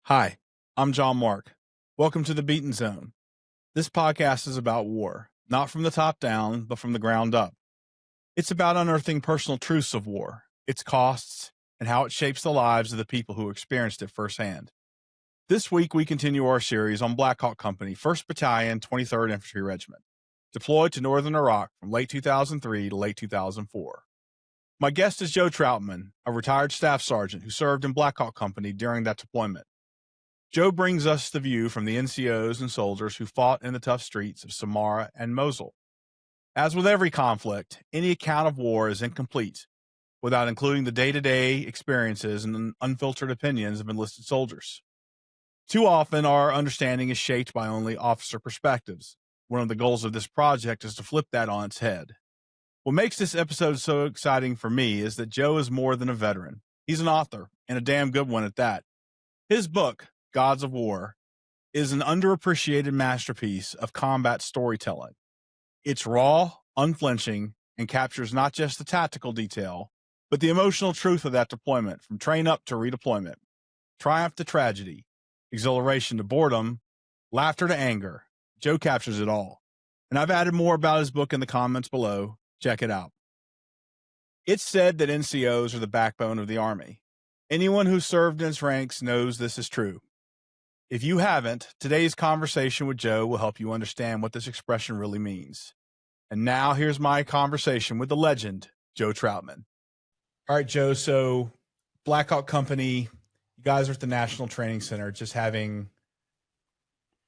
Hi, I'm John Mark. Welcome to the Beaten Zone. This podcast is about war, not from the top down, but from the ground up. It's about unearthing personal truths of war, its costs, and how it shapes the lives of the people who experienced it firsthand. This week, we continue our series on Blackhawk Company, 1st Battalion, 23rd Infantry Regiment, deployed to northern Iraq from late 2003 to late 2004. My guest is Joe Troutman, a retired staff sergeant who served in Blackhawk Company during that deployment. Joe brings us the view from the NCOs and soldiers who fought in the tough streets of Samarra and Mosul. As with every conflict, any account of war is incomplete without including the day-to-day experiences and unfiltered opinions of enlisted soldiers. Too often, our understanding is shaped by only officer perspectives. One of the goals of this project is to flip that on its head. What makes this episode so exciting for me is that Joe is more than a veteran. He's an author, and a damn good one at that. His book, Gods of War, is an underappreciated masterpiece of combat storytelling. It's raw, unflinching, and captures not just the tactical detail, but the emotional truth of that deployment, from train up to redeployment, triumph to tragedy, exhilaration to boredom, laughter to anger. Joe captures it all. And I've added more about his book in the comments below. Check it out. It's said that NCOs are the backbone of the Army. Anyone who served in its ranks knows this is true. If you haven't, today's conversation with Joe will help you understand what this expression really means. And now here's my conversation with the legend, Joe Troutman. All right, Joe, so Blackhawk Company, you guys are at the National Training Center just having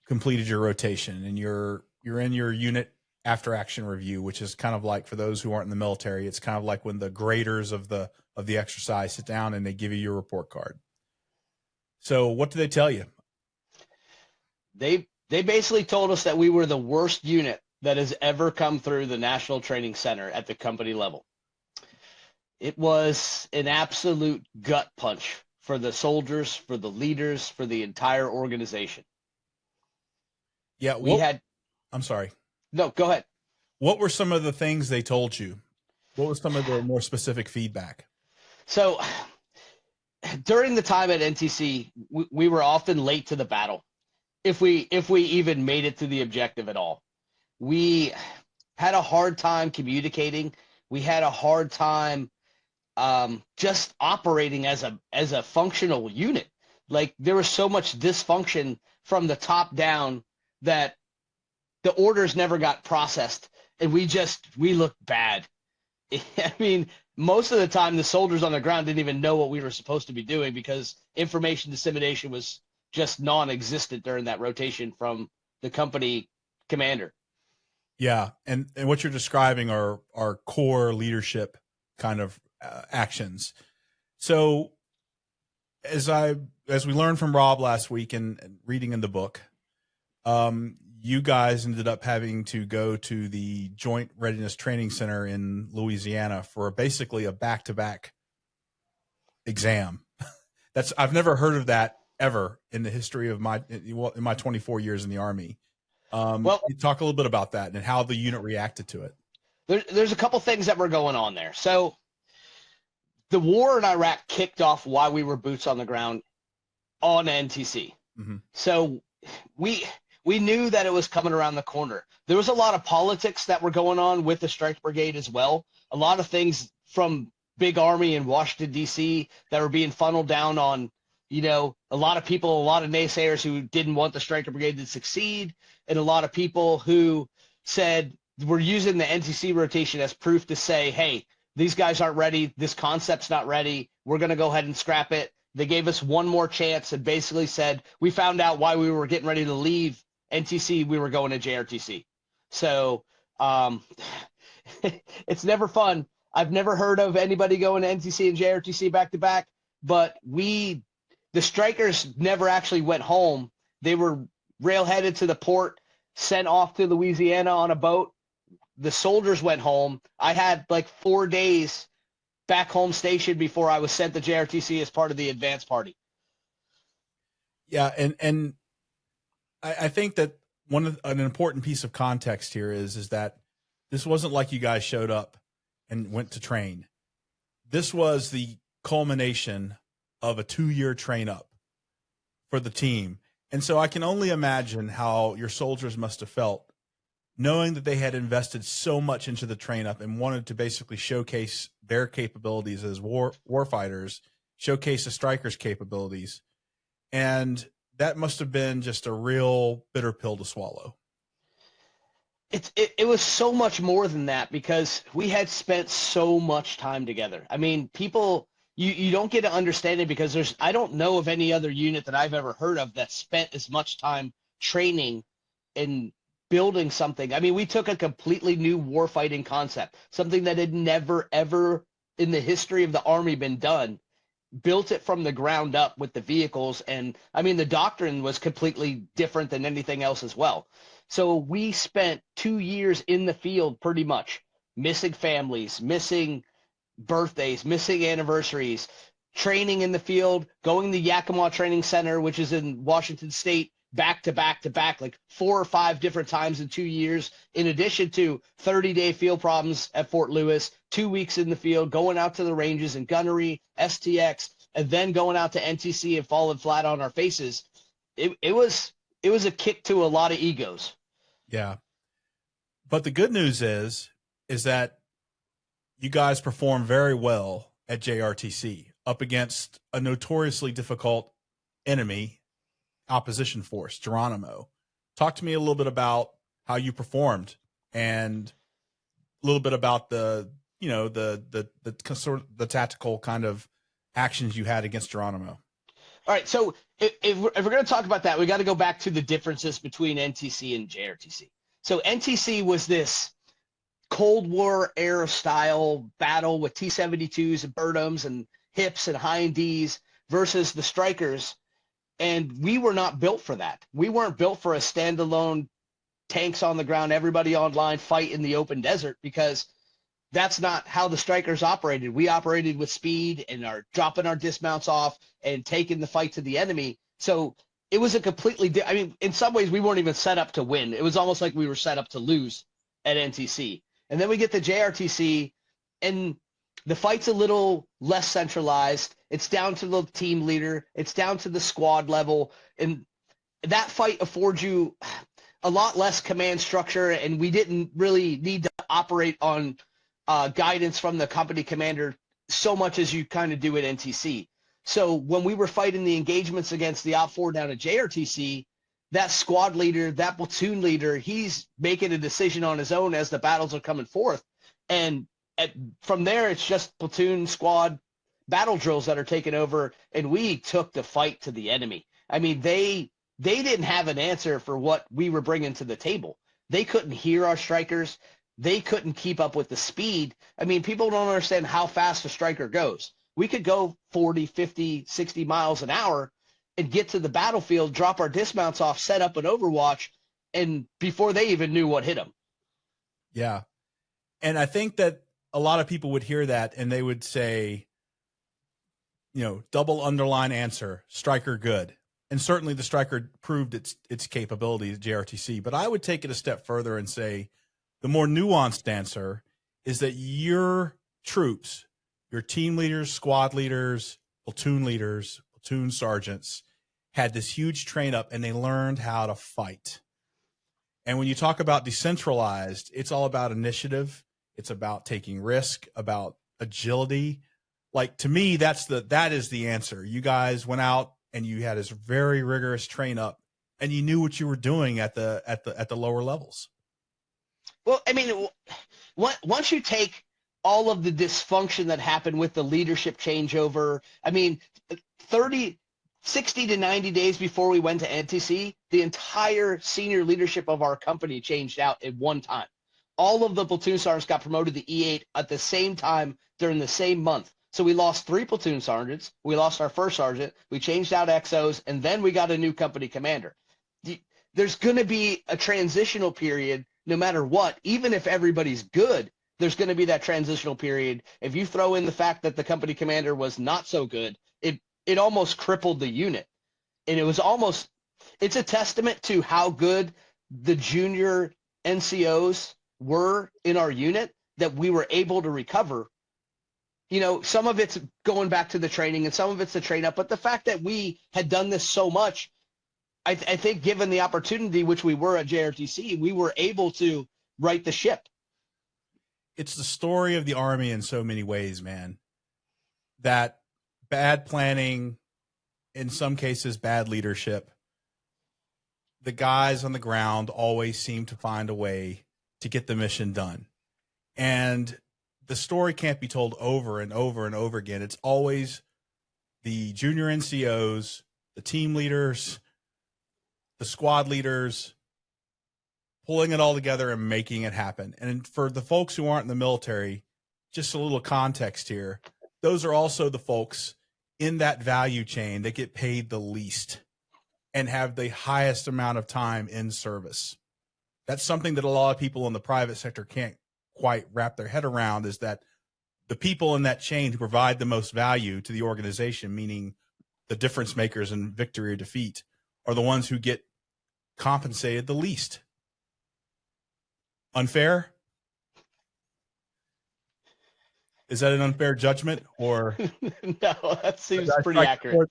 completed your rotation, and you're in your unit after action review, which is kind of like, for those who aren't in the military, it's kind of like when the graders of the exercise sit down and they give you your report card. So what do they tell you? They basically told us that we were the worst unit that has ever come through the National Training Center at the company level. It was an absolute gut punch for the soldiers, for the leaders, for the entire organization. Yeah, I'm sorry. No, go ahead. What were some of the things they told you? What was some of the more specific feedback? So during the time at NTC, we were often late to the battle. If we even made it to the objective at all. We had a hard time communicating. We had a hard time just operating as a functional unit. Like, there was so much dysfunction from the top down that the orders never got processed, and we looked bad. I mean, most of the time the soldiers on the ground didn't even know what we were supposed to be doing, because information dissemination was just non-existent during that rotation from the company commander. Yeah, and what you're describing are core leadership kind of actions. So as we learned from Rob last week and reading in the book, you guys ended up having to go to the Joint Readiness Training Center in Louisiana for basically a back-to-back exam. I've never heard of that ever in the history of my 24 years in the Army. Well, you talk a little bit about that and how the unit reacted to it. There's a couple things that were going on there. So the war in Iraq kicked off while we were boots on the ground on NTC. Mm-hmm. So we knew that it was coming around the corner. There was a lot of politics that were going on with the Strike Brigade as well. A lot of things from Big Army in Washington, D.C. that were being funneled down on, a lot of people, a lot of naysayers who didn't want the Stryker Brigade to succeed, and a lot of people who said we're using the NTC rotation as proof to say, hey, these guys aren't ready, this concept's not ready, we're going to go ahead and scrap it. They gave us one more chance and basically said, we found out why we were getting ready to leave NTC, we were going to JRTC. So it's never fun. I've never heard of anybody going to NTC and JRTC back-to-back, but the strikers never actually went home. They were railheaded to the port, sent off to Louisiana on a boat. The soldiers went home. I had like 4 days back home station before I was sent to JRTC as part of the advance party. Yeah, and I think that an important piece of context here is that this wasn't like you guys showed up and went to train. This was the culmination of a 2-year train up for the team. And so I can only imagine how your soldiers must have felt knowing that they had invested so much into the train up and wanted to basically showcase their capabilities as war fighters, showcase the strikers' capabilities. And that must have been just a real bitter pill to swallow. It was so much more than that because we had spent so much time together. I mean, people, you don't get to understand it because I don't know of any other unit that I've ever heard of that spent as much time training and building something. I mean, we took a completely new warfighting concept, something that had never, ever in the history of the Army been done, built it from the ground up with the vehicles. And I mean, the doctrine was completely different than anything else as well. So we spent 2 years in the field pretty much, missing families, missing birthdays, missing anniversaries, training in the field, going to Yakima Training Center, which is in Washington State, back to back, like 4 or 5 different times in 2 years, in addition to 30-day field problems at Fort Lewis, 2 weeks in the field, going out to the ranges and gunnery, STX, and then going out to NTC and falling flat on our faces. It was a kick to a lot of egos. Yeah. But the good news is that you guys performed very well at JRTC up against a notoriously difficult enemy, opposition force, Geronimo. Talk to me a little bit about how you performed and a little bit about the sort of the tactical kind of actions you had against Geronimo. All right, so if we're going to talk about that, we got to go back to the differences between NTC and JRTC. So NTC was this Cold War era style battle with T-72s and Burnhams and Hips and Hinds versus the Strikers, and we were not built for that. We weren't built for a standalone tanks on the ground, everybody online, fight in the open desert, because that's not how the Strikers operated. We operated with speed and are dropping our dismounts off and taking the fight to the enemy. So it was a completely I mean, in some ways, we weren't even set up to win. It was almost like we were set up to lose at NTC. And then we get to JRTC, and the fight's a little less centralized. It's down to the team leader. It's down to the squad level. And that fight affords you a lot less command structure, and we didn't really need to operate on guidance from the company commander so much as you kind of do at NTC. So when we were fighting the engagements against the Op 4 down at JRTC, that squad leader, that platoon leader, he's making a decision on his own as the battles are coming forth. And from there, it's just platoon, squad, battle drills that are taken over, and we took the fight to the enemy. I mean, they didn't have an answer for what we were bringing to the table. They couldn't hear our strikers. They couldn't keep up with the speed. I mean, people don't understand how fast a striker goes. We could go 40, 50, 60 miles an hour and get to the battlefield, drop our dismounts off, set up an overwatch, and before they even knew what hit them. Yeah. And I think that a lot of people would hear that and they would say, double underline answer, striker good. And certainly the striker proved its capabilities at JRTC. But I would take it a step further and say the more nuanced answer is that your troops, your team leaders, squad leaders, platoon sergeants, had this huge train up and they learned how to fight. And when you talk about decentralized, it's all about initiative. It's about taking risk, about agility. Like, to me, that is the answer. You guys went out and you had this very rigorous train up and you knew what you were doing at the lower levels. Well, I mean, once you take all of the dysfunction that happened with the leadership changeover, I mean, 60 to 90 days before we went to NTC, the entire senior leadership of our company changed out at one time. All of the platoon sergeants got promoted to E8 at the same time during the same month. So we lost 3 platoon sergeants. We lost our first sergeant. We changed out XOs, and then we got a new company commander. There's going to be a transitional period no matter what. Even if everybody's good, there's going to be that transitional period. If you throw in the fact that the company commander was not so good, it almost crippled the unit. And it's a testament to how good the junior NCOs were in our unit that we were able to recover some of it's going back to the training and some of it's the train up. But the fact that we had done this so much, I think given the opportunity, which we were at JRTC, we were able to right the ship. It's the story of the Army in so many ways, man. That bad planning, in some cases, bad leadership. The guys on the ground always seem to find a way to get the mission done. And the story can't be told over and over and over again. It's always the junior NCOs, the team leaders, the squad leaders, pulling it all together and making it happen. And for the folks who aren't in the military, just a little context here, those are also the folks in that value chain that get paid the least and have the highest amount of time in service. That's something that a lot of people in the private sector can't quite wrap their head around, is that the people in that chain who provide the most value to the organization, meaning the difference makers in victory or defeat, are the ones who get compensated the least. Unfair? Is that an unfair judgment, or? No, that seems pretty accurate.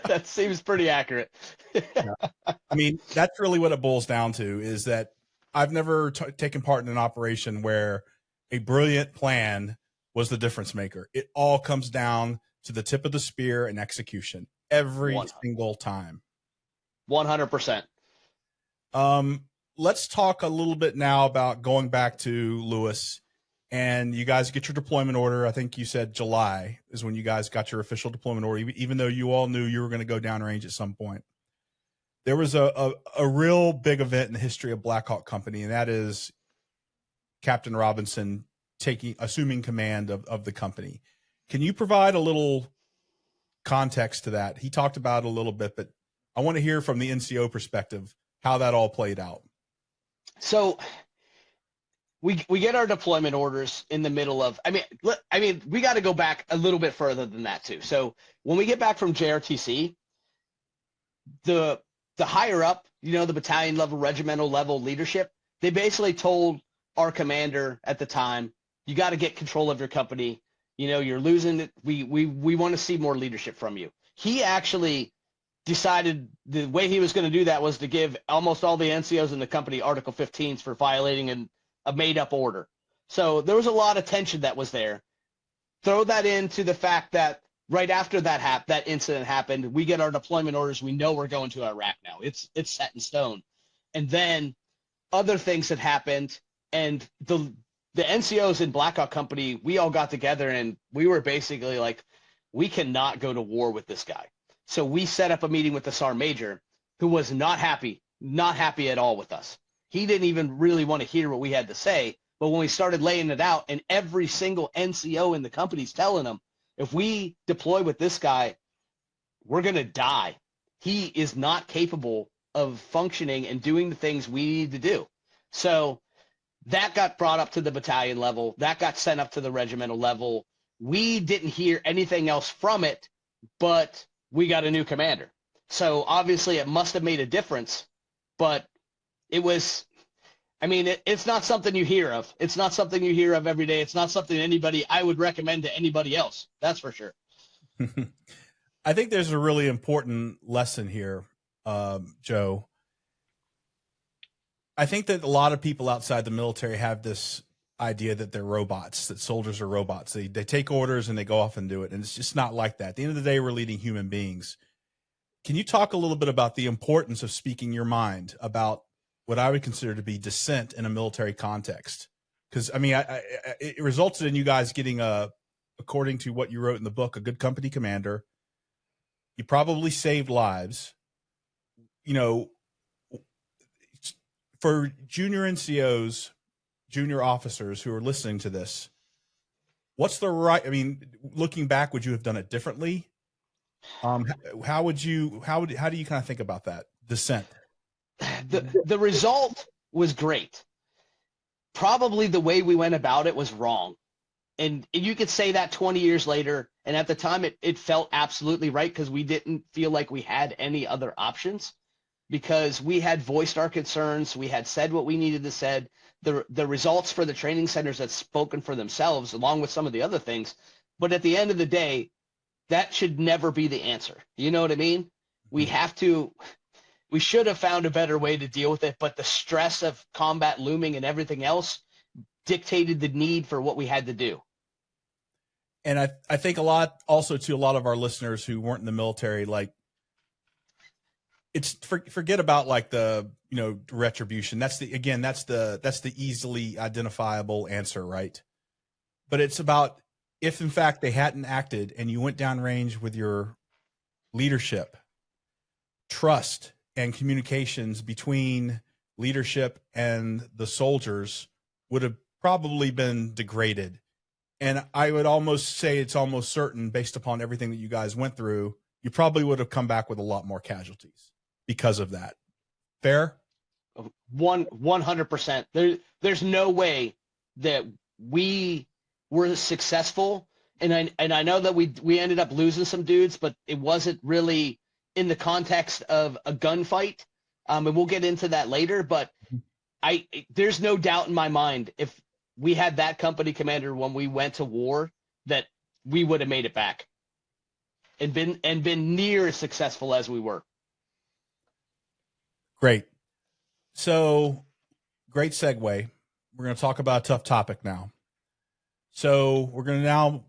That seems pretty accurate. Yeah. I mean, that's really what it boils down to, is that I've never taken part in an operation where a brilliant plan was the difference maker. It all comes down to the tip of the spear and execution every single time. 100%. Let's talk a little bit now about going back to Lewis, and you guys get your deployment order. I think you said July is when you guys got your official deployment order, even though you all knew you were going to go downrange at some point. There was a real big event in the history of Blackhawk Company, and that is Captain Robinson assuming command of the company. Can you provide a little context to that? He talked about it a little bit, but I want to hear from the NCO perspective how that all played out. So we get our deployment orders in the middle of, I mean, we got to go back a little bit further than that too. So when we get back from JRTC, the higher up, the battalion level, regimental level leadership, they basically told our commander at the time, you got to get control of your company. You're losing it. We want to see more leadership from you. He actually decided the way he was going to do that was to give almost all the NCOs in the company Article 15s for violating a made-up order. So there was a lot of tension that was there. Throw that into the fact that right after that incident happened, we get our deployment orders. We know we're going to Iraq now. It's set in stone. And then other things had happened, and the NCOs in Blackhawk Company, we all got together and we were basically like, we cannot go to war with this guy. So we set up a meeting with the SAR Major, who was not happy at all with us. He didn't even really want to hear what we had to say. But when we started laying it out, and every single NCO in the company's telling him, if we deploy with this guy, we're going to die. He is not capable of functioning and doing the things we need to do. So that got brought up to the battalion level. That got sent up to the regimental level. We didn't hear anything else from it, but we got a new commander. So obviously it must have made a difference, but it was, it's not something you hear of. It's not something you hear of every day. It's not something I would recommend to anybody else. That's for sure. I think there's a really important lesson here, Joe. I think that a lot of people outside the military have this idea that they're robots, that soldiers are robots. They take orders and they go off and do it. And it's just not like that. At the end of the day, we're leading human beings. Can you talk a little bit about the importance of speaking your mind about what I would consider to be dissent in a military context? Because, it resulted in you guys getting according to what you wrote in the book, a good company commander. You probably saved lives. For junior NCOs, junior officers who are listening to this, what's the right, looking back, would you have done it differently? How do you kind of think about that dissent? The result was great. Probably the way we went about it was wrong. And you could say that 20 years later, and at the time it felt absolutely right because we didn't feel like we had any other options. because we had voiced our concerns. We had said what we needed to said. The results for the training centers had spoken for themselves, along with some of the other things. But at the end of the day, that should never be the answer. You know what I mean? We should have found a better way to deal with it, but the stress of combat looming and everything else dictated the need for what we had to do. And I think a lot of our listeners who weren't in the military, like, it's forget about like the, retribution. That's the easily identifiable answer, right? But it's about if in fact they hadn't acted and you went downrange with your leadership, trust and communications between leadership and the soldiers would have probably been degraded. And I would almost say it's almost certain, based upon everything that you guys went through, you probably would have come back with a lot more casualties because of that. Fair? 100%. There's no way that we were successful. And I know that we ended up losing some dudes, but it wasn't really in the context of a gunfight. And we'll get into that later, but there's no doubt in my mind, if we had that company commander when we went to war, that we would have made it back and been near as successful as we were. Great. So, great segue. We're going to talk about a tough topic now. So, we're going to now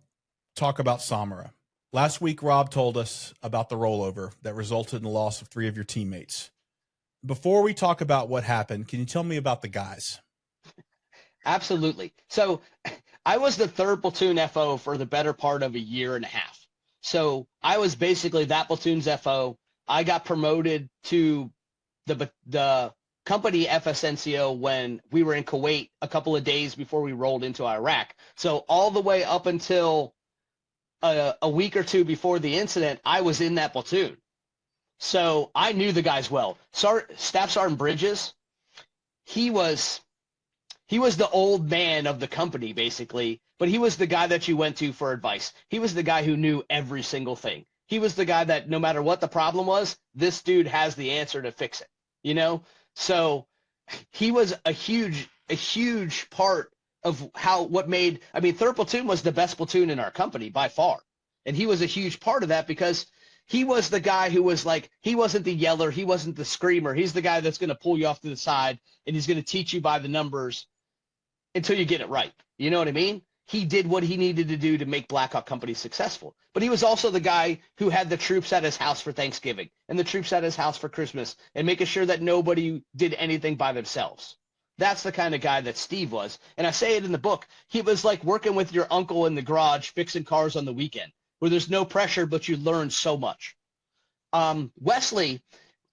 talk about Samara. Last week, Rob told us about the rollover that resulted in the loss of 3 of your teammates. Before we talk about what happened, can you tell me about the guys? Absolutely. So I was the 3rd platoon FO for the better part of a year and a half. So I was basically that platoon's FO. I got promoted to the company FSNCO when we were in Kuwait a couple of days before we rolled into Iraq. So all the way up until a week or two before the incident, I was in that platoon. So I knew the guys well. Staff Sergeant Bridges, he was the old man of the company, basically, but he was the guy that you went to for advice. He was the guy who knew every single thing. He was the guy that no matter what the problem was, this dude has the answer to fix it, So he was a huge part of what made, 3rd Platoon was the best platoon in our company by far. And he was a huge part of that because he was the guy who was like, he wasn't the yeller, he wasn't the screamer. He's the guy that's going to pull you off to the side and he's going to teach you by the numbers until you get it right. You know what I mean? He did what he needed to do to make Blackhawk Company successful. But he was also the guy who had the troops at his house for Thanksgiving and the troops at his house for Christmas and making sure that nobody did anything by themselves. That's the kind of guy that Steve was. And I say it in the book. He was like working with your uncle in the garage fixing cars on the weekend where there's no pressure, but you learn so much. Wesley,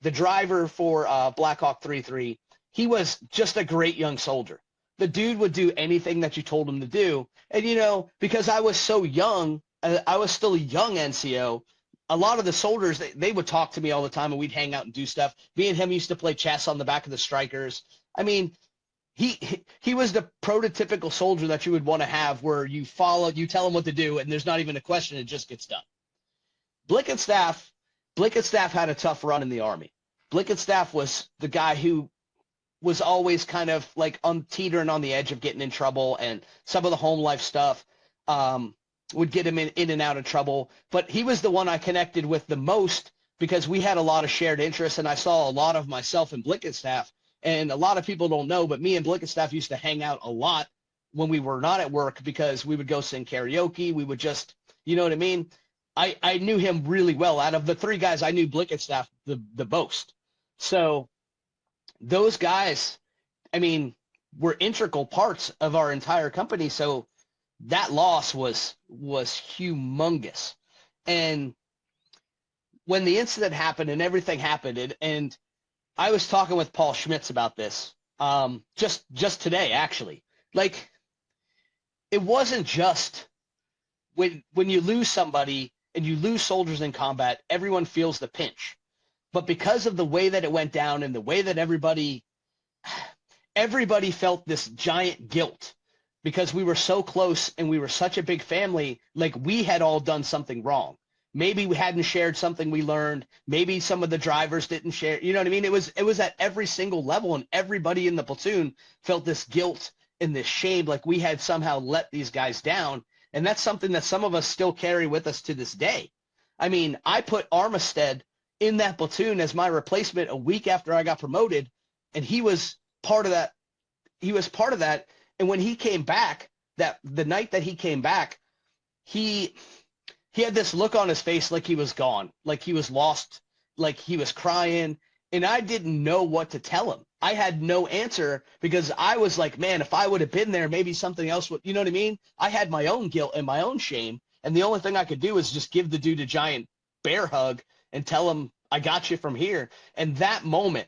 the driver for Blackhawk 3-3, he was just a great young soldier. The dude would do anything that you told him to do. And, because I was so young, I was still a young NCO, a lot of the soldiers, they would talk to me all the time and we'd hang out and do stuff. Me and him used to play chess on the back of the Strikers. He was the prototypical soldier that you would want to have where you tell him what to do, and there's not even a question, it just gets done. Blickenstaff had a tough run in the Army. Blickenstaff was the guy who was always kind of like teetering on the edge of getting in trouble, and some of the home life stuff would get him in and out of trouble. But he was the one I connected with the most because we had a lot of shared interests, and I saw a lot of myself in Blickenstaff. And a lot of people don't know, but me and Blickenstaff used to hang out a lot when we were not at work because we would go sing karaoke. We would just, you know what I mean? I knew him really well. Out of the 3 guys, I knew Blickenstaff the most. So those guys, were integral parts of our entire company. So that loss was humongous. And when the incident happened and everything happened, and I was talking with Paul Schmitz about this just today, actually. Like, it wasn't just when you lose somebody and you lose soldiers in combat, everyone feels the pinch. But because of the way that it went down and the way that everybody felt this giant guilt because we were so close and we were such a big family, like we had all done something wrong. maybe we hadn't shared something we learned. Maybe some of the drivers didn't share. You know what I mean? It was at every single level, and everybody in the platoon felt this guilt and this shame, like we had somehow let these guys down. And that's something that some of us still carry with us to this day. I mean, I put Armistead in that platoon as my replacement a week after I got promoted, and he was part of that. And when he came back, that the night that he came back, he had this look on his face like he was gone, like he was lost, like he was crying, and I didn't know what to tell him. I had no answer because I was like, man, if I would have been there, maybe something else would, you know what I mean? I had my own guilt and my own shame, and the only thing I could do is just give the dude a giant bear hug and tell him, I got you from here. And that moment,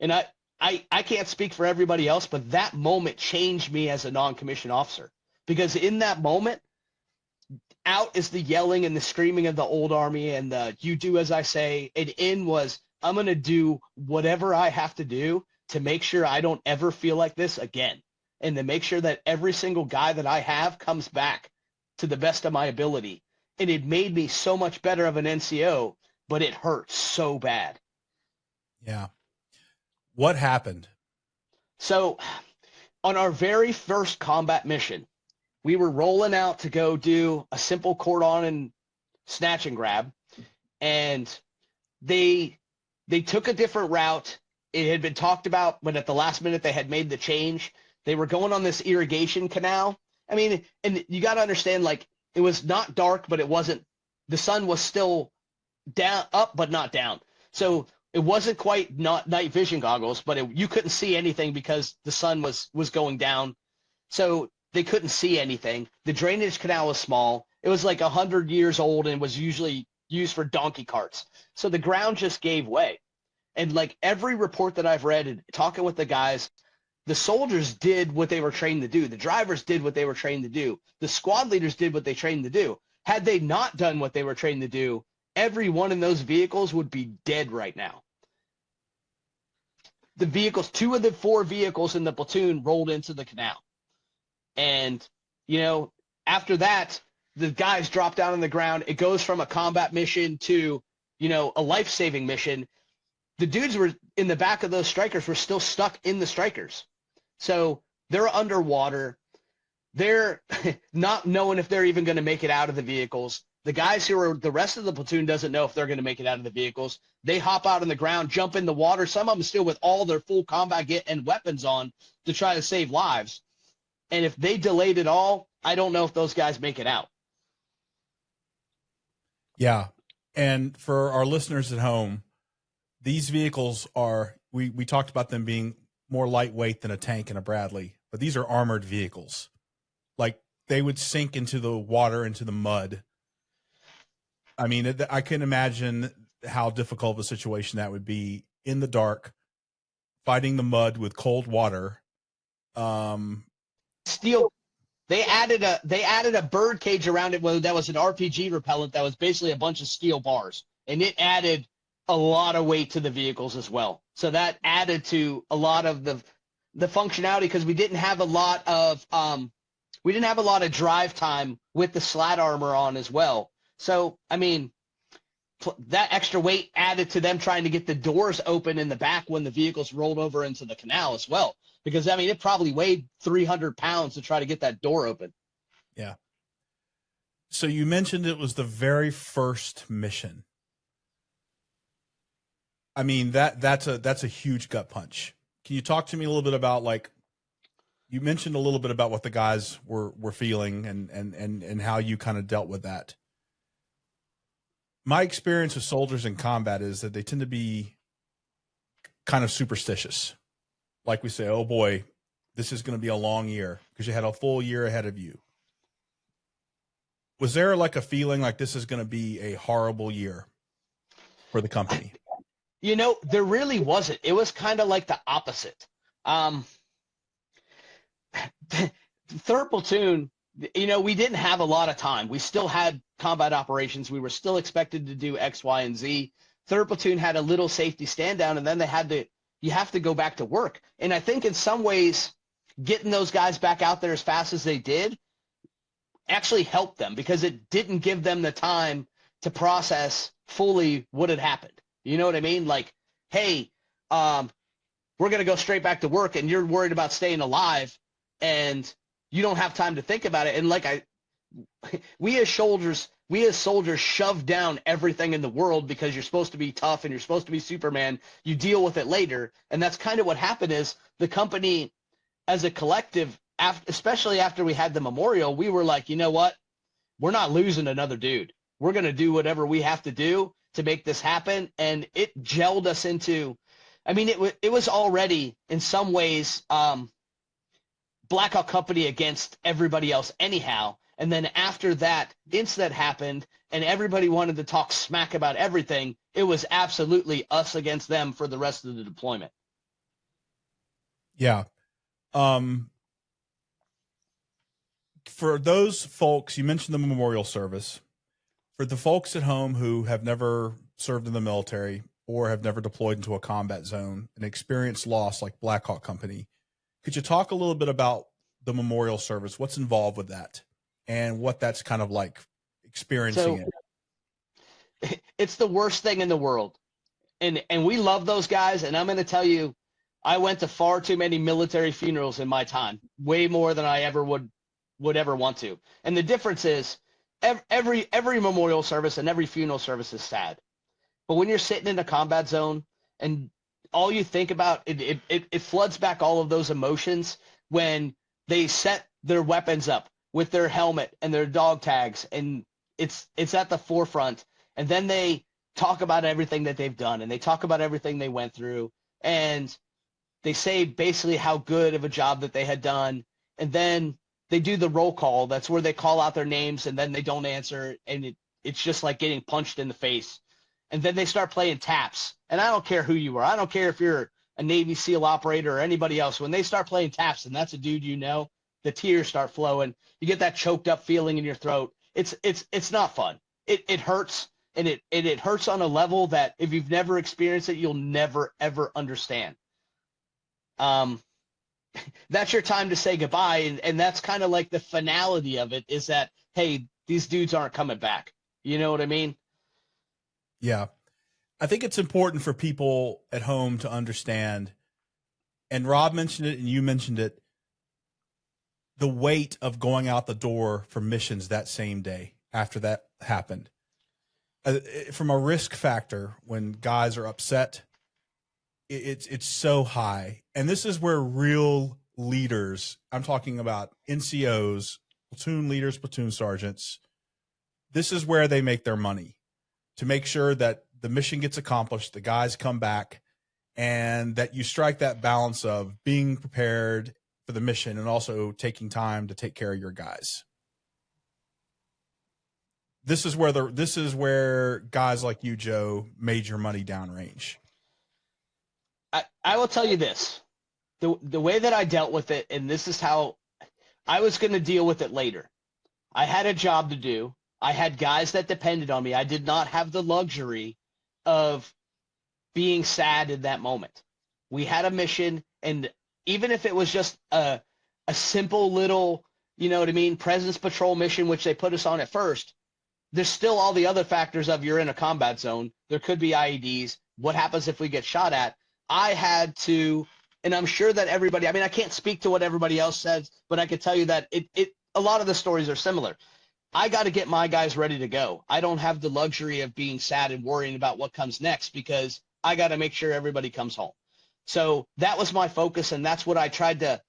and I can't speak for everybody else, but that moment changed me as a non-commissioned officer, because in that moment, out is the yelling and the screaming of the old army and the you do as I say, and in was I'm going to do whatever I have to do to make sure I don't ever feel like this again, and to make sure that every single guy that I have comes back to the best of my ability. And it made me so much better of an NCO, but it hurt so bad. Yeah. What happened? So on our very first combat mission, we were rolling out to go do a simple cordon and snatch and grab, and they took a different route. It had been talked about, but at the last minute they had made the change. They were going on this irrigation canal. I mean, and you got to understand, like, it was not dark, but it wasn't, the sun was still down, up, but not down. So it wasn't quite not night vision goggles, but you couldn't see anything because the sun was going down. So they couldn't see anything. The drainage canal was small. It was like 100 years old and was usually used for donkey carts. So the ground just gave way. And like every report that I've read and talking with the guys, the soldiers did what they were trained to do. The drivers did what they were trained to do. The squad leaders did what they trained to do. Had they not done what they were trained to do, every one in those vehicles would be dead right now. The vehicles, 2 of the 4 vehicles in the platoon rolled into the canal. And, you know, after that, the guys drop down on the ground. It goes from a combat mission to, you know, a life-saving mission. The dudes were in the back of those Strykers were still stuck in the Strykers. So they're underwater. They're not knowing if they're even going to make it out of the vehicles. The guys who are the rest of the platoon doesn't know if they're going to make it out of the vehicles. They hop out on the ground, jump in the water. Some of them still with all their full combat gear and weapons on to try to save lives. And if they delayed it all, I don't know if those guys make it out. Yeah. And for our listeners at home, these vehicles are, we talked about them being more lightweight than a tank and a Bradley, but these are armored vehicles. Like they would sink into the water, into the mud. I mean, I can imagine how difficult of a situation that would be in the dark, fighting the mud with cold water. Steel. They added a bird cage around it that was an RPG repellent that was basically a bunch of steel bars, and it added a lot of weight to the vehicles as well. So that added to a lot of the functionality, because we didn't have a lot of drive time with the slat armor on as well. So I mean, that extra weight added to them trying to get the doors open in the back when the vehicles rolled over into the canal as well. Because, I mean, it probably weighed 300 pounds to try to get that door open. Yeah. So you mentioned it was the very first mission. I mean, that's a huge gut punch. Can you talk to me a little bit about, like, you mentioned a little bit about what the guys were feeling and how you kind of dealt with that. My experience with soldiers in combat is that they tend to be kind of superstitious. Like we say, oh boy, this is going to be a long year, because you had a full year ahead of you. Was there like a feeling like this is going to be a horrible year for the company? You know, there really wasn't. It was kind of like the opposite. 3rd Platoon, you know, we didn't have a lot of time. We still had combat operations. We were still expected to do X, Y, and Z. 3rd Platoon had a little safety stand down, and then you have to go back to work. And I think in some ways, getting those guys back out there as fast as they did actually helped them, because it didn't give them the time to process fully what had happened. You know what I mean? Like, hey, we're going to go straight back to work and you're worried about staying alive and you don't have time to think about it. And like we as soldiers shove down everything in the world because you're supposed to be tough and you're supposed to be Superman. You deal with it later. And that's kind of what happened. Is the company as a collective, especially after we had the memorial, we were like, you know what? We're not losing another dude. We're going to do whatever we have to do to make this happen. And it gelled us into, I mean, it was already in some ways Blackhawk Company against everybody else anyhow. And then after that incident happened and everybody wanted to talk smack about everything, it was absolutely us against them for the rest of the deployment. Yeah. For those folks, you mentioned the memorial service. For the folks at home who have never served in the military or have never deployed into a combat zone and experienced loss like Blackhawk Company, could you talk a little bit about the memorial service? What's involved with that and what that's kind of like experiencing it? It's the worst thing in the world. And we love those guys. And I'm going to tell you, I went to far too many military funerals in my time, way more than I ever would ever want to. And the difference is every memorial service and every funeral service is sad. But when you're sitting in a combat zone and all you think about, it floods back all of those emotions when they set their weapons up with their helmet and their dog tags, and it's at the forefront. And then they talk about everything that they've done, and they talk about everything they went through, and they say basically how good of a job that they had done. And then they do the roll call. That's where they call out their names, and then they don't answer, and it's just like getting punched in the face. And then they start playing taps. And I don't care who you are. I don't care if you're a Navy SEAL operator or anybody else. When they start playing taps, and that's a dude you know, the tears start flowing. You get that choked up feeling in your throat. It's not fun. It hurts, and it hurts on a level that if you've never experienced it, you'll never ever understand. That's your time to say goodbye, and that's kind of like the finality of it, is that, hey, these dudes aren't coming back. You know what I mean? Yeah. I think it's important for people at home to understand, and Rob mentioned it and you mentioned it, the weight of going out the door for missions that same day after that happened. From a risk factor, when guys are upset, it's so high. And this is where real leaders, I'm talking about NCOs, platoon leaders, platoon sergeants, this is where they make their money, to make sure that the mission gets accomplished, the guys come back, and that you strike that balance of being prepared for the mission and also taking time to take care of your guys. This is where guys like you, Joe, made your money downrange. I will tell you this, the way that I dealt with it, and this is how I was going to deal with it later. I had a job to do. I had guys that depended on me. I did not have the luxury of being sad in that moment. We had a mission, and even if it was just a simple little, you know what I mean, presence patrol mission, which they put us on at first, there's still all the other factors of you're in a combat zone. There could be IEDs. What happens if we get shot at? I had to, and I'm sure that everybody, I mean, I can't speak to what everybody else says, but I can tell you that a lot of the stories are similar. I got to get my guys ready to go. I don't have the luxury of being sad and worrying about what comes next, because I got to make sure everybody comes home. So that was my focus, and that's what I tried to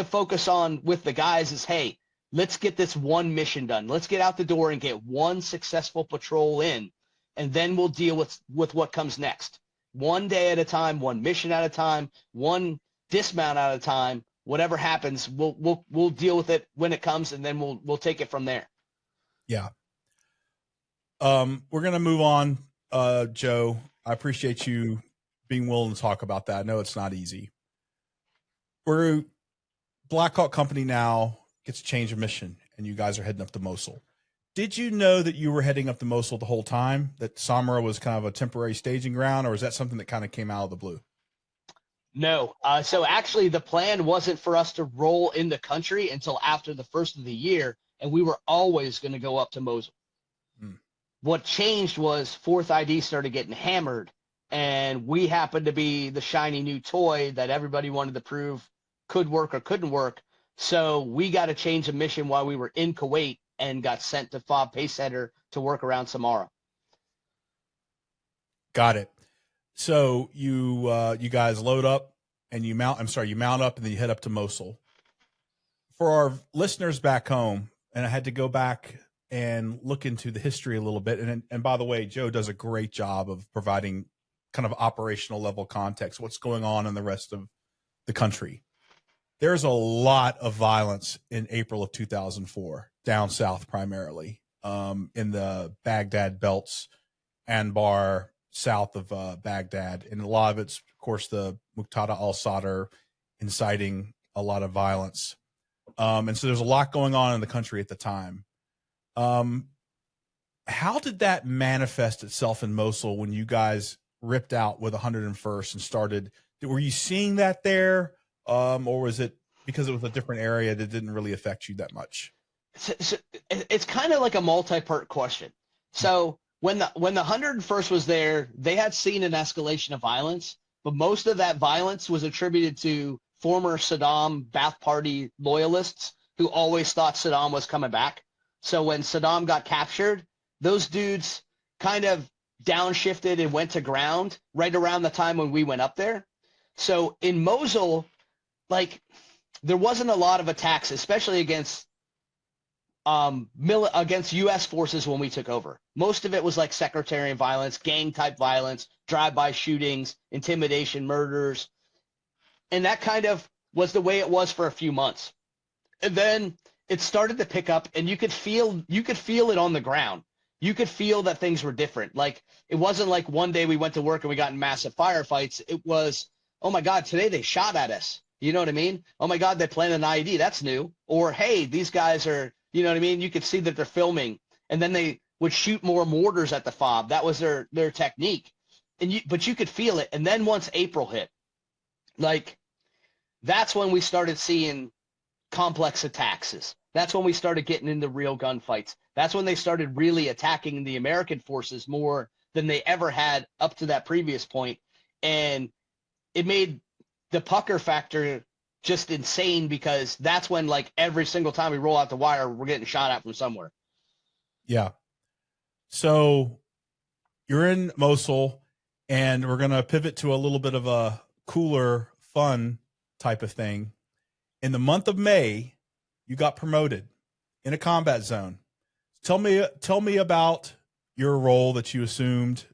focus on with the guys is, hey, let's get this one mission done. Let's get out the door and get one successful patrol in, and then we'll deal with what comes next. One day at a time, one mission at a time, one dismount at a time. Whatever happens, we'll deal with it when it comes, and then we'll take it from there. Yeah. We're going to move on. Joe, I appreciate you being willing to talk about that. I know it's not easy. We're Blackhawk Company now gets a change of mission, and you guys are heading up to Mosul. Did you know that you were heading up to Mosul the whole time, that Samarra was kind of a temporary staging ground, or is that something that kind of came out of the blue? No. So actually the plan wasn't for us to roll in the country until after the first of the year, and we were always going to go up to Mosul. What changed was 4th ID started getting hammered, and we happened to be the shiny new toy that everybody wanted to prove could work or couldn't work. So we got to change the mission while we were in Kuwait and got sent to FOB Pace Center to work around Samara. Got it. So you guys load up and you mount up and then you head up to Mosul. For our listeners back home, and I had to go back and look into the history a little bit. And by the way, Joe does a great job of providing kind of operational level context, what's going on in the rest of the country. There's a lot of violence in April of 2004, down south primarily, in the Baghdad belts, Anbar, south of Baghdad. And a lot of it's, of course, the Muqtada al-Sadr inciting a lot of violence. And so there's a lot going on in the country at the time. How did that manifest itself in Mosul when you guys ripped out with 101st and started? Were you seeing that there? Or was it because it was a different area that didn't really affect you that much? So it's kind of like a multi-part question. So when the 101st was there, they had seen an escalation of violence, but most of that violence was attributed to former Saddam Ba'ath Party loyalists who always thought Saddam was coming back. So when Saddam got captured, those dudes kind of downshifted and went to ground right around the time when we went up there. So in Mosul, like, there wasn't a lot of attacks, especially against U.S. forces when we took over. Most of it was like sectarian violence, gang-type violence, drive-by shootings, intimidation, murders. And that kind of was the way it was for a few months. And then it started to pick up, and you could feel it on the ground. You could feel that things were different. Like, it wasn't like one day we went to work and we got in massive firefights. It was, oh my God, today they shot at us. You know what I mean? Oh my God, they planted an IED. That's new. Or, hey, these guys are, you know what I mean? You could see that they're filming, and then they would shoot more mortars at the FOB. That was their technique. But you could feel it. And then once April hit, like, that's when we started seeing complex attacks. That's when we started getting into real gunfights. That's when they started really attacking the American forces more than they ever had up to that previous point. And it made the pucker factor just insane, because that's when, like, every single time we roll out the wire, we're getting shot at from somewhere. Yeah. So you're in Mosul, and we're going to pivot to a little bit of a cooler, fun type of thing. In the month of May, you got promoted in a combat zone. Tell me about your role that you assumed.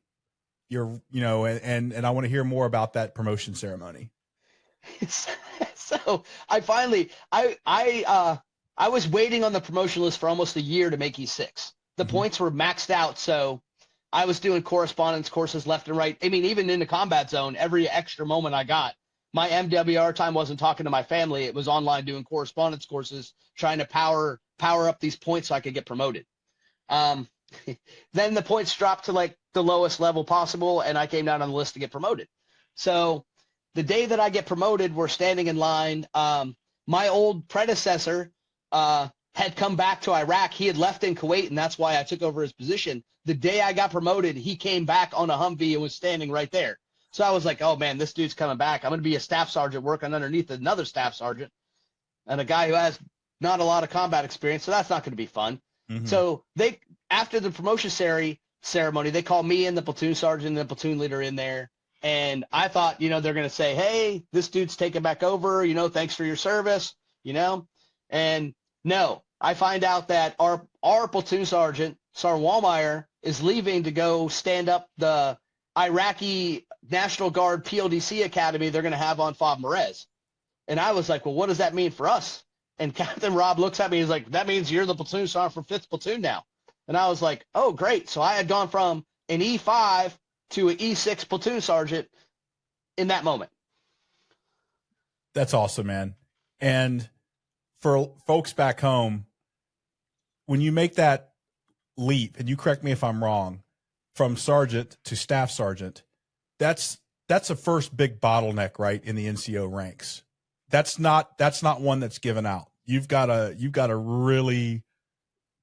And I want to hear more about that promotion ceremony. So I was waiting on the promotion list for almost a year to make E6. The points were maxed out, so I was doing correspondence courses left and right. I mean, even in the combat zone, every extra moment I got, my MWR time wasn't talking to my family. It was online doing correspondence courses, trying to power up these points so I could get promoted. Then the points dropped to like the lowest level possible, and I came down on the list to get promoted. So the day that I get promoted, we're standing in line. My old predecessor had come back to Iraq. He had left in Kuwait, and that's why I took over his position. The day I got promoted, he came back on a Humvee and was standing right there. So I was like, oh, man, this dude's coming back. I'm going to be a staff sergeant working underneath another staff sergeant and a guy who has not a lot of combat experience, so that's not going to be fun. So after the promotion ceremony, they called me and the platoon sergeant and the platoon leader in there. And I thought, they're going to say, hey, this dude's taking back over, thanks for your service, And no, I find out that our platoon sergeant, Sergeant Wallmeyer, is leaving to go stand up the Iraqi National Guard PLDC Academy they're going to have on FOB Marez. And I was like, well, what does that mean for us? And Captain Rob looks at me, he's like, that means you're the platoon sergeant for 5th Platoon now. And I was like, oh, great. So I had gone from an E5 to an E6 platoon sergeant in that moment. That's awesome, man. And for folks back home, when you make that leap, and you correct me if I'm wrong, from sergeant to staff sergeant, that's a first big bottleneck, right, in the NCO ranks. That's not one that's given out. You've got to really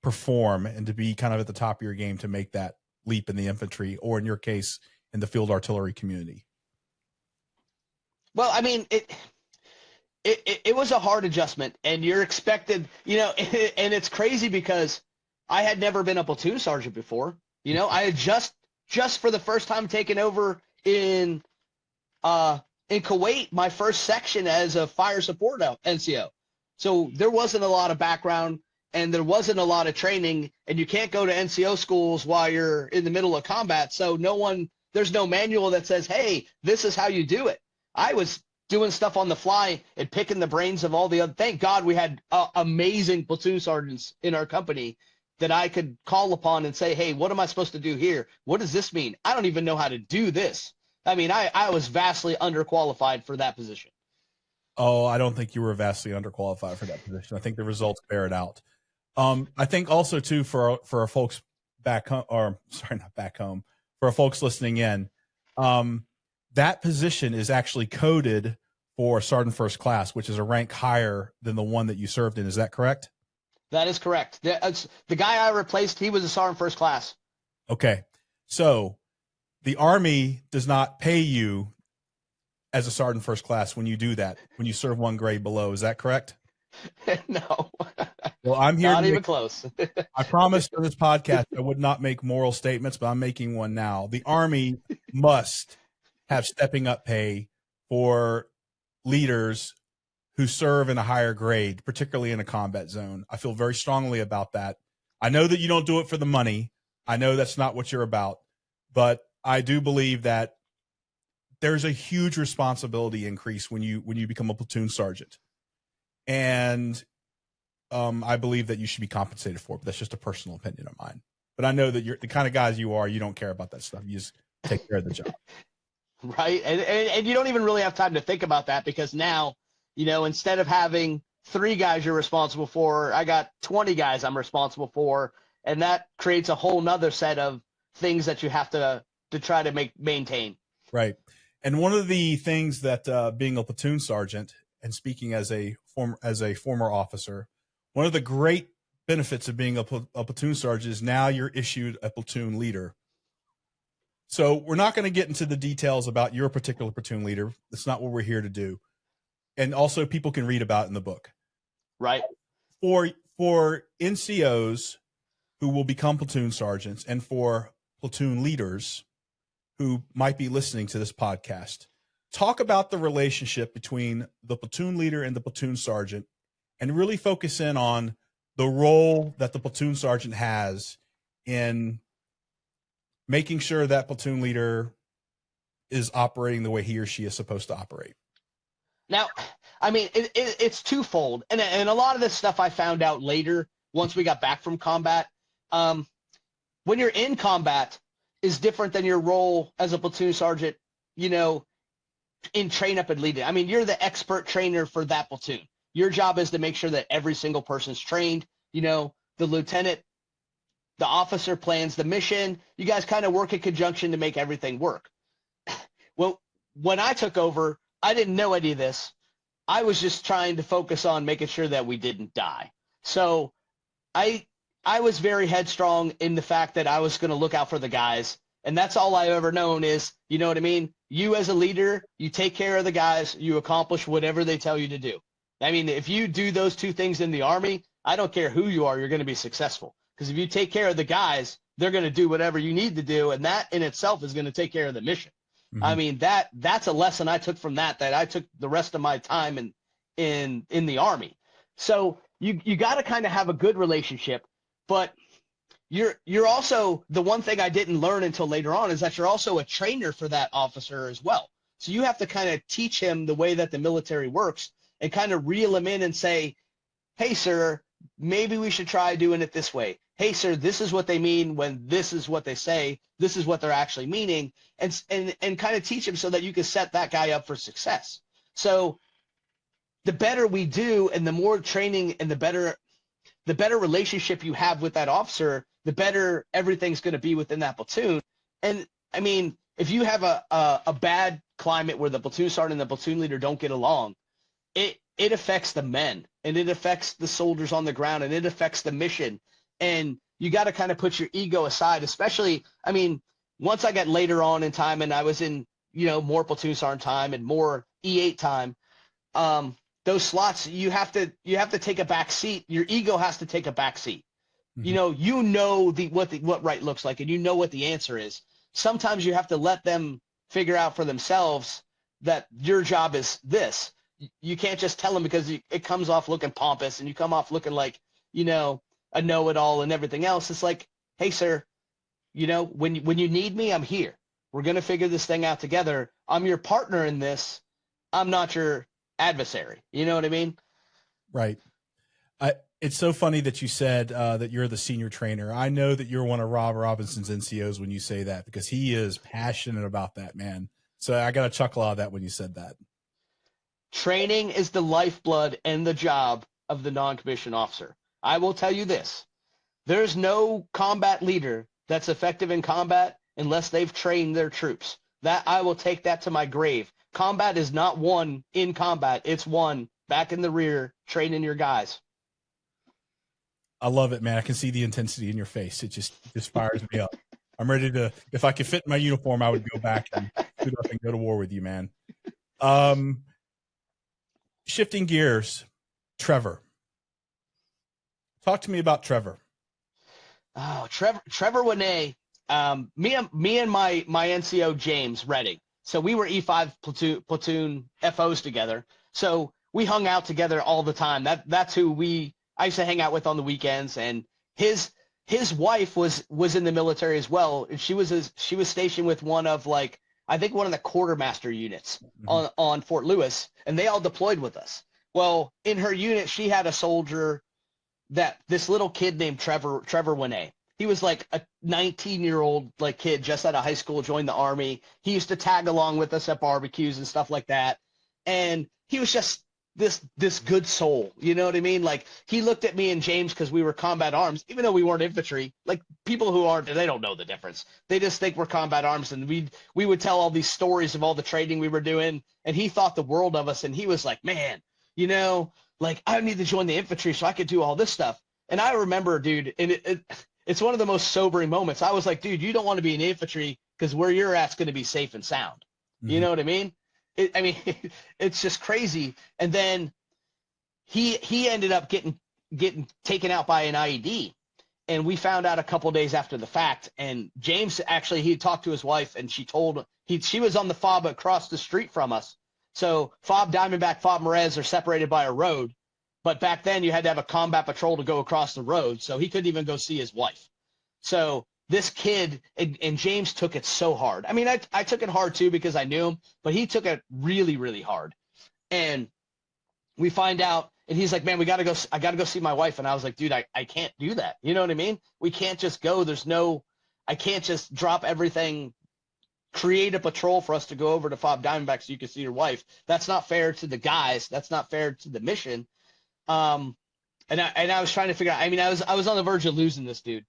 perform and to be kind of at the top of your game to make that leap in the infantry, or in your case, in the field artillery community? Well, I mean, it was a hard adjustment, and you're expected, and it's crazy because I had never been a platoon sergeant before. I had just for the first time taken over in Kuwait, my first section as a fire support NCO. So there wasn't a lot of background and there wasn't a lot of training, and you can't go to NCO schools while you're in the middle of combat. So there's no manual that says, hey, this is how you do it. I was doing stuff on the fly and picking the brains of all the other. Thank God we had amazing platoon sergeants in our company that I could call upon and say, hey, what am I supposed to do here? What does this mean? I don't even know how to do this. I mean, I was vastly underqualified for that position. Oh, I don't think you were vastly underqualified for that position. I think the results bear it out. I think also too, for our folks back home, or sorry, not back home, for our folks listening in, that position is actually coded for Sergeant First Class, which is a rank higher than the one that you served in. Is that correct? That is correct. The guy I replaced, he was a Sergeant First Class. Okay. So the Army does not pay you as a Sergeant First Class when you do that, when you serve one grade below. Is that correct? No. Well, I'm here. Not even close. I promised for this podcast I would not make moral statements, but I'm making one now. The Army must have stepping up pay for leaders who serve in a higher grade, particularly in a combat zone. I feel very strongly about that. I know that you don't do it for the money. I know that's not what you're about, but I do believe that there's a huge responsibility increase when you become a platoon sergeant. And I believe that you should be compensated for it, but that's just a personal opinion of mine. But I know that you're the kind of guys you are, you don't care about that stuff. You just take care of the job. Right. And you don't even really have time to think about that, because now, instead of having 3 guys you're responsible for, I got 20 guys I'm responsible for. And that creates a whole nother set of things that you have to try to maintain. Right. And one of the things that being a platoon sergeant, and speaking as a former officer, one of the great benefits of being a platoon sergeant is now you're issued a platoon leader. So we're not going to get into the details about your particular platoon leader. That's not what we're here to do. And also people can read about it in the book. Right. For NCOs who will become platoon sergeants, and for platoon leaders who might be listening to this podcast, talk about the relationship between the platoon leader and the platoon sergeant, and really focus in on the role that the platoon sergeant has in making sure that platoon leader is operating the way he or she is supposed to operate. Now, I mean, it's twofold. And a lot of this stuff I found out later once we got back from combat. When you're in combat is different than your role as a platoon sergeant, in train up and lead it. I mean, you're the expert trainer for that platoon. Your job is to make sure that every single person's trained. The lieutenant, the officer plans the mission. You guys kind of work in conjunction to make everything work. Well, when I took over, I didn't know any of this. I was just trying to focus on making sure that we didn't die. So I was very headstrong in the fact that I was going to look out for the guys. And that's all I've ever known is, you know what I mean? You as a leader, you take care of the guys, you accomplish whatever they tell you to do. I mean, if you do those two things in the Army, I don't care who you are, you're going to be successful. Because if you take care of the guys, they're going to do whatever you need to do. And that in itself is going to take care of the mission. Mm-hmm. I mean, that's a lesson I took from that I took the rest of my time in the Army. So you got to kind of have a good relationship, but you're also, the one thing I didn't learn until later on is that you're also a trainer for that officer as well. So you have to kind of teach him the way that the military works and kind of reel him in and say, hey, sir, maybe we should try doing it this way. Hey, sir, this is what they mean when this is what they say. This is what they're actually meaning, and kind of teach him so that you can set that guy up for success. So the better we do and the more training and the better relationship you have with that officer, the better everything's going to be within that platoon. And, I mean, if you have a bad climate where the platoon sergeant and the platoon leader don't get along, it affects the men, and it affects the soldiers on the ground, and it affects the mission. And you got to kind of put your ego aside, especially, I mean, once I got later on in time and I was in, more Platoon Sergeant time and more E8 time, those slots, you have to take a back seat. Your ego has to take a back seat. Mm-hmm. What right looks like, and you know what the answer is. Sometimes you have to let them figure out for themselves that your job is this. You can't just tell them, because it comes off looking pompous and you come off looking like, a know-it-all and everything else. It's like, hey, sir, when you need me, I'm here. We're going to figure this thing out together. I'm your partner in this. I'm not your adversary. You know what I mean? Right. It's so funny that you said that you're the senior trainer. I know that you're one of Rob Robinson's NCOs when you say that, because he is passionate about that, man. So I got a chuckle out of that when you said that. Training is the lifeblood and the job of the non-commissioned officer. I will tell you this. There's no combat leader that's effective in combat unless they've trained their troops. That I will take that to my grave. Combat is not won in combat. It's won back in the rear, training your guys. I love it, man. I can see the intensity in your face. It just fires me up. I'm ready to, if I could fit in my uniform, I would go back and suit up and go to war with you, man. Shifting gears, Trevor. Talk to me about Trevor. Oh, Trevor Winay. Me and my NCO James Redding. So we were E5 platoon FOs together. So we hung out together all the time. That's who I used to hang out with on the weekends. And his wife was in the military as well. And she was stationed with one of I think one of the quartermaster units on Fort Lewis, and they all deployed with us. Well, in her unit, she had a soldier that this little kid named Trevor Winay. He was like a 19-year-old kid just out of high school, joined the Army. He used to tag along with us at barbecues and stuff like that. And he was just this good soul. You know what I mean? He looked at me and James, because we were combat arms, even though we weren't infantry. People who aren't, they don't know the difference. They just think we're combat arms. And we would tell all these stories of all the training we were doing. And he thought the world of us. And he was like, man, I need to join the infantry so I could do all this stuff. And I remember, dude, and it's one of the most sobering moments. I was like, dude, you don't want to be in the infantry, because where you're at's going to be safe and sound. Mm-hmm. You know what I mean? It's just crazy. And then he ended up getting taken out by an IED. And we found out a couple days after the fact. And James, actually, he talked to his wife, and she was on the FOB across the street from us. So FOB Diamondback, FOB Merez are separated by a road. But back then you had to have a combat patrol to go across the road. So he couldn't even go see his wife. So this kid, and James took it so hard. I took it hard too, because I knew him, but he took it really, really hard. And we find out, and he's like, man, I got to go see my wife. And I was like, dude, I can't do that. You know what I mean? We can't just go. I can't just drop everything, create a patrol for us to go over to FOB Diamondback so you can see your wife. That's not fair to the guys. That's not fair to the mission. And I was trying to figure out, I was on the verge of losing this dude.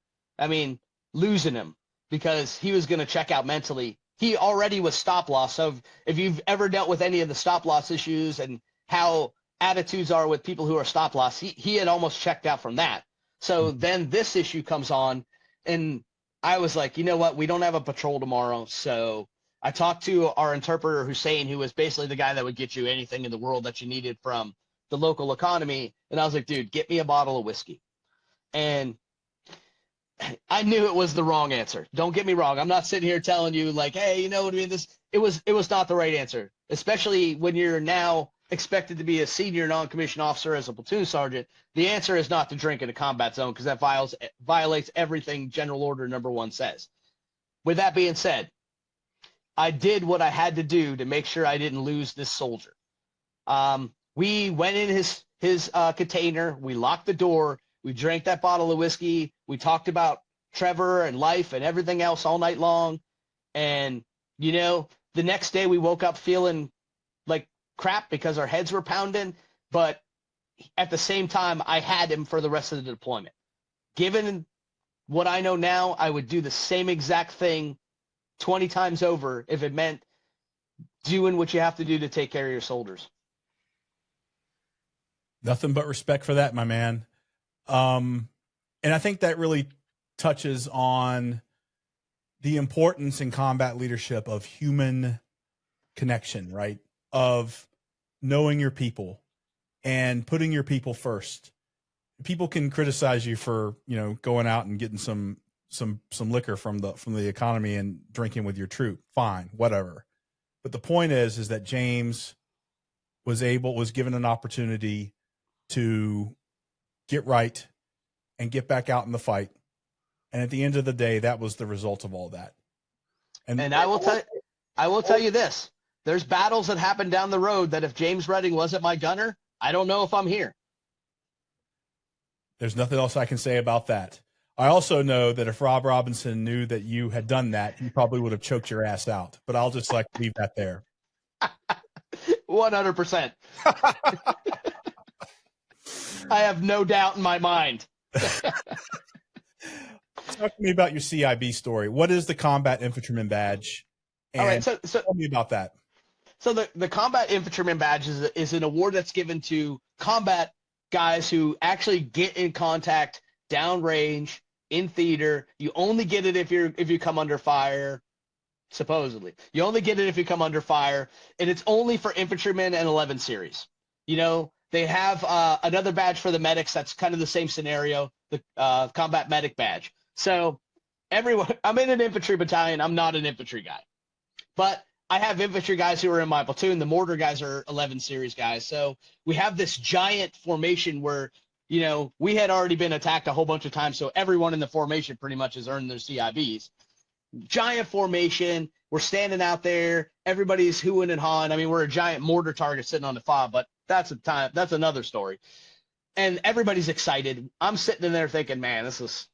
Losing him, because he was going to check out mentally. He already was stop loss. So if you've ever dealt with any of the stop loss issues and how attitudes are with people who are stop loss, he had almost checked out from that. So then this issue comes on, and I was like, you know what? We don't have a patrol tomorrow. So I talked to our interpreter, Hussein, who was basically the guy that would get you anything in the world that you needed from the local economy. And I was like, dude, get me a bottle of whiskey. And I knew it was the wrong answer. Don't get me wrong. I'm not sitting here telling you hey, you know what I mean? It was not the right answer, especially when you're now expected to be a senior non-commissioned officer as a platoon sergeant. The answer is not to drink in a combat zone, because that violates everything General Order No. 1 says. With that being said, I did what I had to do to make sure I didn't lose this soldier. We went in his container. We locked the door. We drank that bottle of whiskey. We talked about Trevor and life and everything else all night long. And, the next day we woke up feeling like crap because our heads were pounding. But at the same time, I had him for the rest of the deployment. Given what I know now, I would do the same exact thing 20 times over if it meant doing what you have to do to take care of your soldiers. Nothing but respect for that, my man. And And I think that really touches on the importance in combat leadership of human connection, right? Of knowing your people and putting your people first. People can criticize you for, going out and getting some liquor from the economy and drinking with your troop. Fine, whatever. But the point is that James was given an opportunity to get right and get back out in the fight. And at the end of the day, that was the result of all that. And I will tell you this. There's battles that happen down the road that if James Redding wasn't my gunner, I don't know if I'm here. There's nothing else I can say about that. I also know that if Rob Robinson knew that you had done that, he probably would have choked your ass out. But I'll just leave that there. 100%. I have no doubt in my mind. Talk to me about your CIB story. What is the Combat Infantryman Badge? And all right, so tell me about that. So the Combat Infantryman Badge is an award that's given to combat guys who actually get in contact downrange in theater. You only get it if you come under fire. Supposedly, you only get it if you come under fire, and it's only for infantrymen and 11 series. They have another badge for the medics. That's kind of the same scenario, the combat medic badge. So I'm in an infantry battalion. I'm not an infantry guy, but I have infantry guys who are in my platoon. The mortar guys are 11 series guys. So we have this giant formation where, we had already been attacked a whole bunch of times. So everyone in the formation pretty much has earned their CIBs. Giant formation. We're standing out there. Everybody's hooing and hawing. I mean, we're a giant mortar target sitting on the fob, but that's another story. And everybody's excited. I'm sitting in there thinking, man, this is,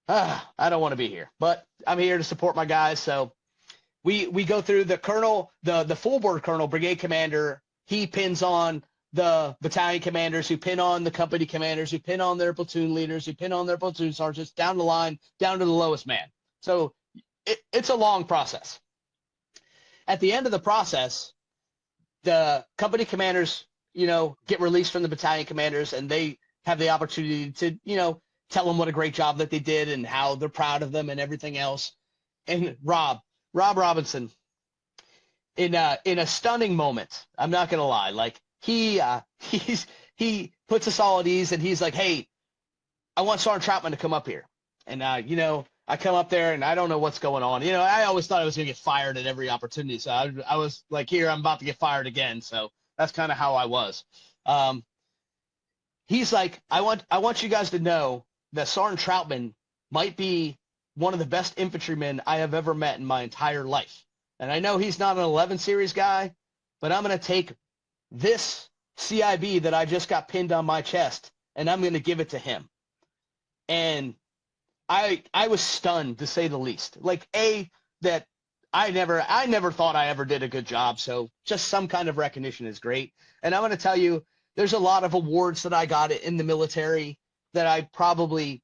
I don't want to be here, but I'm here to support my guys. So we go through the colonel, the full board colonel, brigade commander. He pins on the battalion commanders, who pin on the company commanders, who pin on their platoon leaders, who pin on their platoon sergeants, down the line, down to the lowest man. So it's a long process. At the end of the process, the company commanders, get released from the battalion commanders, and they have the opportunity to, tell them what a great job that they did and how they're proud of them and everything else. And Rob Robinson, in a stunning moment, I'm not gonna lie, he puts us all at ease, and he's like, hey, I want Sergeant Troutman to come up here. And I come up there and I don't know what's going on. I always thought I was going to get fired at every opportunity. So I was like, here, I'm about to get fired again. So that's kind of how I was. He's like, I want you guys to know that Sergeant Troutman might be one of the best infantrymen I have ever met in my entire life. And I know he's not an 11 series guy, but I'm going to take this CIB that I just got pinned on my chest, and I'm going to give it to him. And I was stunned, to say the least. That I never thought I ever did a good job. So just some kind of recognition is great. And I'm going to tell you, there's a lot of awards that I got in the military that I probably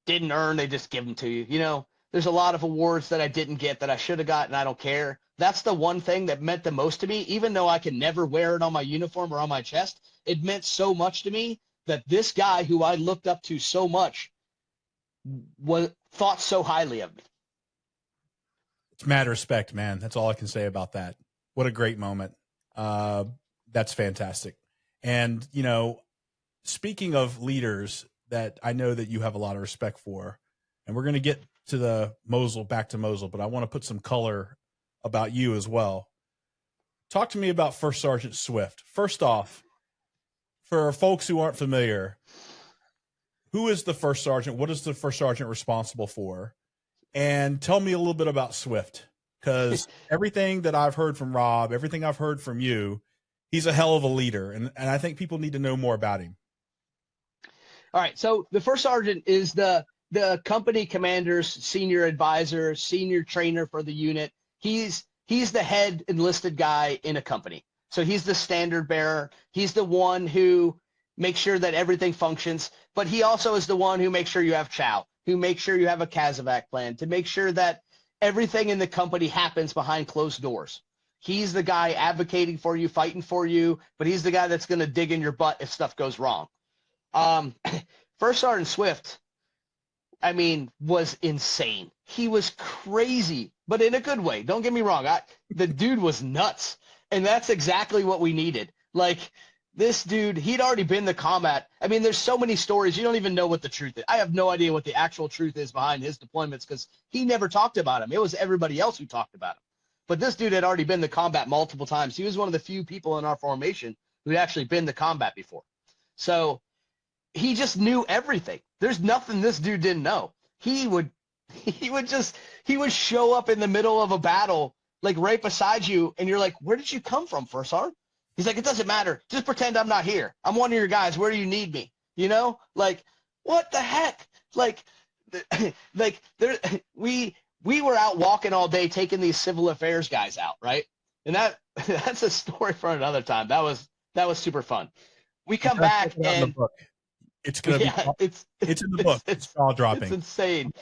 didn't earn. They just give them to you. There's a lot of awards that I didn't get that I should have gotten. I don't care. That's the one thing that meant the most to me. Even though I can never wear it on my uniform or on my chest, it meant so much to me that this guy who I looked up to so much thought so highly of me. It's mad respect, man. That's all I can say about that. What a great moment. That's fantastic. And, speaking of leaders that I know that you have a lot of respect for, and we're going to get to back to Mosul, but I want to put some color about you as well. Talk to me about First Sergeant Swift. First off, for folks who aren't familiar, who is the first sergeant? What is the first sergeant responsible for? And tell me a little bit about Swift, because everything that I've heard from Rob, everything I've heard from you, he's a hell of a leader. And I think people need to know more about him. All right. So the first sergeant is the company commander's senior advisor, senior trainer for the unit. He's the head enlisted guy in a company. So he's the standard bearer. He's the one who makes sure that everything functions, but he also is the one who makes sure you have chow, who makes sure you have a CASEVAC plan, to make sure that everything in the company happens behind closed doors. He's the guy advocating for you, fighting for you, but he's the guy that's going to dig in your butt if stuff goes wrong. First Sergeant Swift, I mean, was insane. He was crazy, but in a good way. Don't get me wrong. The dude was nuts, and that's exactly what we needed. Like, this dude, he'd already been to combat. I mean, there's so many stories. You don't even know what the truth is. I have no idea what the actual truth is behind his deployments because he never talked about him. It was everybody else who talked about him. But this dude had already been to combat multiple times. He was one of the few people in our formation who'd actually been to combat before. So he just knew everything. There's nothing this dude didn't know. He would show up in the middle of a battle, like right beside you, and you're like, where did you come from, First Sergeant? He's like, it doesn't matter. Just pretend I'm not here. I'm one of your guys. Where do you need me? You know, like, what the heck? Like there, we were out walking all day, taking these civil affairs guys out, right? And that's a story for another time. That was super fun. We come back and it's gonna be. It's in the book. It's jaw dropping. It's insane.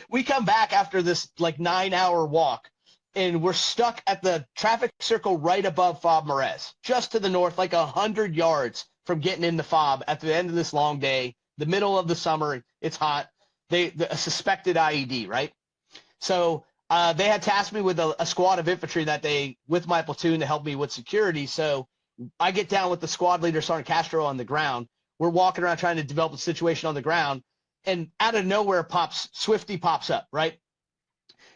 We come back after this like 9-hour walk. And we're stuck at the traffic circle right above Fob Marez, just to the north, like 100 yards from getting into Fob at the end of this long day, the middle of the summer. It's hot. A suspected IED, right? So they had tasked me with a squad of infantry that day with my platoon to help me with security. So I get down with the squad leader, Sergeant Castro, on the ground. We're walking around trying to develop a situation on the ground. And out of nowhere, Swifty pops up, right?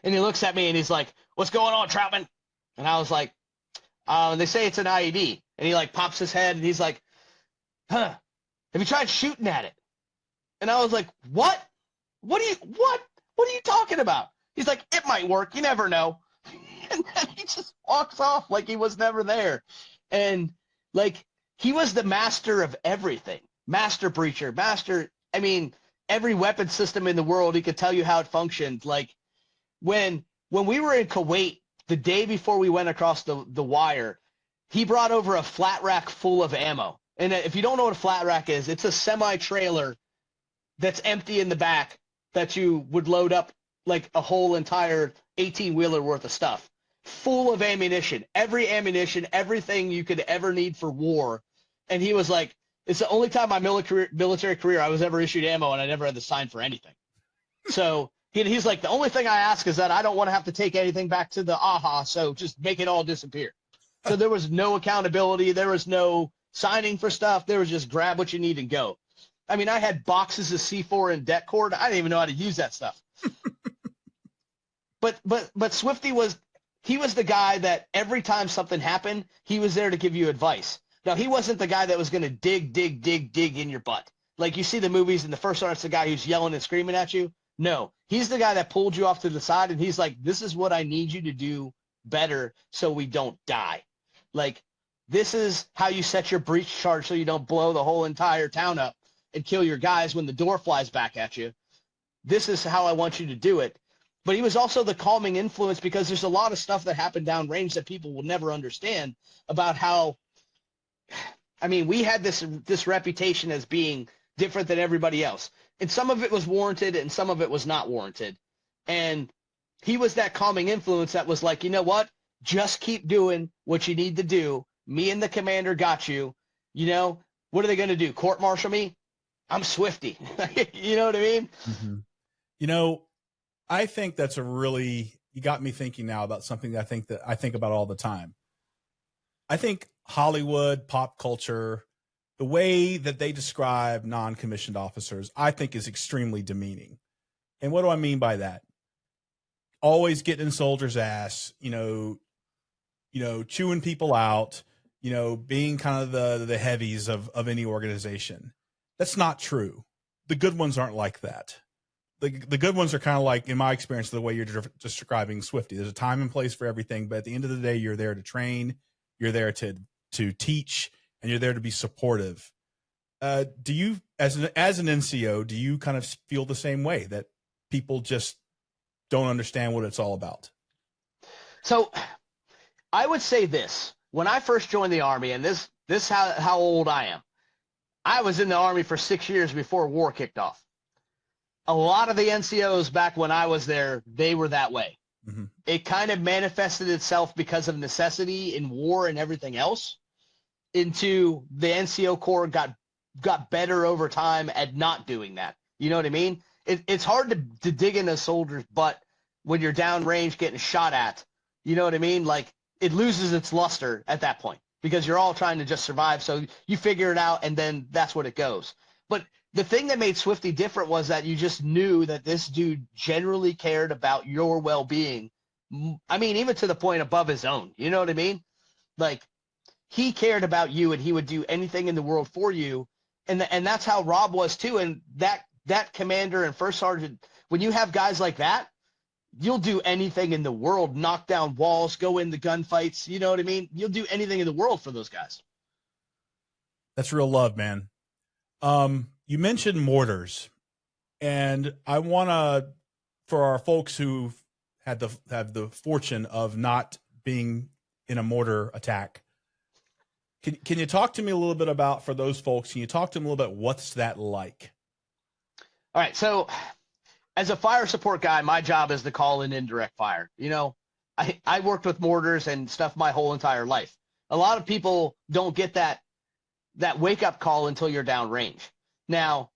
And he looks at me and he's like, what's going on, Troutman? And I was like, they say it's an IED. And he like pops his head and he's like, have you tried shooting at it? And I was like, what? What are you talking about? He's like, it might work. You never know. And then he just walks off like he was never there. And like, he was the master of everything. Master breacher, I mean, every weapon system in the world, he could tell you how it functioned. Like, when we were in Kuwait, the day before we went across the wire, he brought over a flat rack full of ammo. And if you don't know what a flat rack is, it's a semi-trailer that's empty in the back that you would load up like a whole entire 18-wheeler worth of stuff, full of ammunition, everything you could ever need for war. And he was like, it's the only time in my military career I was ever issued ammo and I never had to sign for anything. So he's like, the only thing I ask is that I don't want to have to take anything back to the AHA, so just make it all disappear. So there was no accountability. There was no signing for stuff. There was just grab what you need and go. I mean, I had boxes of C4 and det cord. I didn't even know how to use that stuff. But Swifty was the guy that every time something happened, he was there to give you advice. Now, he wasn't the guy that was going to dig in your butt. Like you see the movies and the First Sergeant's the guy who's yelling and screaming at you. No, he's the guy that pulled you off to the side and he's like, this is what I need you to do better so we don't die. Like, this is how you set your breach charge so you don't blow the whole entire town up and kill your guys when the door flies back at you. This is how I want you to do it. But he was also the calming influence because there's a lot of stuff that happened downrange that people will never understand about how, I mean, we had this reputation as being different than everybody else. And some of it was warranted and some of it was not warranted. And he was that calming influence that was like, you know what? Just keep doing what you need to do. Me and the commander got you. You know, what are they going to do? Court-martial me? I'm Swifty. You know what I mean? Mm-hmm. You know, I think that's you got me thinking now about something that I think about all the time. I think Hollywood, pop culture, the way that they describe non-commissioned officers, I think is extremely demeaning. And what do I mean by that? Always getting in soldiers' ass, you know, chewing people out, you know, being kind of the heavies of any organization. That's not true. The good ones aren't like that. The good ones are kind of like, in my experience, the way you're describing Swifty. There's a time and place for everything, but at the end of the day, you're there to train, you're there to teach, and you're there to be supportive. Do you, as an NCO, do you kind of feel the same way, that people just don't understand what it's all about? So I would say this. When I first joined the Army, and this how old I am, I was in the Army for 6 years before war kicked off. A lot of the NCOs back when I was there, they were that way. Mm-hmm. It kind of manifested itself because of necessity in war and everything else into the NCO Corps got got better over time at not doing that. You know what I mean? It's hard to dig in a soldier's butt when you're downrange getting shot at. You know what I mean? Like, it loses its luster at that point because you're all trying to just survive. So you figure it out, and then that's what it goes. But the thing that made Swifty different was that you just knew that this dude generally cared about your well-being. I mean, even to the point above his own. You know what I mean? Like, he cared about you, and he would do anything in the world for you. And that's how Rob was too. And that commander and first sergeant, when you have guys like that, you'll do anything in the world, knock down walls, go into gunfights. You know what I mean? You'll do anything in the world for those guys. That's real love, man. You mentioned mortars, and I want to, for our folks who have the fortune of not being in a mortar attack, can you talk to me a little bit about, for those folks, can you talk to them a little bit, what's that like? All right. So as a fire support guy, my job is to call in indirect fire. You know, I worked with mortars and stuff my whole entire life. A lot of people don't get that wake up call until you're downrange. Now,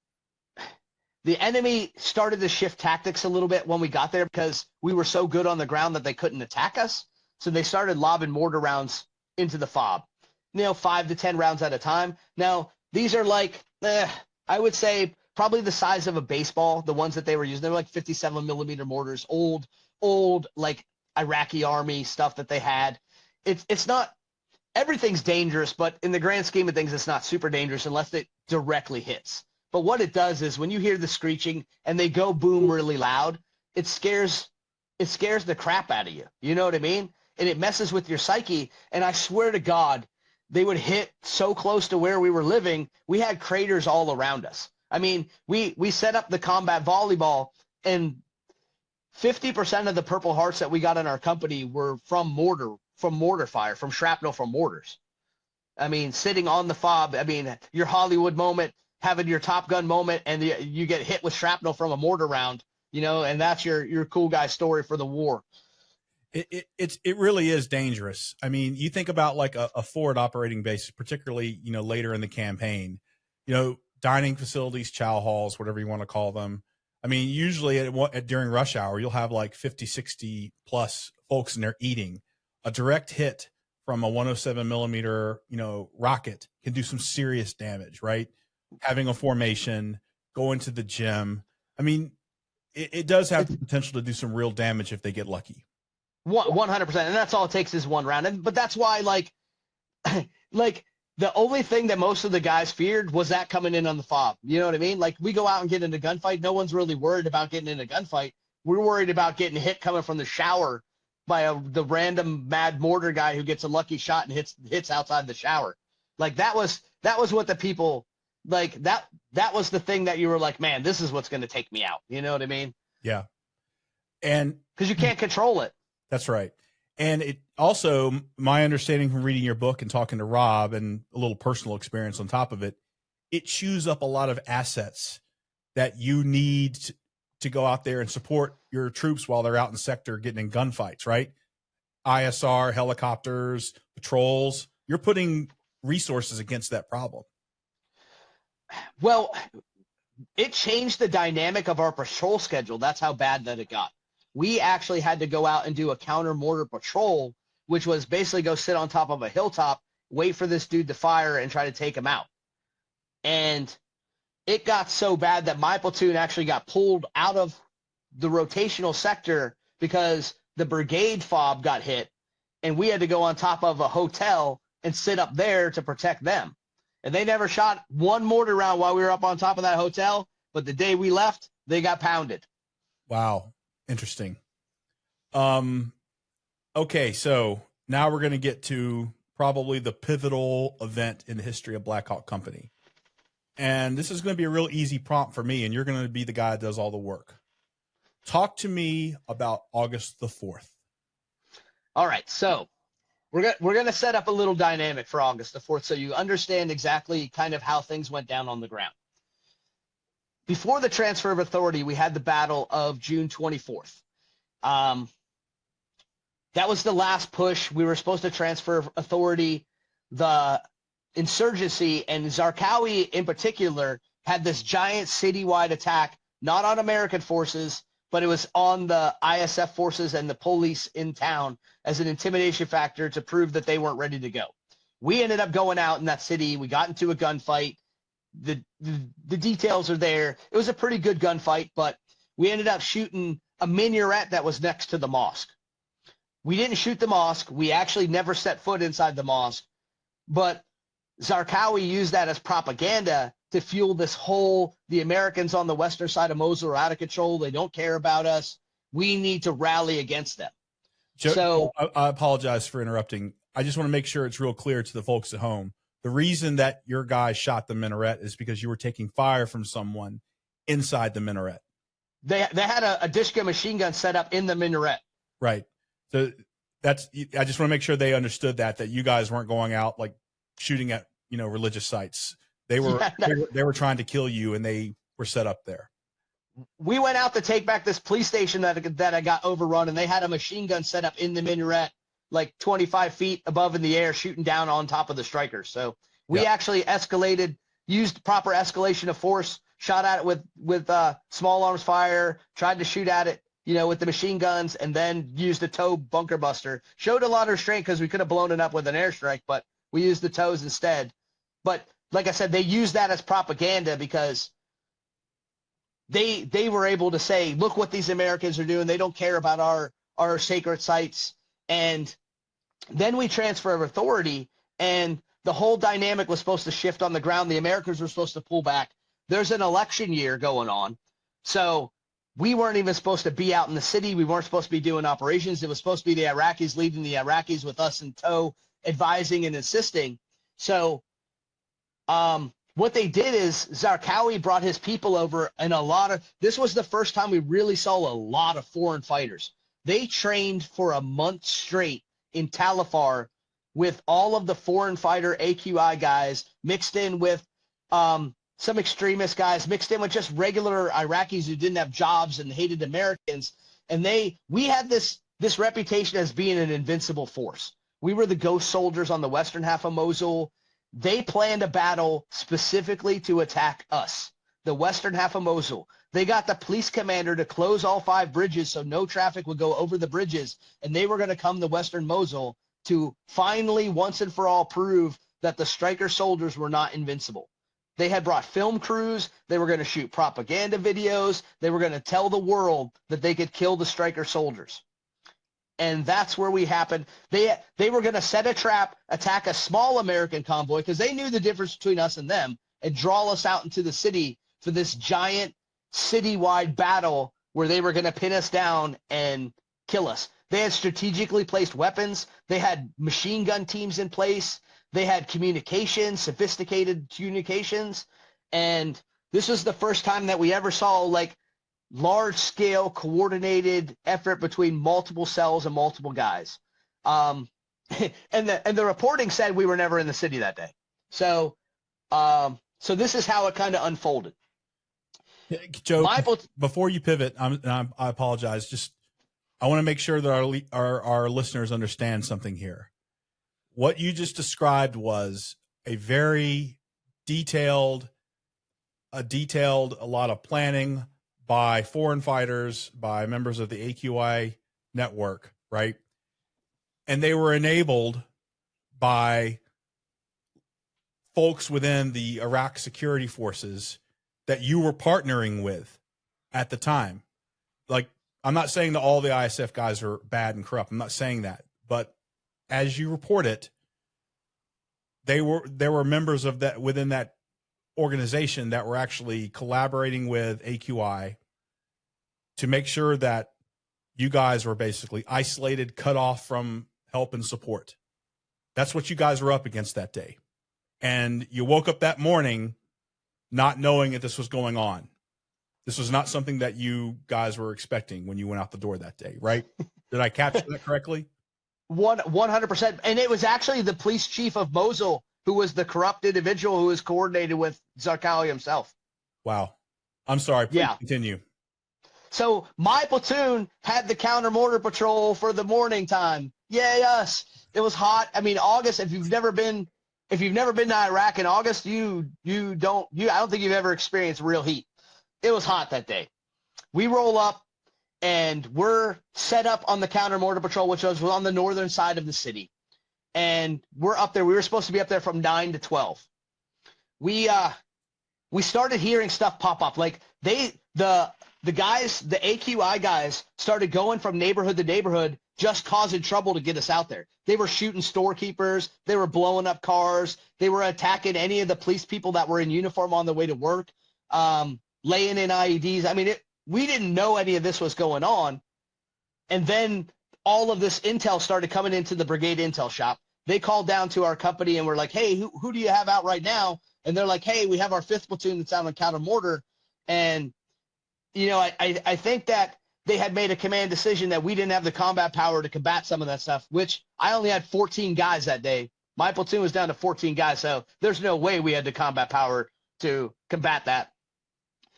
the enemy started to shift tactics a little bit when we got there because we were so good on the ground that they couldn't attack us. So they started lobbing mortar rounds into the fob, 5 to 10 rounds at a time. Now, these are like, I would say probably the size of a baseball, the ones that they were using. They were like 57 millimeter mortars, old, like Iraqi army stuff that they had. It's not, everything's dangerous, but in the grand scheme of things, it's not super dangerous unless it directly hits. But what it does is when you hear the screeching and they go boom really loud, it scares the crap out of you. You know what I mean? And it messes with your psyche. And I swear to God, they would hit so close to where we were living. We had craters all around us. I mean, we set up the combat volleyball, and 50% of the Purple Hearts that we got in our company were from mortar fire, from shrapnel from mortars. I mean, sitting on the fob, I mean, your Hollywood moment, having your Top Gun moment, and you get hit with shrapnel from a mortar round, and that's your cool guy story for the war. It really is dangerous. I mean, you think about like a forward operating base, particularly, later in the campaign, dining facilities, chow halls, whatever you want to call them. I mean, usually during rush hour, you'll have like 50, 60 plus folks in there eating. A direct hit from a 107 millimeter, rocket can do some serious damage, right? Having a formation, going to the gym. I mean, it does have the potential to do some real damage if they get lucky. 100%. And that's all it takes is one round. But that's why, like the only thing that most of the guys feared was that coming in on the fob. You know what I mean? Like, we go out and get into a gunfight. No one's really worried about getting in a gunfight. We're worried about getting hit coming from the shower by the random mad mortar guy who gets a lucky shot and hits outside the shower. Like, that was what the people, like, that was the thing that you were like, man, this is what's going to take me out. You know what I mean? Yeah. And because you can't control it. That's right. And it also, my understanding from reading your book and talking to Rob and a little personal experience on top of it, it chews up a lot of assets that you need to go out there and support your troops while they're out in sector getting in gunfights, right? ISR, helicopters, patrols. You're putting resources against that problem. Well, it changed the dynamic of our patrol schedule. That's how bad that it got. We actually had to go out and do a counter mortar patrol, which was basically go sit on top of a hilltop, wait for this dude to fire and try to take him out. And it got so bad that my platoon actually got pulled out of the rotational sector because the brigade fob got hit, and we had to go on top of a hotel and sit up there to protect them. And they never shot one mortar round while we were up on top of that hotel, but the day we left, they got pounded. Wow. Interesting. Okay, so now we're going to get to probably the pivotal event in the history of Blackhawk Company. And this is going to be a real easy prompt for me, and you're going to be the guy that does all the work. Talk to me about August the 4th. All right, so we're going to set up a little dynamic for August the 4th so you understand exactly kind of how things went down on the ground. Before the transfer of authority, we had the Battle of June 24th. That was the last push. We were supposed to transfer authority. The insurgency, and Zarqawi in particular had this giant citywide attack, not on American forces, but it was on the ISF forces and the police in town as an intimidation factor to prove that they weren't ready to go. We ended up going out in that city. We got into a gunfight. The details are there. It was a pretty good gunfight, but we ended up shooting a minaret that was next to the mosque. We didn't shoot the mosque. We actually never set foot inside the mosque, but Zarqawi used that as propaganda to fuel this whole, the Americans on the western side of Mosul are out of control. They don't care about us. We need to rally against them. Joe, So I apologize for interrupting. I just want to make sure it's real clear to the folks at home. The reason that your guy shot the minaret is because you were taking fire from someone inside the minaret. They had a Dishka machine gun set up in the minaret. Right. So I just want to make sure they understood that you guys weren't going out like shooting at, religious sites. They were, they were trying to kill you, and they were set up there. We went out to take back this police station that I got overrun, and they had a machine gun set up in the minaret, like 25 feet above in the air, shooting down on top of the strikers. So we actually escalated, used proper escalation of force, shot at it with small arms fire, tried to shoot at it, with the machine guns, and then used the TOW bunker buster. Showed a lot of restraint because we could have blown it up with an airstrike, but we used the TOWs instead. But like I said, they used that as propaganda because they were able to say, look what these Americans are doing. They don't care about our sacred sites. And then we transfer of authority, and the whole dynamic was supposed to shift on the ground. The Americans were supposed to pull back. There's an election year going on. So we weren't even supposed to be out in the city. We weren't supposed to be doing operations. It was supposed to be the Iraqis leading the Iraqis with us in tow, advising and assisting. So what they did is Zarqawi brought his people over, and this was the first time we really saw a lot of foreign fighters. They trained for a month straight in Tal Afar with all of the foreign fighter AQI guys mixed in with some extremist guys, mixed in with just regular Iraqis who didn't have jobs and hated Americans. And we had this reputation as being an invincible force. We were the ghost soldiers on the western half of Mosul. They planned a battle specifically to attack us, the western half of Mosul. They got the police commander to close all 5 bridges so no traffic would go over the bridges, and they were going to come to western Mosul to finally, once and for all, prove that the striker soldiers were not invincible. They had brought film crews. They were going to shoot propaganda videos. They were going to tell the world that they could kill the striker soldiers. And that's where we happened. They were going to set a trap, attack a small American convoy, because they knew the difference between us and them, and draw us out into the city for this giant citywide battle where they were going to pin us down and kill us. They had strategically placed weapons. They had machine gun teams in place. They had communications, sophisticated communications. And this was the first time that we ever saw large-scale coordinated effort between multiple cells and multiple guys. And the reporting said we were never in the city that day. So this is how it kind of unfolded. Joe, before you pivot, I apologize. I want to make sure that our listeners understand something here. What you just described was a very detailed, a lot of planning by foreign fighters, by members of the AQI network, right? And they were enabled by folks within the Iraq security forces that you were partnering with at the time. Like, I'm not saying that all the ISF guys are bad and corrupt. I'm not saying that. But as you report it, there were members of that within that organization that were actually collaborating with AQI to make sure that you guys were basically isolated, cut off from help and support. That's what you guys were up against that day. And you woke up that morning not knowing that this was going on. This was not something that you guys were expecting when you went out the door that day, right? Did I capture that correctly? 100%. And it was actually the police chief of Mosul who was the corrupt individual who was coordinated with Zarqawi himself. Wow. I'm sorry. Please continue. So my platoon had the counter mortar patrol for the morning time. Yay, us. It was hot. I mean, August, if you've never been if you've never been to Iraq in August, I don't think you've ever experienced real heat. It was hot that day. We roll up, and we're set up on the counter mortar patrol, which was on the northern side of the city. And we're up there. We were supposed to be up there from 9 to 12. We started hearing stuff pop up. Like the guys, the AQI guys, started going from neighborhood to neighborhood, just causing trouble to get us out there. They were shooting storekeepers. They were blowing up cars. They were attacking any of the police people that were in uniform on the way to work, laying in IEDs. I mean, we didn't know any of this was going on. And then all of this intel started coming into the brigade intel shop. They called down to our company and were like, hey, who do you have out right now? And they're like, hey, we have our 5th platoon that's out on counter mortar. And, I think that they had made a command decision that we didn't have the combat power to combat some of that stuff, which I only had 14 guys that day. My platoon was down to 14 guys, so there's no way we had the combat power to combat that.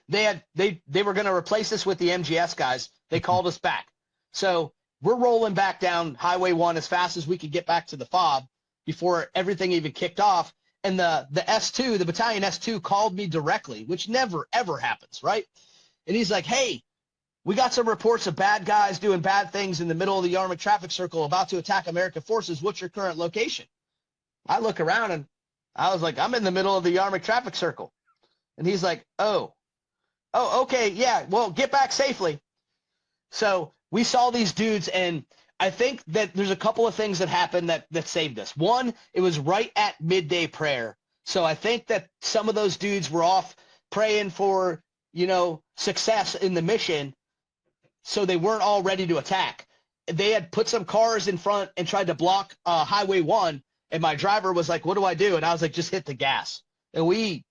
They were going to replace us with the MGS guys. They called us back. So we're rolling back down Highway 1 as fast as we could get back to the FOB before everything even kicked off. And the S2, the Battalion S2 called me directly, which never, ever happens, right? And he's like, hey, we got some reports of bad guys doing bad things in the middle of the Yarmouth traffic circle about to attack American forces. What's your current location? I look around and I was like, I'm in the middle of the Yarmouth traffic circle. And he's like, oh, okay, yeah, well, get back safely. So we saw these dudes, and I think that there's a couple of things that happened that saved us. One, it was right at midday prayer. So I think that some of those dudes were off praying for, success in the mission, so they weren't all ready to attack. They had put some cars in front and tried to block Highway 1, and my driver was like, what do I do? And I was like, just hit the gas. And we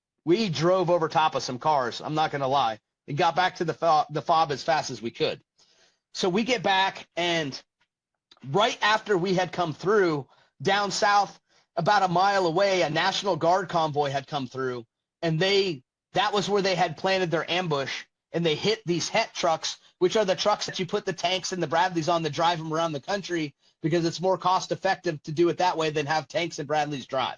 drove over top of some cars, I'm not going to lie, and got back to the FOB as fast as we could. So we get back, and right after we had come through, down south, about a mile away, a National Guard convoy had come through, and that was where they had planted their ambush, and they hit these HET trucks, which are the trucks that you put the tanks and the Bradleys on to drive them around the country, because it's more cost effective to do it that way than have tanks and Bradleys drive.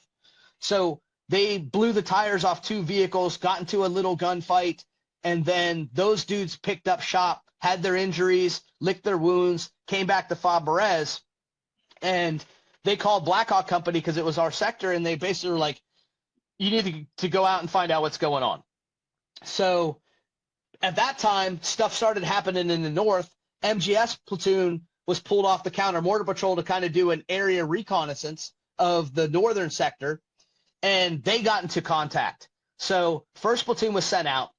So they blew the tires off 2 vehicles, got into a little gunfight, and then those dudes picked up shop, had their injuries, licked their wounds, came back to FOB Berez, and they called Blackhawk Company because it was our sector, and they basically were like, you need to go out and find out what's going on. So at that time, stuff started happening in the north. MGS platoon was pulled off the counter mortar patrol to kind of do an area reconnaissance of the northern sector, and they got into contact. So 1st platoon was sent out,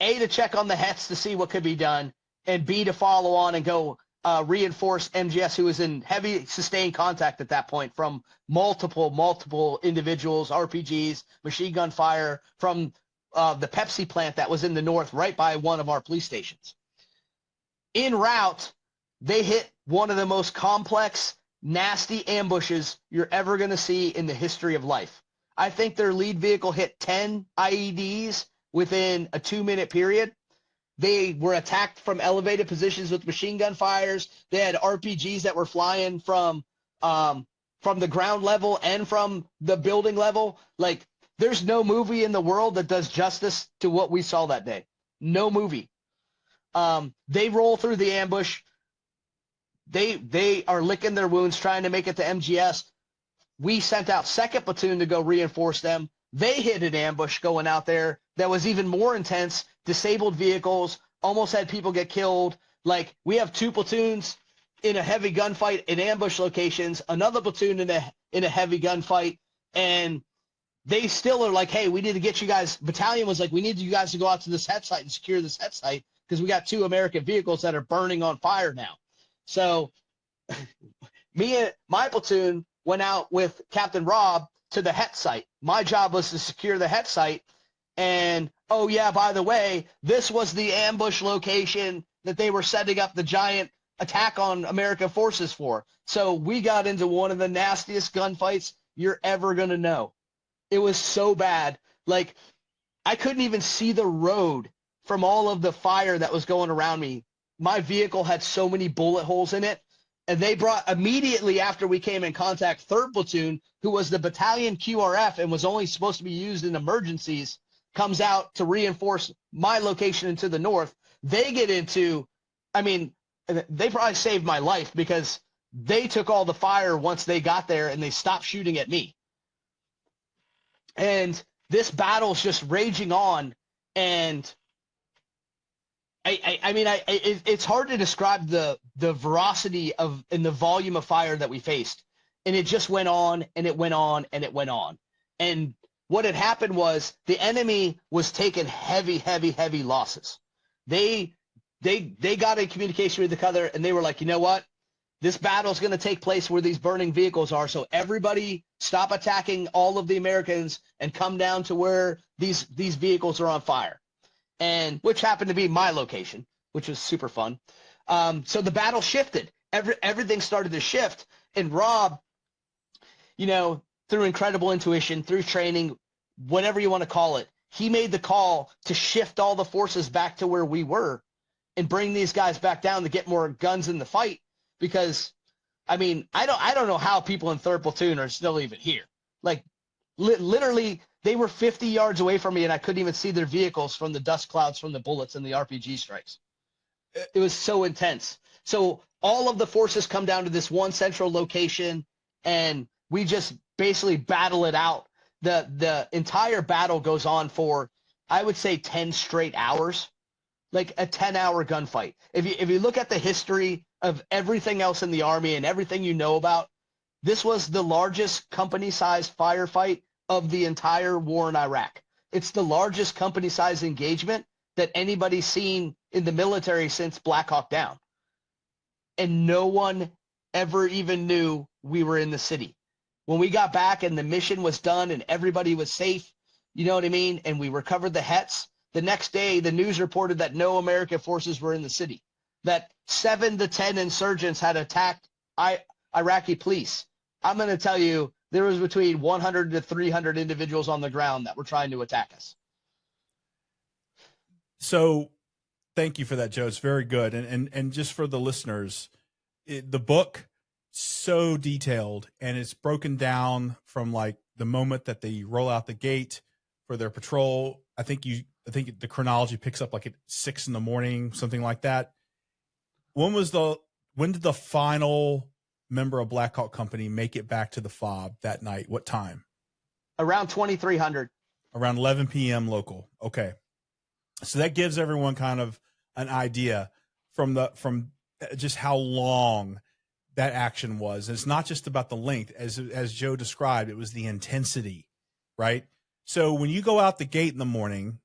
A, to check on the HETs to see what could be done, and B, to follow on and go reinforce MGS, who was in heavy sustained contact at that point from multiple individuals, RPGs, machine gun fire from the Pepsi plant that was in the north right by one of our police stations. En route, they hit one of the most complex, nasty ambushes you're ever going to see in the history of life. I think their lead vehicle hit 10 IEDs within a 2-minute period. They were attacked from elevated positions with machine gun fires. They had RPGs that were flying from the ground level and from the building level. Like, there's no movie in the world that does justice to what we saw that day. No movie. They roll through the ambush. They are licking their wounds, trying to make it to MGS. We sent out 2nd platoon to go reinforce them. They hit an ambush going out there that was even more intense, disabled vehicles, almost had people get killed. Like, we have 2 platoons in a heavy gunfight in ambush locations, another platoon in a heavy gunfight, and they still are like, hey, we need to get you guys. Battalion was like, we need you guys to go out to this HET site and secure this HET site because we got 2 American vehicles that are burning on fire now. So me and my platoon went out with Captain Rob to the HET site. My job was to secure the HET site. And, oh, yeah, by the way, this was the ambush location that they were setting up the giant attack on American forces for. So we got into one of the nastiest gunfights you're ever going to know. It was so bad. Like, I couldn't even see the road from all of the fire that was going around me. My vehicle had so many bullet holes in it. And they brought, immediately after we came in contact, 3rd Platoon, who was the battalion QRF and was only supposed to be used in emergencies, comes out to reinforce my location into the north. They get into, I mean, they probably saved my life because they took all the fire once they got there and they stopped shooting at me. And this battle's just raging on. And it's hard to describe the veracity of and the volume of fire that we faced. And it just went on and it went on and it went on. And what had happened was the enemy was taking heavy losses. They got in communication with each other and they were like, you know what? This battle is going to take place where these burning vehicles are. So everybody stop attacking all of the Americans and come down to where these vehicles are on fire. And which happened to be my location, which was super fun. So the battle shifted. Everything started to shift. And Rob, you know, through incredible intuition, through training, whatever you want to call it, he made the call to shift all the forces back to where we were and bring these guys back down to get more guns in the fight. Because, I mean, I don't know how people in 3rd Platoon are still even here. Like, literally, they were 50 yards away from me, and I couldn't even see their vehicles from the dust clouds from the bullets and the RPG strikes. It was so intense. So all of the forces come down to this one central location, and we just basically battle it out. The entire battle goes on for, I would say, 10 straight hours, like a 10-hour gunfight. If you look at the history of everything else in the Army and everything you know about, this was the largest company-sized firefight of the entire war in Iraq. It's the largest company-sized engagement that anybody's seen in the military since Blackhawk Down. And no one ever even knew we were in the city. When we got back and the mission was done and everybody was safe, you know what I mean, and we recovered the Hets, the next day the news reported that no American forces were in the city, that 7 to 10 insurgents had attacked Iraqi police. I'm going to tell you, there was between 100 to 300 individuals on the ground that were trying to attack us. So thank you for that, Joe. It's very good. And just for the listeners, the book, so detailed, and it's broken down from like the moment that they roll out the gate for their patrol. I think the chronology picks up like at 6 a.m, something like that. When did the final member of Blackhawk Company make it back to the FOB that night? What time? Around 2300. Around 11 p.m. local. Okay. So that gives everyone kind of an idea from just how long that action was. And it's not just about the length, as Joe described, it was the intensity, right? So when you go out the gate in the morning,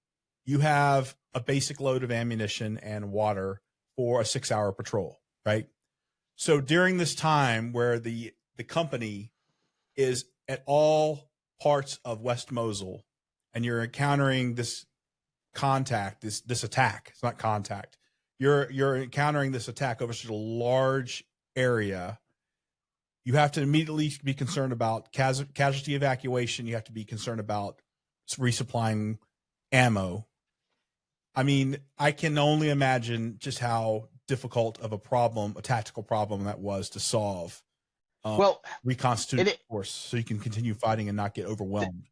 you have a basic load of ammunition and water for a 6-hour patrol, right? So during this time where the company is at all parts of West Mosul and you're encountering this contact, this attack, it's not contact. You're encountering this attack over such a large area. You have to immediately be concerned about casualty evacuation. You have to be concerned about resupplying ammo. I mean, I can only imagine just how difficult of a tactical problem that was to solve. Reconstitute the force so you can continue fighting and not get overwhelmed.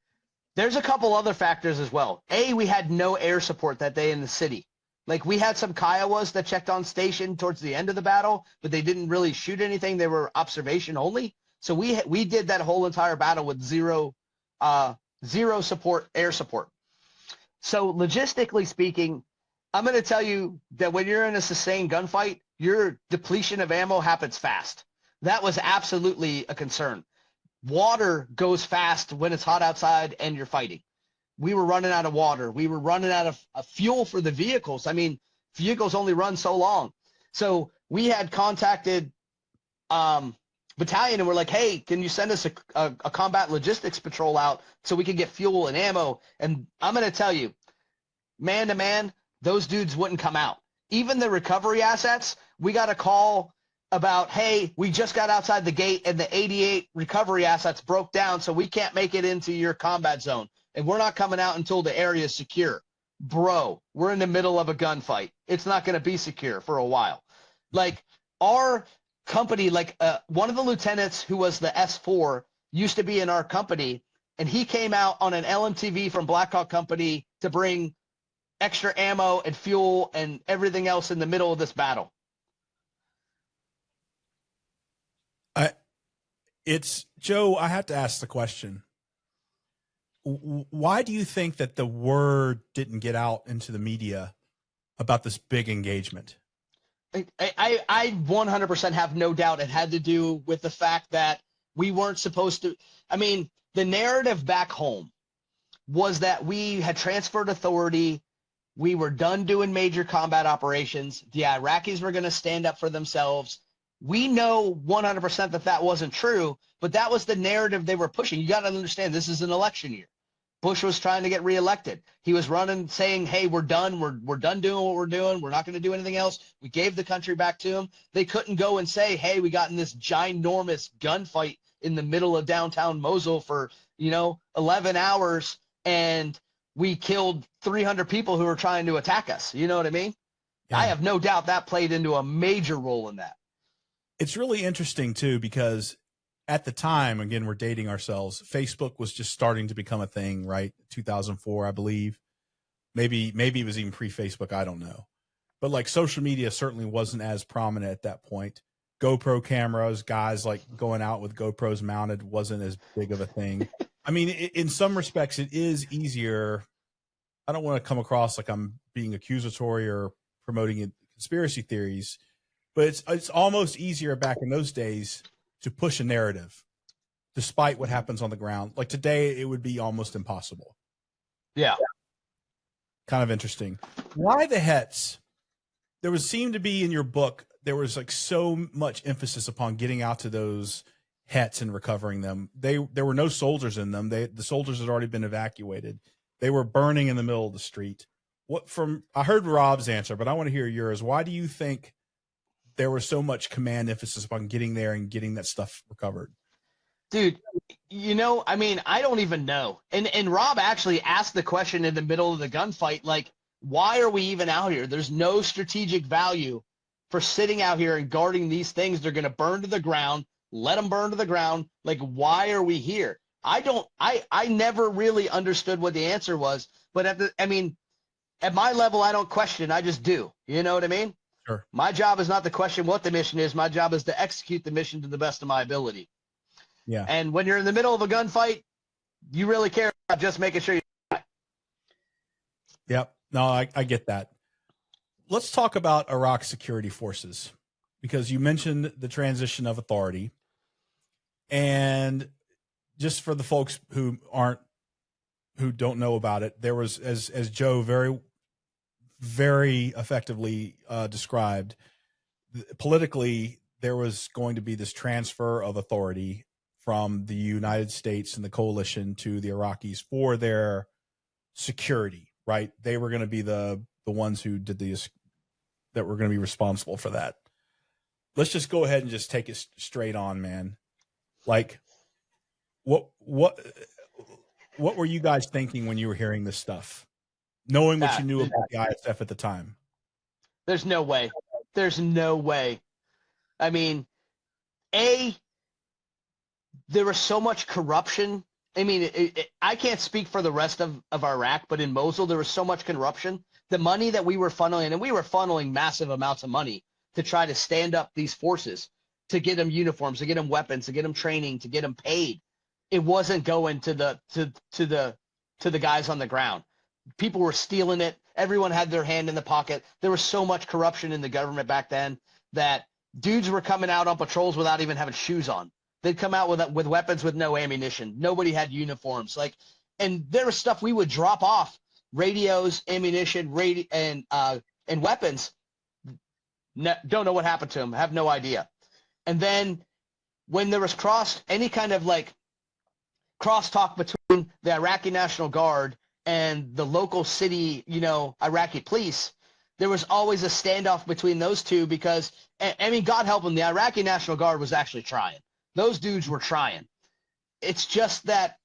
There's a couple other factors as well. We had no air support that day in the city. Like, we had some Kiowas that checked on station towards the end of the battle, but they didn't really shoot anything. They were observation only. So we did that whole entire battle with zero support, air support. So logistically speaking, I'm going to tell you that when you're in a sustained gunfight, your depletion of ammo happens fast. That was absolutely a concern. Water goes fast when it's hot outside and you're fighting. We were running out of water. We were running out of fuel for the vehicles. I mean, vehicles only run so long. So we had contacted Battalion and we're like, hey, can you send us a combat logistics patrol out so we can get fuel and ammo? And I'm going to tell you, man to man, those dudes wouldn't come out. Even the recovery assets, we got a call about, hey, we just got outside the gate and the 88 recovery assets broke down, so we can't make it into your combat zone. And we're not coming out until the area is secure. Bro, we're in the middle of a gunfight. It's not going to be secure for a while. Like, our company, like one of the lieutenants who was the S4 used to be in our company, and he came out on an LMTV from Blackhawk Company to bring extra ammo and fuel and everything else in the middle of this battle. It's Joe, I have to ask the question. Why do you think that the word didn't get out into the media about this big engagement? I 100% have no doubt it had to do with the fact that we weren't supposed to. I mean, the narrative back home was that we had transferred authority. We were done doing major combat operations. The Iraqis were going to stand up for themselves. We know 100% that that wasn't true, but that was the narrative they were pushing. You got to understand, this is an election year. Bush was trying to get reelected. He was running saying, hey, we're done. We're done doing what we're doing. We're not going to do anything else. We gave the country back to him. They couldn't go and say, hey, we got in this ginormous gunfight in the middle of downtown Mosul for, 11 hours, and we killed 300 people who were trying to attack us. You know what I mean? Yeah. I have no doubt that played into a major role in that. It's really interesting, too, because at the time, again, we're dating ourselves, Facebook was just starting to become a thing, right? 2004, I believe. Maybe it was even pre-Facebook. I don't know. But like social media certainly wasn't as prominent at that point. GoPro cameras, guys like going out with GoPros mounted wasn't as big of a thing. I mean, in some respects, it is easier. I don't want to come across like I'm being accusatory or promoting conspiracy theories, but it's almost easier back in those days to push a narrative despite what happens on the ground. Like today, it would be almost impossible. Yeah. Kind of interesting. Why the hets? There seemed to be in your book, there was like so much emphasis upon getting out to those hets and recovering them. There were no soldiers in them. The soldiers had already been evacuated. They were burning in the middle of the street. I heard Rob's answer, but I want to hear yours. Why do you think there was so much command emphasis upon getting there and getting that stuff recovered? Dude, I mean, I don't even know. And Rob actually asked the question in the middle of the gunfight, like, why are we even out here? There's no strategic value for sitting out here and guarding these things. They're going to burn to the ground. Let them burn to the ground. Like, why are we here? I never really understood what the answer was, but at my level, I don't question. I just do. You know what I mean? Sure. My job is not to question what the mission is. My job is to execute the mission to the best of my ability. Yeah. And when you're in the middle of a gunfight, you really care about just making sure you die. Yep. No, I get that. Let's talk about Iraq security forces, because you mentioned the transition of authority. And just for the folks who don't know about it, there was, as Joe very, very effectively described, politically, there was going to be this transfer of authority from the United States and the coalition to the Iraqis for their security, right? They were going to be the ones who did these, that were going to be responsible for that. Let's just go ahead and just take it straight on, man. Like, what were you guys thinking when you were hearing this stuff, knowing what you knew about the ISF at the time? There's no way. There's no way. I mean, there was so much corruption. I mean, I can't speak for the rest of Iraq, but in Mosul, there was so much corruption. The money that we were funneling, and we were funneling massive amounts of money to try to stand up these forces, to get them uniforms, to get them weapons, to get them training, to get them paid. It wasn't going to the guys on the ground. People were stealing it. Everyone had their hand in the pocket. There was so much corruption in the government back then that dudes were coming out on patrols without even having shoes on. They'd come out with weapons with no ammunition. Nobody had uniforms. And there was stuff we would drop off: radios, ammunition, and weapons. Don't know what happened to them. Have no idea. And then when there was any kind of crosstalk between the Iraqi National Guard and the local city, Iraqi police, there was always a standoff between those two because, I mean, God help them, the Iraqi National Guard was actually trying. Those dudes were trying. It's just that,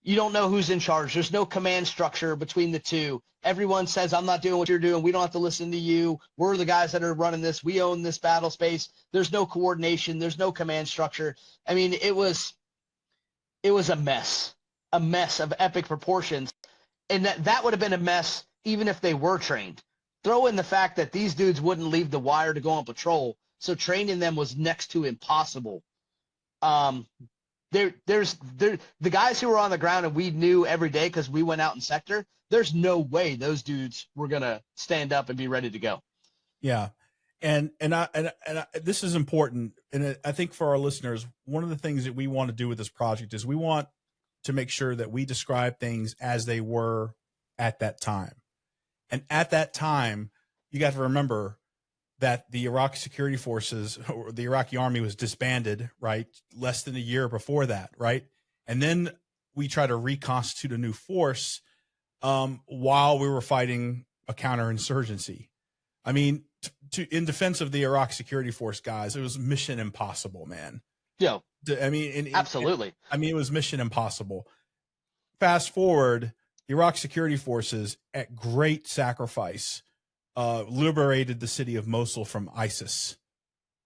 You don't know who's in charge. There's no command structure between the two. Everyone says, I'm not doing what you're doing. We don't have to listen to you. We're the guys that are running this. We own this battle space. There's no coordination. There's no command structure. I mean, it was a mess of epic proportions. And that would have been a mess even if they were trained. Throw in the fact that these dudes wouldn't leave the wire to go on patrol, so training them was next to impossible. The guys who were on the ground and we knew every day because we went out in sector, there's no way those dudes were going to stand up and be ready to go. Yeah. And this is important. And I think for our listeners, one of the things that we want to do with this project is we want to make sure that we describe things as they were at that time. And at that time, you got to remember that the Iraqi security forces or the Iraqi army was disbanded, right? Less than a year before that, right? And then we try to reconstitute a new force while we were fighting a counterinsurgency. I mean, in defense of the Iraq security force guys, it was mission impossible, man. Yeah. I mean, absolutely. It was mission impossible. Fast forward, the Iraq security forces at great sacrifice liberated the city of Mosul from ISIS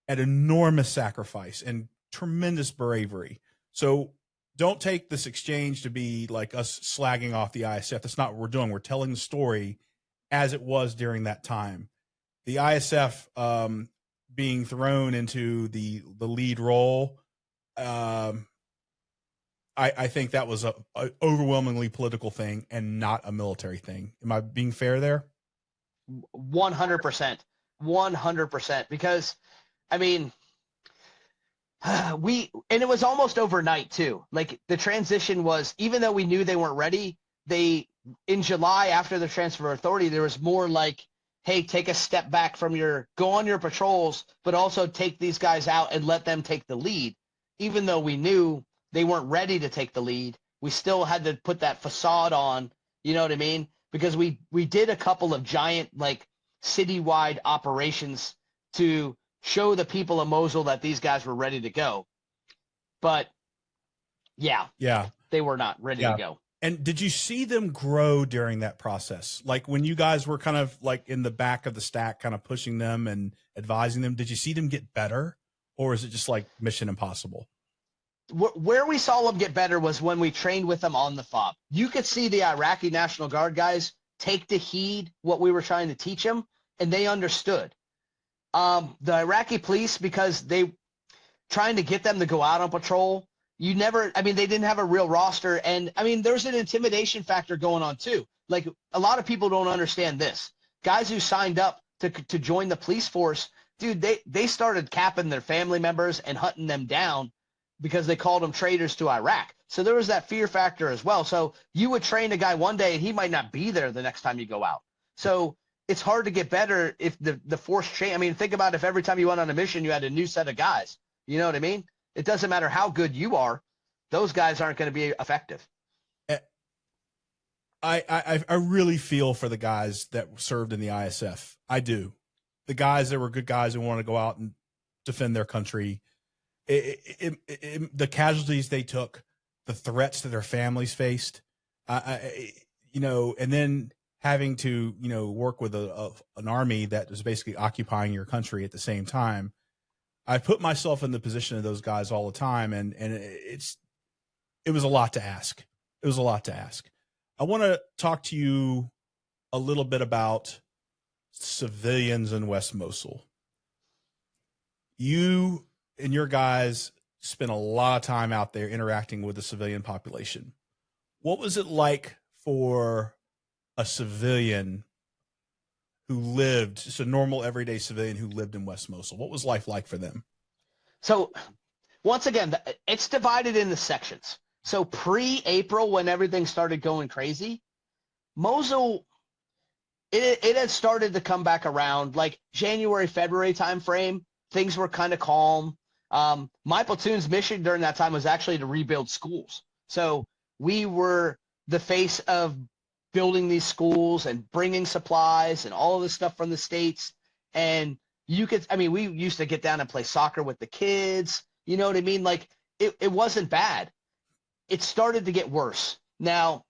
at enormous sacrifice and tremendous bravery. So don't take this exchange to be like us slagging off the ISF. That's not what we're doing. We're telling the story as it was during that time. The ISF being thrown into the lead role, I think that was a overwhelmingly political thing and not a military thing. Am I being fair there? 100%, because I mean, and it was almost overnight too. Like the transition was, even though we knew they weren't ready, in July after the transfer of authority, there was more like, hey, take a step back from go on your patrols, but also take these guys out and let them take the lead. Even though we knew they weren't ready to take the lead, we still had to put that facade on, you know what I mean? Because we did a couple of giant, like, citywide operations to show the people of Mosul that these guys were ready to go. But, yeah, they were not ready to go. And did you see them grow during that process? Like when you guys were kind of like in the back of the stack, kind of pushing them and advising them, did you see them get better? Or is it just like mission impossible? Where we saw them get better was when we trained with them on the FOB. You could see the Iraqi National Guard guys take to heed what we were trying to teach them, and they understood. The Iraqi police, because they trying to get them to go out on patrol, they didn't have a real roster. And, I mean, there's an intimidation factor going on, too. Like, a lot of people don't understand this. Guys who signed up to join the police force, dude, they started capping their family members and hunting them down because they called them traitors to Iraq. So there was that fear factor as well. So you would train a guy one day and he might not be there the next time you go out. So it's hard to get better if the force change. I mean, think about if every time you went on a mission, you had a new set of guys. You know what I mean? It doesn't matter how good you are. Those guys aren't going to be effective. I really feel for the guys that served in the ISF. I do. The guys that were good guys and want to go out and defend their country. The casualties they took, the threats that their families faced, and then having to, work with an army that was basically occupying your country at the same time. I put myself in the position of those guys all the time, and it was a lot to ask. It was a lot to ask. I want to talk to you a little bit about civilians in West Mosul. You and your guys spent a lot of time out there interacting with the civilian population. What was it like for a civilian who lived, just a normal everyday civilian who lived in West Mosul? What was life like for them? So once again, it's divided into sections. So pre-April, when everything started going crazy, Mosul, it had started to come back around, like January, February timeframe. Things were kind of calm. My platoon's mission during that time was actually to rebuild schools. So we were the face of building these schools and bringing supplies and all of this stuff from the States. And we used to get down and play soccer with the kids. You know what I mean? Like it wasn't bad. It started to get worse. Now,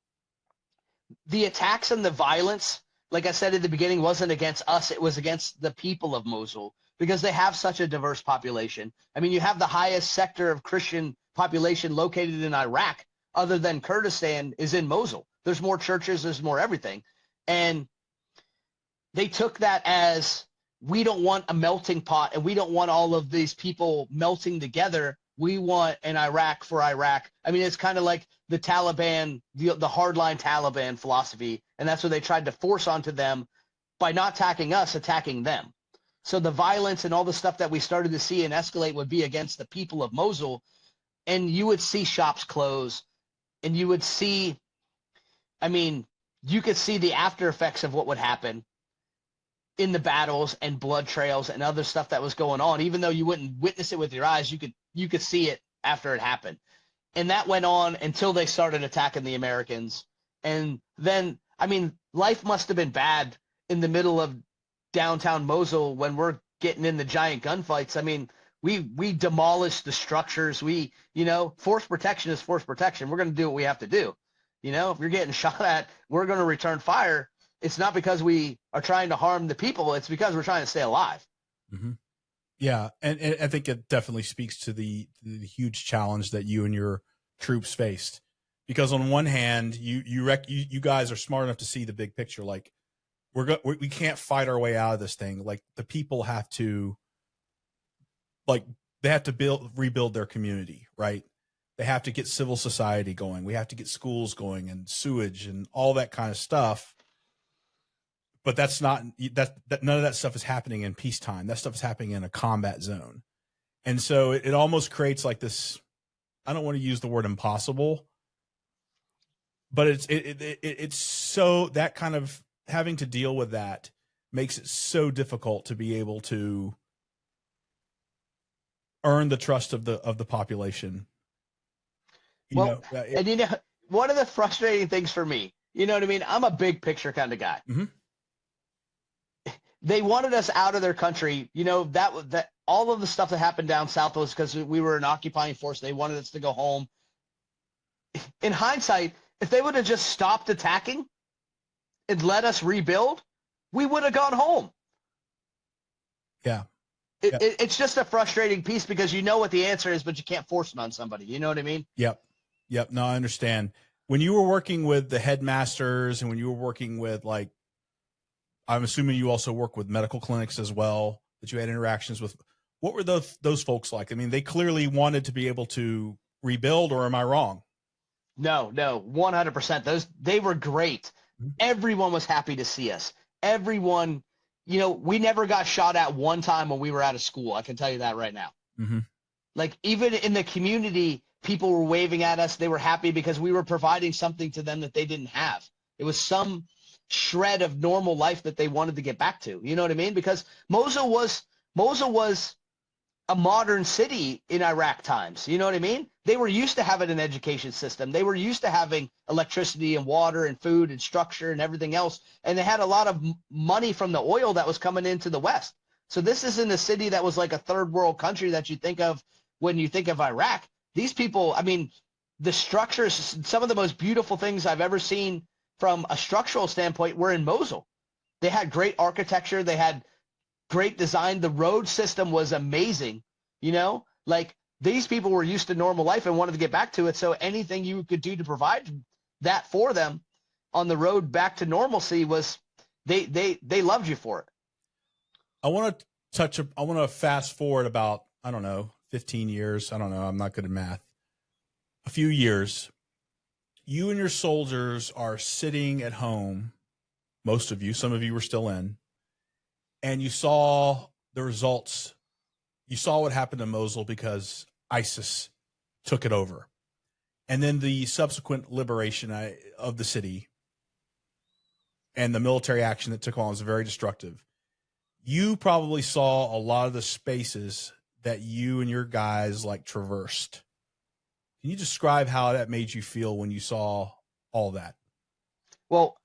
the attacks and the violence, like I said at the beginning, wasn't against us. It was against the people of Mosul because they have such a diverse population. I mean, you have the highest sector of Christian population located in Iraq, other than Kurdistan, is in Mosul. There's more churches, there's more everything. And they took that as, we don't want a melting pot and we don't want all of these people melting together. We want an Iraq for Iraq. I mean, it's kind of like the Taliban, the hardline Taliban philosophy, and that's what they tried to force onto them by not attacking us, attacking them. So the violence and all the stuff that we started to see and escalate would be against the people of Mosul, and you would see shops close, and you would see, I mean, you could see the after effects of what would happen in the battles and blood trails and other stuff that was going on. Even though you wouldn't witness it with your eyes, you could see it after it happened. And that went on until they started attacking the Americans. And then, I mean, life must have been bad in the middle of downtown Mosul when we're getting in the giant gunfights. I mean, we demolished the structures. Force protection is force protection. We're going to do what we have to do. If you're getting shot at, we're going to return fire. It's not because we are trying to harm the people. It's because we're trying to stay alive. Mm-hmm. Yeah. And I think it definitely speaks to the huge challenge that you and your troops faced, because on one hand, you guys are smart enough to see the big picture. Like, we can't fight our way out of this thing. Like, the people have to, rebuild their community, right? They have to get civil society going. We have to get schools going and sewage and all that kind of stuff. But that's not that none of that stuff is happening in peacetime. That stuff is happening in a combat zone. And so it almost creates like this, I don't want to use the word impossible, but it's so, that kind of having to deal with that makes it so difficult to be able to earn the trust of the population. And one of the frustrating things for me, you know what I mean? I'm a big picture kind of guy. Mm-hmm. They wanted us out of their country. That all of the stuff that happened down south was because we were an occupying force. They wanted us to go home. In hindsight, if they would have just stopped attacking and let us rebuild, we would have gone home. Yeah. It's just a frustrating piece because you know what the answer is, but you can't force it on somebody. You know what I mean? Yep. No, I understand. When you were working with the headmasters and when you were working with, like, I'm assuming you also work with medical clinics as well, that you had interactions with, what were those folks like? I mean, they clearly wanted to be able to rebuild, or am I wrong? No, 100%. They were great. Mm-hmm. Everyone was happy to see us. Everyone, we never got shot at one time when we were out of school. I can tell you that right now. Mm-hmm. Like, even in the community, people were waving at us. They were happy because we were providing something to them that they didn't have. It was some shred of normal life that they wanted to get back to. You know what I mean? Because Mosul was a modern city in Iraq times. You know what I mean? They were used to having an education system. They were used to having electricity and water and food and structure and everything else. And they had a lot of money from the oil that was coming into the West. So this isn't a city that was like a third world country that you think of when you think of Iraq. These people, I mean, the structures, some of the most beautiful things I've ever seen from a structural standpoint were in Mosul. They had great architecture. They had great design. The road system was amazing. Like, these people were used to normal life and wanted to get back to it. So anything you could do to provide that for them on the road back to normalcy was, they loved you for it. I want to fast forward about, 15 years. I don't know. I'm not good at math. A few years. You and your soldiers are sitting at home, most of you, some of you were still in, and you saw the results. You saw what happened in Mosul because ISIS took it over. And then the subsequent liberation of the city and the military action that took on was very destructive. You probably saw a lot of the spaces that you and your guys traversed. Can you describe how that made you feel when you saw all that? Well,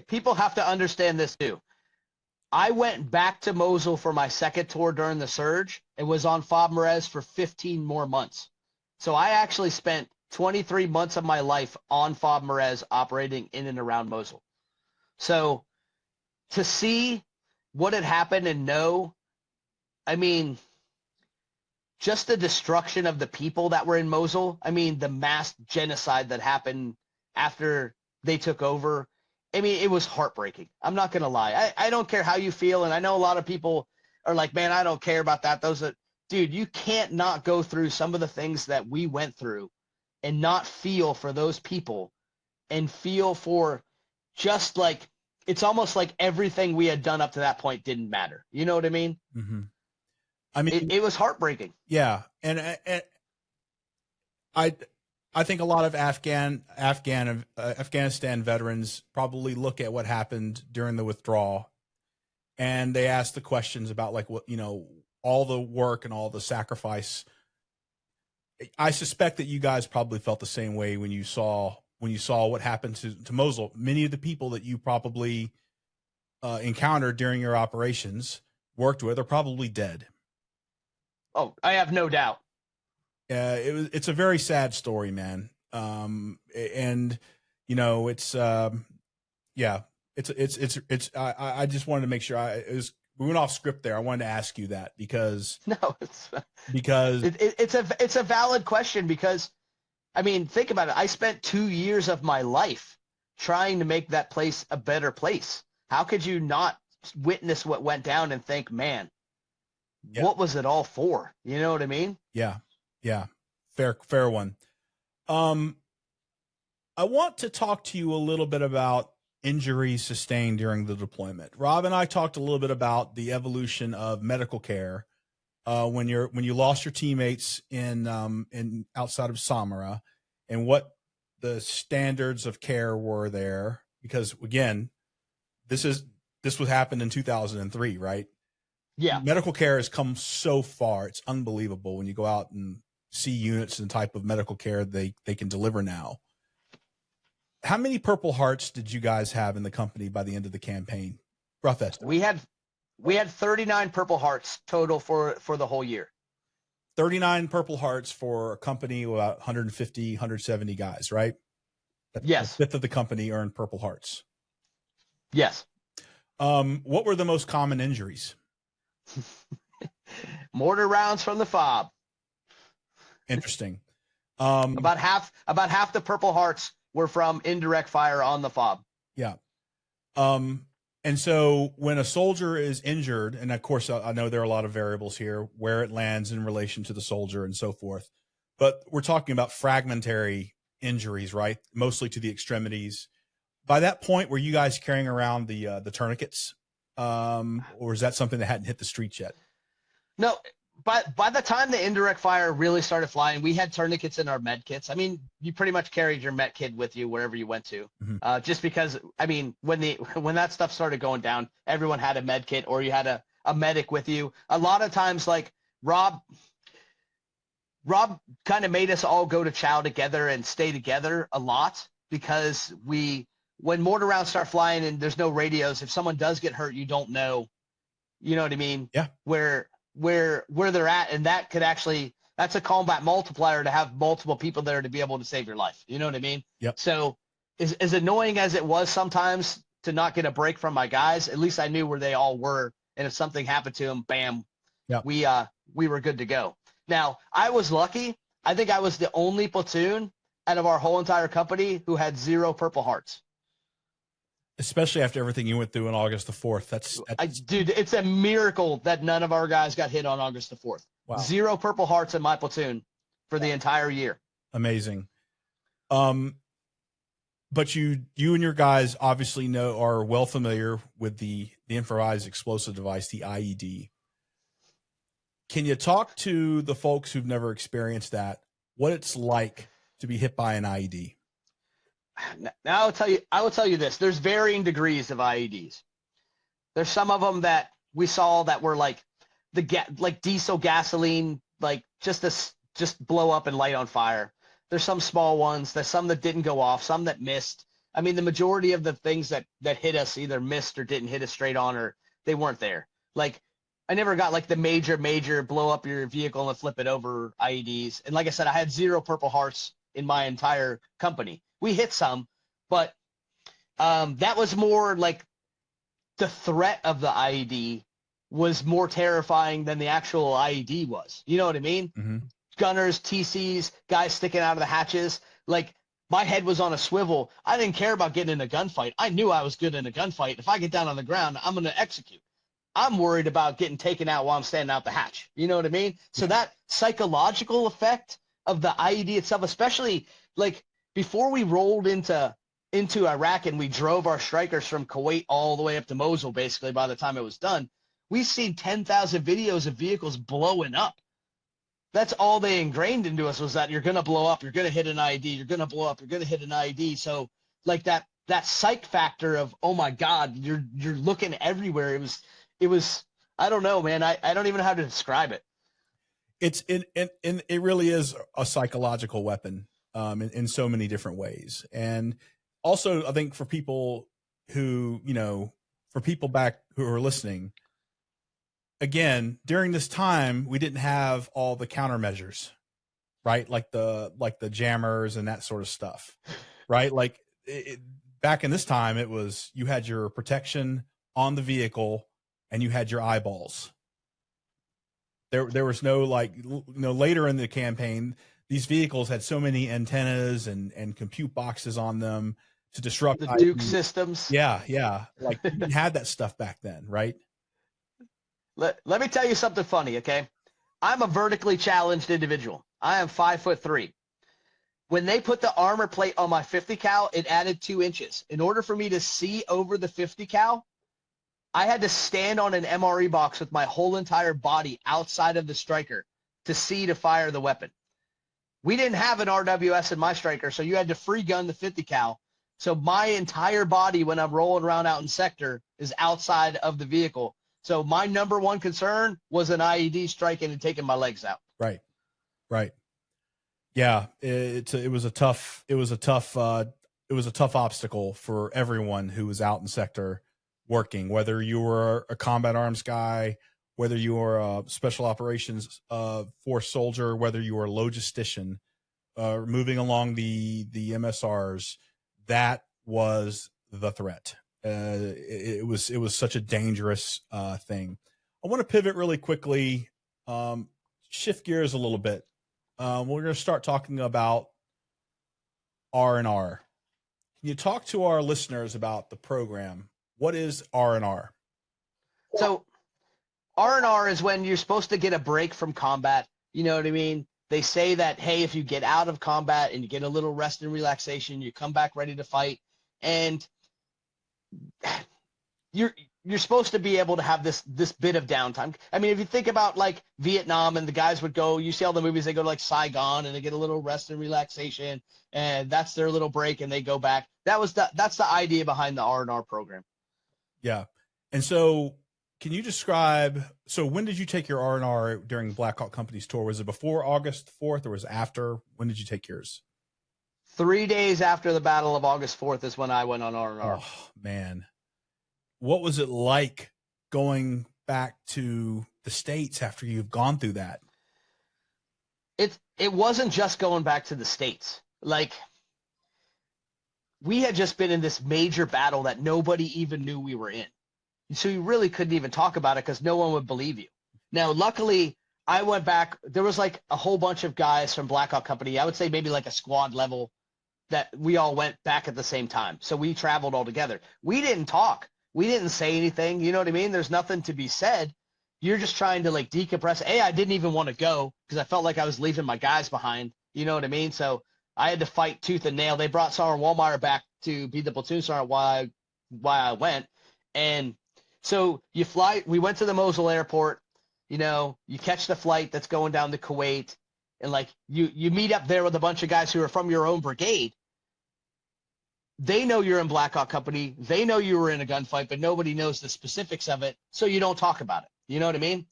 people have to understand this too. I went back to Mosul for my second tour during the surge. It was on Fob Merez for 15 more months. So I actually spent 23 months of my life on FOB Merez operating in and around Mosul. So to see what had happened and know, I mean, just the destruction of the people that were in Mosul. I mean, the mass genocide that happened after they took over. I mean, it was heartbreaking. I'm not going to lie. I don't care how you feel. And I know a lot of people are like, man, I don't care about that. Dude, you can't not go through some of the things that we went through and not feel for those people and feel for just like, it's almost like everything we had done up to that point didn't matter. You know what I mean? Mm-hmm. I mean, it was heartbreaking. Yeah. And I think a lot of Afghanistan veterans probably look at what happened during the withdrawal and they ask the questions about like what, all the work and all the sacrifice. I suspect that you guys probably felt the same way when you saw what happened to Mosul. Many of the people that you probably encountered during your operations, worked with, are probably dead. Oh, I have no doubt. It's a very sad story, man. And it's I just wanted to make sure we went off script there. I wanted to ask you that because it's a valid question because, I mean, think about it. I spent 2 years of my life trying to make that place a better place. How could you not witness what went down and think, man, what was it all for? You know what I mean? Yeah. Yeah. Fair one. I want to talk to you a little bit about injuries sustained during the deployment. Rob and I talked a little bit about the evolution of medical care when you lost your teammates in outside of Samara, and what the standards of care were there. Because again, this would happen in 2003, right? Yeah. Medical care has come so far. It's unbelievable when you go out and see units and type of medical care they can deliver now. How many Purple Hearts did you guys have in the company by the end of the campaign? Rough estimate. We had 39 Purple Hearts total for the whole year. 39 Purple Hearts for a company of about 150, 170 guys, right? Yes. A fifth of the company earned Purple Hearts. Yes. What were the most common injuries? Mortar rounds from the FOB. Interesting. About half the Purple Hearts were from indirect fire on the FOB. Yeah. And so when a soldier is injured, and of course I know there are a lot of variables here, where it lands in relation to the soldier and so forth, but we're talking about fragmentary injuries, right? Mostly to the extremities. By that point, were you guys carrying around the tourniquets? Or is that something that hadn't hit the streets yet? No, by the time the indirect fire really started flying, we had tourniquets in our med kits. I mean, you pretty much carried your med kit with you wherever you went to. Mm-hmm. Just because, I mean, when that stuff started going down, everyone had a med kit or you had a medic with you. A lot of times, like Rob kind of made us all go to chow together and stay together a lot because when mortar rounds start flying and there's no radios, if someone does get hurt, you don't know, you know what I mean? Yeah. Where they're at, and that's a combat multiplier to have multiple people there to be able to save your life. You know what I mean? Yep. So as annoying as it was sometimes to not get a break from my guys, at least I knew where they all were. And if something happened to them, bam, yep. we were good to go. Now, I was lucky. I think I was the only platoon out of our whole entire company who had 0 Purple Hearts. Especially after everything you went through on August the 4th. Dude, it's a miracle that none of our guys got hit on August the 4th. Wow. 0 Purple Hearts in my platoon for the entire year. Amazing. But you and your guys obviously are well familiar with the improvised explosive device, the IED. Can you talk to the folks who've never experienced what it's like to be hit by an IED? Now I will tell you this. There's varying degrees of IEDs. There's some of them that we saw that were like like diesel gasoline, like just blow up and light on fire. There's some small ones. There's some that didn't go off, some that missed. I mean, the majority of the things that hit us either missed or didn't hit us straight on, or they weren't there. Like I never got like the major blow up your vehicle and flip it over IEDs. And like I said, I had 0 Purple Hearts in my entire company. We hit some, but that was more like the threat of the IED was more terrifying than the actual IED was. You know what I mean? Mm-hmm. Gunners, TCs, guys sticking out of the hatches. Like, my head was on a swivel. I didn't care about getting in a gunfight. I knew I was good in a gunfight. If I get down on the ground, I'm going to execute. I'm worried about getting taken out while I'm standing out the hatch. You know what I mean? So that psychological effect of the IED itself, especially like before we rolled into Iraq and we drove our strikers from Kuwait all the way up to Mosul, basically by the time it was done, we've seen 10,000 videos of vehicles blowing up. That's all they ingrained into us was that you're going to blow up, you're going to hit an IED, you're going to blow up, you're going to hit an IED. So like that psych factor of, oh my God, you're looking everywhere. It was, I don't know, man. I don't even know how to describe it. It really is a psychological weapon in so many different ways. And also I think for people who, for people back who are listening, again, during this time, we didn't have all the countermeasures, right? Like the jammers and that sort of stuff, right? Like back in this time, it was, you had your protection on the vehicle and you had your eyeballs. There was no later in the campaign, these vehicles had so many antennas and compute boxes on them to disrupt the Duke systems. Yeah. Like you didn't have that stuff back then, right? Let me tell you something funny, okay? I'm a vertically challenged individual. I am 5'3". When they put the armor plate on my 50 cal, it added 2 inches. In order for me to see over the 50 cal, I had to stand on an MRE box with my whole entire body outside of the striker to see to fire the weapon. We didn't have an RWS in my striker, so you had to free gun the 50 cal. So my entire body, when I'm rolling around out in sector, is outside of the vehicle. So my number one concern was an IED striking and taking my legs out. Right. Yeah, it was a tough obstacle for everyone who was out in sector working, whether you were a combat arms guy, whether you were a special operations force soldier, whether you were a logistician, moving along the MSRs. That was the threat. It was such a dangerous thing. I want to pivot really quickly, shift gears a little bit. We're going to start talking about R&R. Can you talk to our listeners about the program? What is R&R? So R&R is when you're supposed to get a break from combat. You know what I mean? They say that, hey, if you get out of combat and you get a little rest and relaxation, you come back ready to fight. And you're supposed to be able to have this bit of downtime. I mean, if you think about like Vietnam and the guys would go, you see all the movies, they go to like Saigon and they get a little rest and relaxation and that's their little break and they go back. That's the idea behind the R&R program. Yeah. And so can you describe, so when did you take your R&R during Blackhawk Company's tour? Was it before August 4th or was it after? When did you take yours? 3 days after the Battle of August 4th is when I went on R&R. Oh, man. What was it like going back to the States after you've gone through that? It wasn't just going back to the States. Like, we had just been in this major battle that nobody even knew we were in. So you really couldn't even talk about it because no one would believe you. Now, luckily, I went back. There was like a whole bunch of guys from Blackhawk Company. I would say maybe like a squad level that we all went back at the same time. So we traveled all together. We didn't talk. We didn't say anything. You know what I mean? There's nothing to be said. You're just trying to like decompress. I didn't even want to go because I felt like I was leaving my guys behind. You know what I mean? So I had to fight tooth and nail. They brought Sergeant Wallmeyer back to be the platoon sergeant while I went. And so you fly. We went to the Mosul airport. You know, you catch the flight that's going down to Kuwait, and like you meet up there with a bunch of guys who are from your own brigade. They know you're in Blackhawk Company. They know you were in a gunfight, but nobody knows the specifics of it, so you don't talk about it. You know what I mean?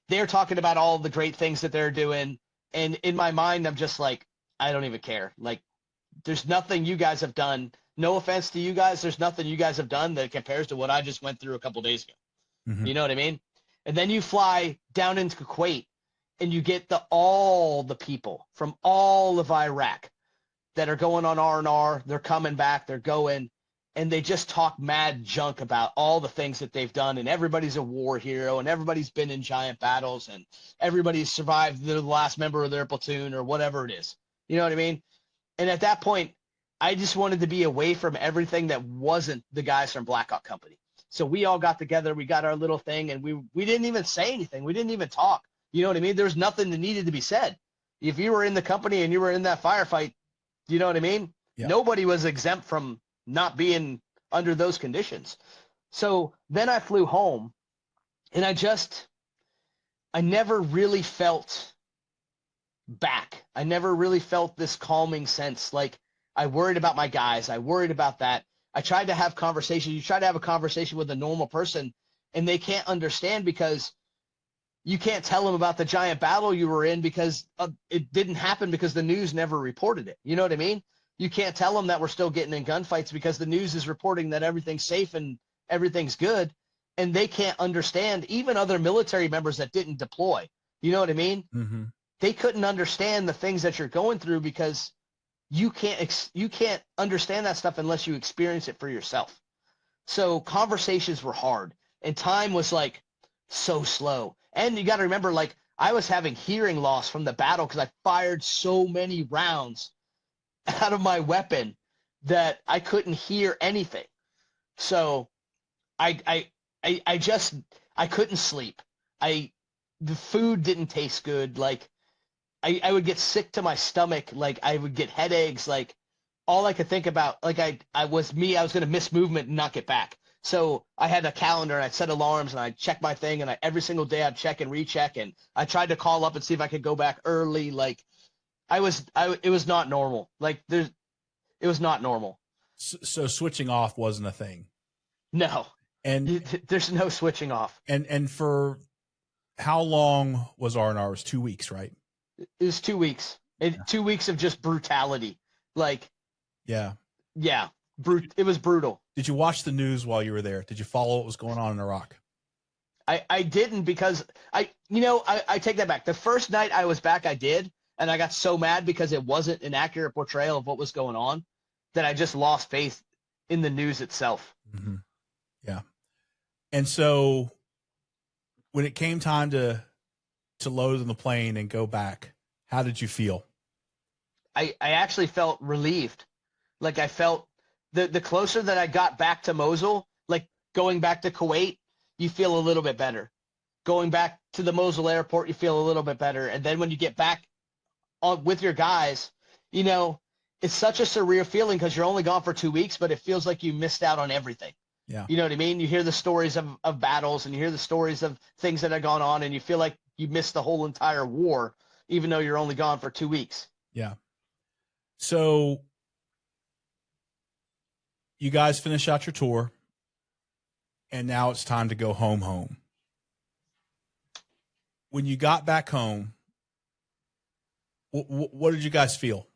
They're talking about all the great things that they're doing, and in my mind, I'm just like, I don't even care. Like, there's nothing you guys have done. No offense to you guys, there's nothing you guys have done that compares to what I just went through a couple days ago. Mm-hmm. You know what I mean? And then you fly down into Kuwait, and you get all the people from all of Iraq that are going on R&R. They're coming back. They're going. And they just talk mad junk about all the things that they've done. And everybody's a war hero. And everybody's been in giant battles. And everybody's survived the last member of their platoon or whatever it is. You know what I mean? And at that point, I just wanted to be away from everything that wasn't the guys from Blackhawk Company. So we all got together. We got our little thing. And we didn't even say anything. We didn't even talk. You know what I mean? There's nothing that needed to be said. If you were in the company and you were in that firefight, you know what I mean? Yeah. Nobody was exempt from not being under those conditions. So then I flew home, and I never really felt back. I never really felt this calming sense. Like, I worried about my guys. I worried about that. I tried to have conversations. You try to have a conversation with a normal person, and they can't understand because you can't tell them about the giant battle you were in because it didn't happen because the news never reported it. You know what I mean? You can't tell them that we're still getting in gunfights because the news is reporting that everything's safe and everything's good, and they can't understand. Even other military members that didn't deploy, you know what I mean? Mm-hmm. They couldn't understand the things that you're going through because you can't understand that stuff unless you experience it for yourself. So conversations were hard, and time was like so slow. And you got to remember, like, I was having hearing loss from the battle because I fired so many rounds out of my weapon that I couldn't hear anything. So I couldn't sleep. The food didn't taste good. Like, I would get sick to my stomach. Like, I would get headaches. Like, all I could think about, like, I was going to miss movement and not get back. So I had a calendar, and I'd set alarms, and I'd check my thing, and every single day I'd check and recheck, and I tried to call up and see if I could go back early. Like, it was not normal. Like, it was not normal. So switching off wasn't a thing. No, and there's no switching off. And for how long was R&R? It was 2 weeks, right? It was 2 weeks. 2 weeks of just brutality. Like, yeah. It was brutal. Did you watch the news while you were there? Did you follow what was going on in Iraq? I didn't because I take that back. The first night I was back, I did. And I got so mad because it wasn't an accurate portrayal of what was going on that I just lost faith in the news itself. Mm-hmm. Yeah. And so when it came time to load in the plane and go back, how did you feel? I actually felt relieved. Like, I felt the closer that I got back to Mosul, like going back to Kuwait, you feel a little bit better. Going back to the Mosul airport, you feel a little bit better. And then when you get back with your guys, you know, it's such a surreal feeling because you're only gone for 2 weeks, but it feels like you missed out on everything. Yeah. You know what I mean? You hear the stories of battles, and you hear the stories of things that have gone on, and you feel like you missed the whole entire war, even though you're only gone for 2 weeks. Yeah. So you guys finish out your tour, and now it's time to go home. When you got back home, what did you guys feel?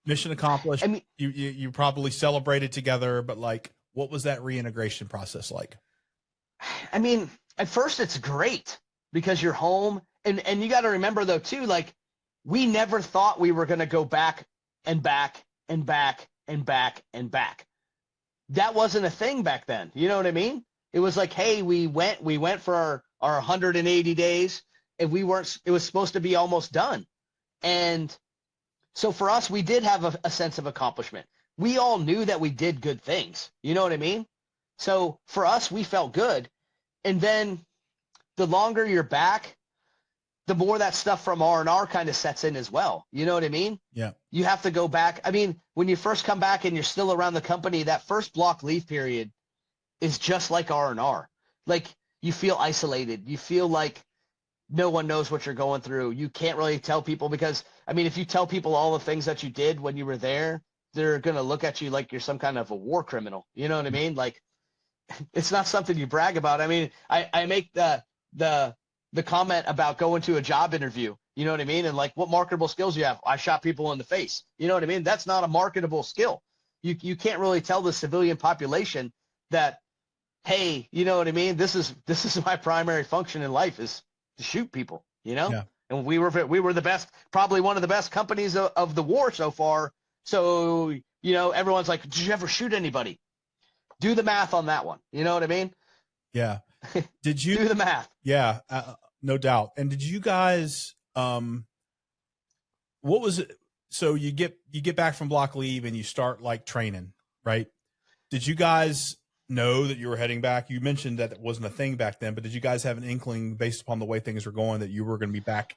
Mission accomplished. I mean, you probably celebrated together, but like, what was that reintegration process like? I mean, at first it's great because you're home, and you got to remember though too, like, we never thought we were going to go back and back and back and back and back. That wasn't a thing back then. You know what I mean? It was like, hey, we went for our 180 days, and it was supposed to be almost done. And so for us, we did have a sense of accomplishment. We all knew that we did good things. You know what I mean? So for us, we felt good. And then the longer you're back, the more that stuff from R&R kind of sets in as well. You know what I mean? Yeah. You have to go back. I mean, when you first come back and you're still around the company, that first block leave period is just like R&R. Like, you feel isolated. You feel like no one knows what you're going through. You can't really tell people because, I mean, if you tell people all the things that you did when you were there, they're going to look at you like you're some kind of a war criminal. You know what I mean? Like, it's not something you brag about. I mean, I make the comment about going to a job interview. You know what I mean? And like, what marketable skills you have? I shot people in the face. You know what I mean? That's not a marketable skill. You can't really tell the civilian population that, hey, you know what I mean? This is my primary function in life is to shoot people, you know? Yeah. And we were the best, probably one of the best companies of the war so far. So, everyone's like, did you ever shoot anybody? Do the math on that one. You know what I mean? Yeah. Did you do the math? Yeah, no doubt. And did you guys, what was it? So you get back from block leave and you start like training, right? Did you guys know that you were heading back? You mentioned that it wasn't a thing back then, but did you guys have an inkling based upon the way things were going that you were going to be back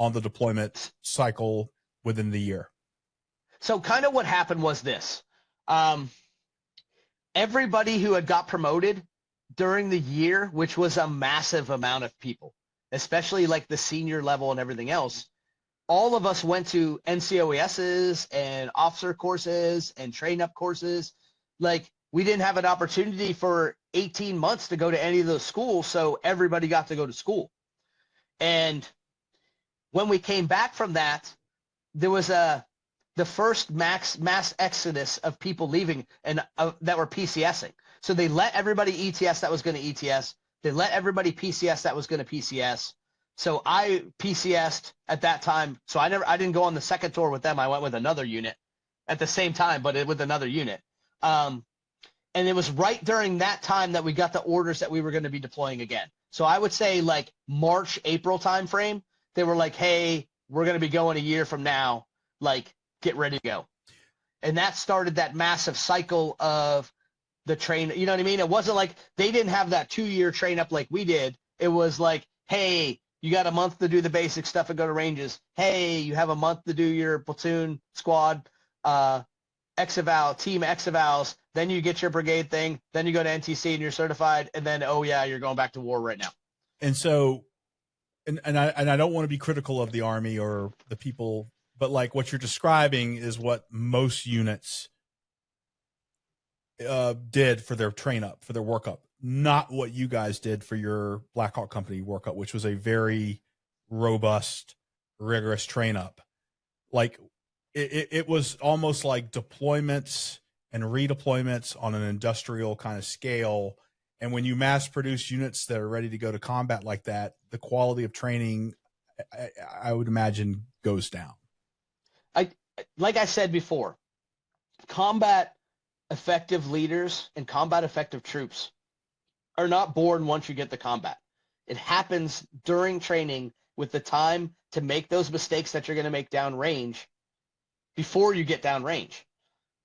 on the deployment cycle within the year? So kind of what happened was this. Everybody who had got promoted during the year, which was a massive amount of people, especially like the senior level and everything else, all of us went to NCOESs and officer courses and train up courses. Like, we didn't have an opportunity for 18 months to go to any of those schools, so everybody got to go to school. And when we came back from that, there was the first mass exodus of people leaving and that were PCSing. So they let everybody ETS that was going to ETS. They let everybody PCS that was going to PCS. So I PCSed at that time. So I didn't go on the second tour with them. I went with another unit at the same time, but with another unit. And it was right during that time that we got the orders that we were going to be deploying again. So I would say like March, April timeframe, they were like, hey, we're going to be going a year from now. Like, get ready to go. And that started that massive cycle of the train. You know what I mean? It wasn't like they didn't have that 2-year train up like we did. It was like, hey, you got a month to do the basic stuff and go to ranges. Hey, you have a month to do your platoon, squad, ex-eval, team ex-evals. Then you get your brigade thing. Then you go to NTC and you're certified. And then, oh yeah, you're going back to war right now. And so, and I don't want to be critical of the Army or the people, but like what you're describing is what most units did for their train up, for their workup, not what you guys did for your Blackhawk Company workup, which was a very robust, rigorous train up. Like it was almost like deployments and redeployments on an industrial kind of scale. And when you mass produce units that are ready to go to combat like that, the quality of training, I would imagine, goes down. Like I said before, combat effective leaders and combat effective troops are not born once you get to combat. It happens during training with the time to make those mistakes that you're going to make downrange before you get downrange.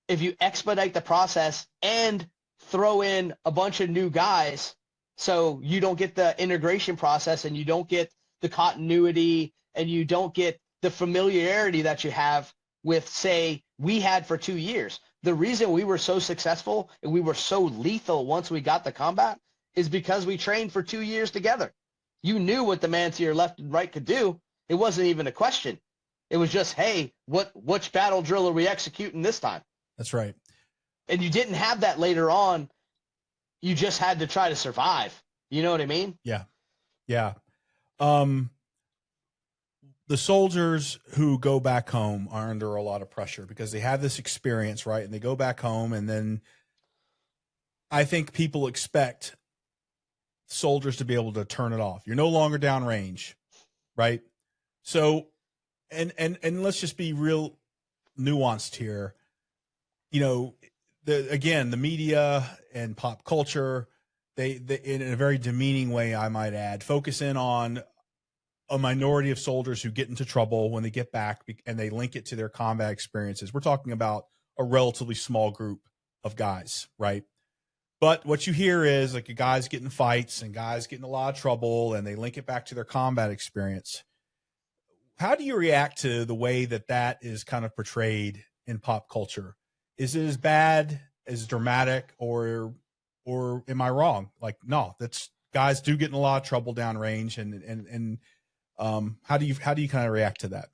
If you expedite the process and throw in a bunch of new guys so you don't get the integration process and you don't get the continuity and you don't get the familiarity that you have with, say, we had for 2 years. The reason we were so successful and we were so lethal once we got to combat is because we trained for 2 years together. You knew what the man to your left and right could do. It wasn't even a question. It was just, hey, which battle drill are we executing this time? That's right. And you didn't have that later on. You just had to try to survive. You know what I mean? Yeah. Yeah. The soldiers who go back home are under a lot of pressure because they have this experience, right? And they go back home, and then I think people expect soldiers to be able to turn it off. You're no longer downrange, right? So, and let's just be real nuanced here. You know, the media and pop culture, they in a very demeaning way, I might add, focus in on a minority of soldiers who get into trouble when they get back, and they link it to their combat experiences. We're talking about a relatively small group of guys, right? But what you hear is like guys getting fights and guys getting a lot of trouble, and they link it back to their combat experience. How do you react to the way that is kind of portrayed in pop culture? Is it as bad, as dramatic, or am I wrong? Like, no, that's guys do get in a lot of trouble downrange, and how do you kind of react to that?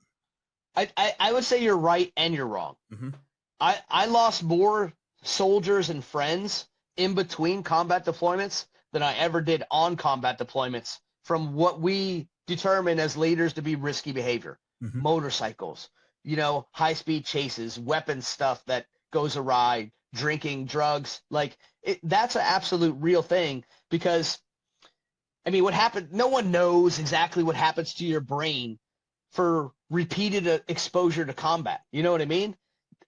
I would say you're right and you're wrong. Mm-hmm. I lost more soldiers and friends in between combat deployments than I ever did on combat deployments from what we determine as leaders to be risky behavior. Mm-hmm. Motorcycles, high-speed chases, weapons stuff that goes awry, drinking, drugs. Like, that's an absolute real thing because, I mean, what happened, no one knows exactly what happens to your brain for repeated exposure to combat. You know what I mean?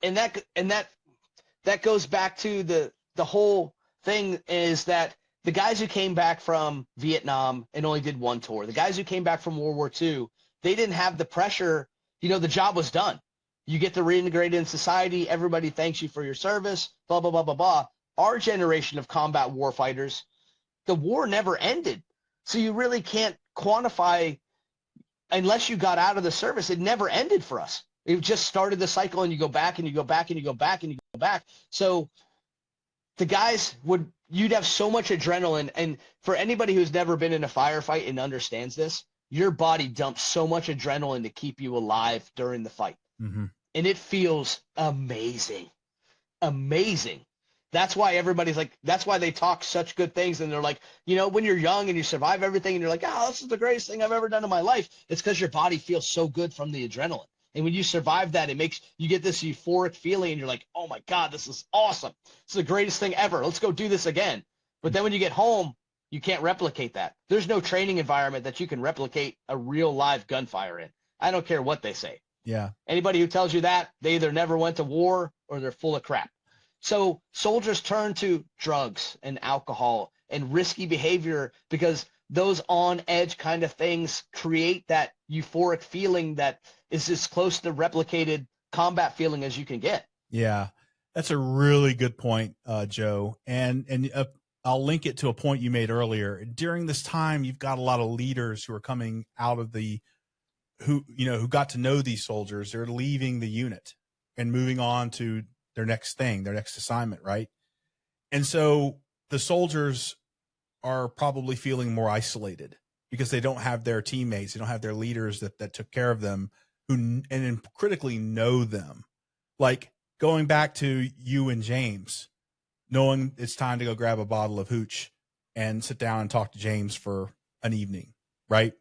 that goes back to the whole thing is that the guys who came back from Vietnam and only did one tour, the guys who came back from World War II, they didn't have the pressure. The job was done. You get to reintegrate in society. Everybody thanks you for your service, blah, blah, blah, blah, blah. Our generation of combat warfighters, the war never ended. So you really can't quantify, unless you got out of the service, it never ended for us. It just started the cycle, and you go back and you go back and you go back and you go back. So the guys you'd have so much adrenaline. And for anybody who's never been in a firefight and understands this, your body dumps so much adrenaline to keep you alive during the fight. Mm-hmm. And it feels amazing. Amazing. That's why everybody's like, that's why they talk such good things. And they're like, when you're young and you survive everything and you're like, oh, this is the greatest thing I've ever done in my life. It's because your body feels so good from the adrenaline. And when you survive that, you get this euphoric feeling and you're like, oh my God, this is awesome. This is the greatest thing ever. Let's go do this again. But then when you get home, you can't replicate that. There's no training environment that you can replicate a real live gunfire in. I don't care what they say. Yeah. Anybody who tells you that, they either never went to war or they're full of crap. So soldiers turn to drugs and alcohol and risky behavior because those on edge kind of things create that euphoric feeling that is as close to replicated combat feeling as you can get. Yeah, that's a really good point, Joe. And I'll link it to a point you made earlier. During this time, you've got a lot of leaders who are coming out of who got to know these soldiers. They're leaving the unit and moving on to their next thing, their next assignment, right? And so the soldiers are probably feeling more isolated because they don't have their teammates, they don't have their leaders that took care of them, and critically know them. Like going back to you and James, knowing it's time to go grab a bottle of hooch and sit down and talk to James for an evening, right?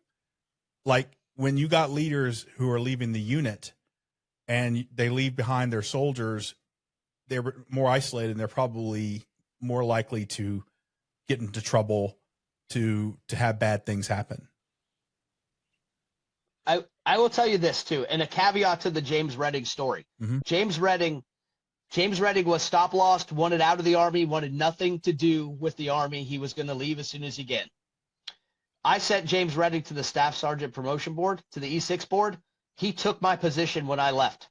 Like when you got leaders who are leaving the unit and they leave behind their soldiers, they're more isolated and they're probably more likely to get into trouble, to have bad things happen. I will tell you this too, and a caveat to the James Redding story. Mm-hmm. James Redding was stop lost, wanted out of the Army, wanted nothing to do with the Army. He was going to leave as soon as he can. I sent James Redding to the Staff Sergeant Promotion Board, to the E6 board. He took my position when I left.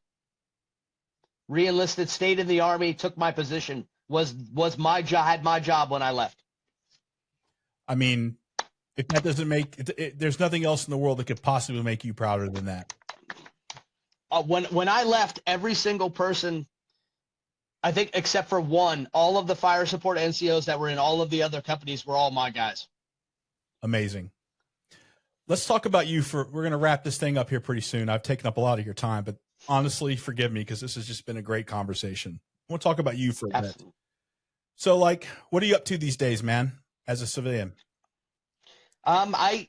Re-enlisted, stayed in the Army, took my position, was my job, had my job when I left. I mean, if that doesn't there's nothing else in the world that could possibly make you prouder than that. When I left, every single person, I think except for one, all of the fire support NCOs that were in all of the other companies were all my guys. Amazing. Let's talk about you we're going to wrap this thing up here pretty soon. I've taken up a lot of your time, but honestly, forgive me because this has just been a great conversation. I want to talk about you for a bit. So what are you up to these days, man, as a civilian? I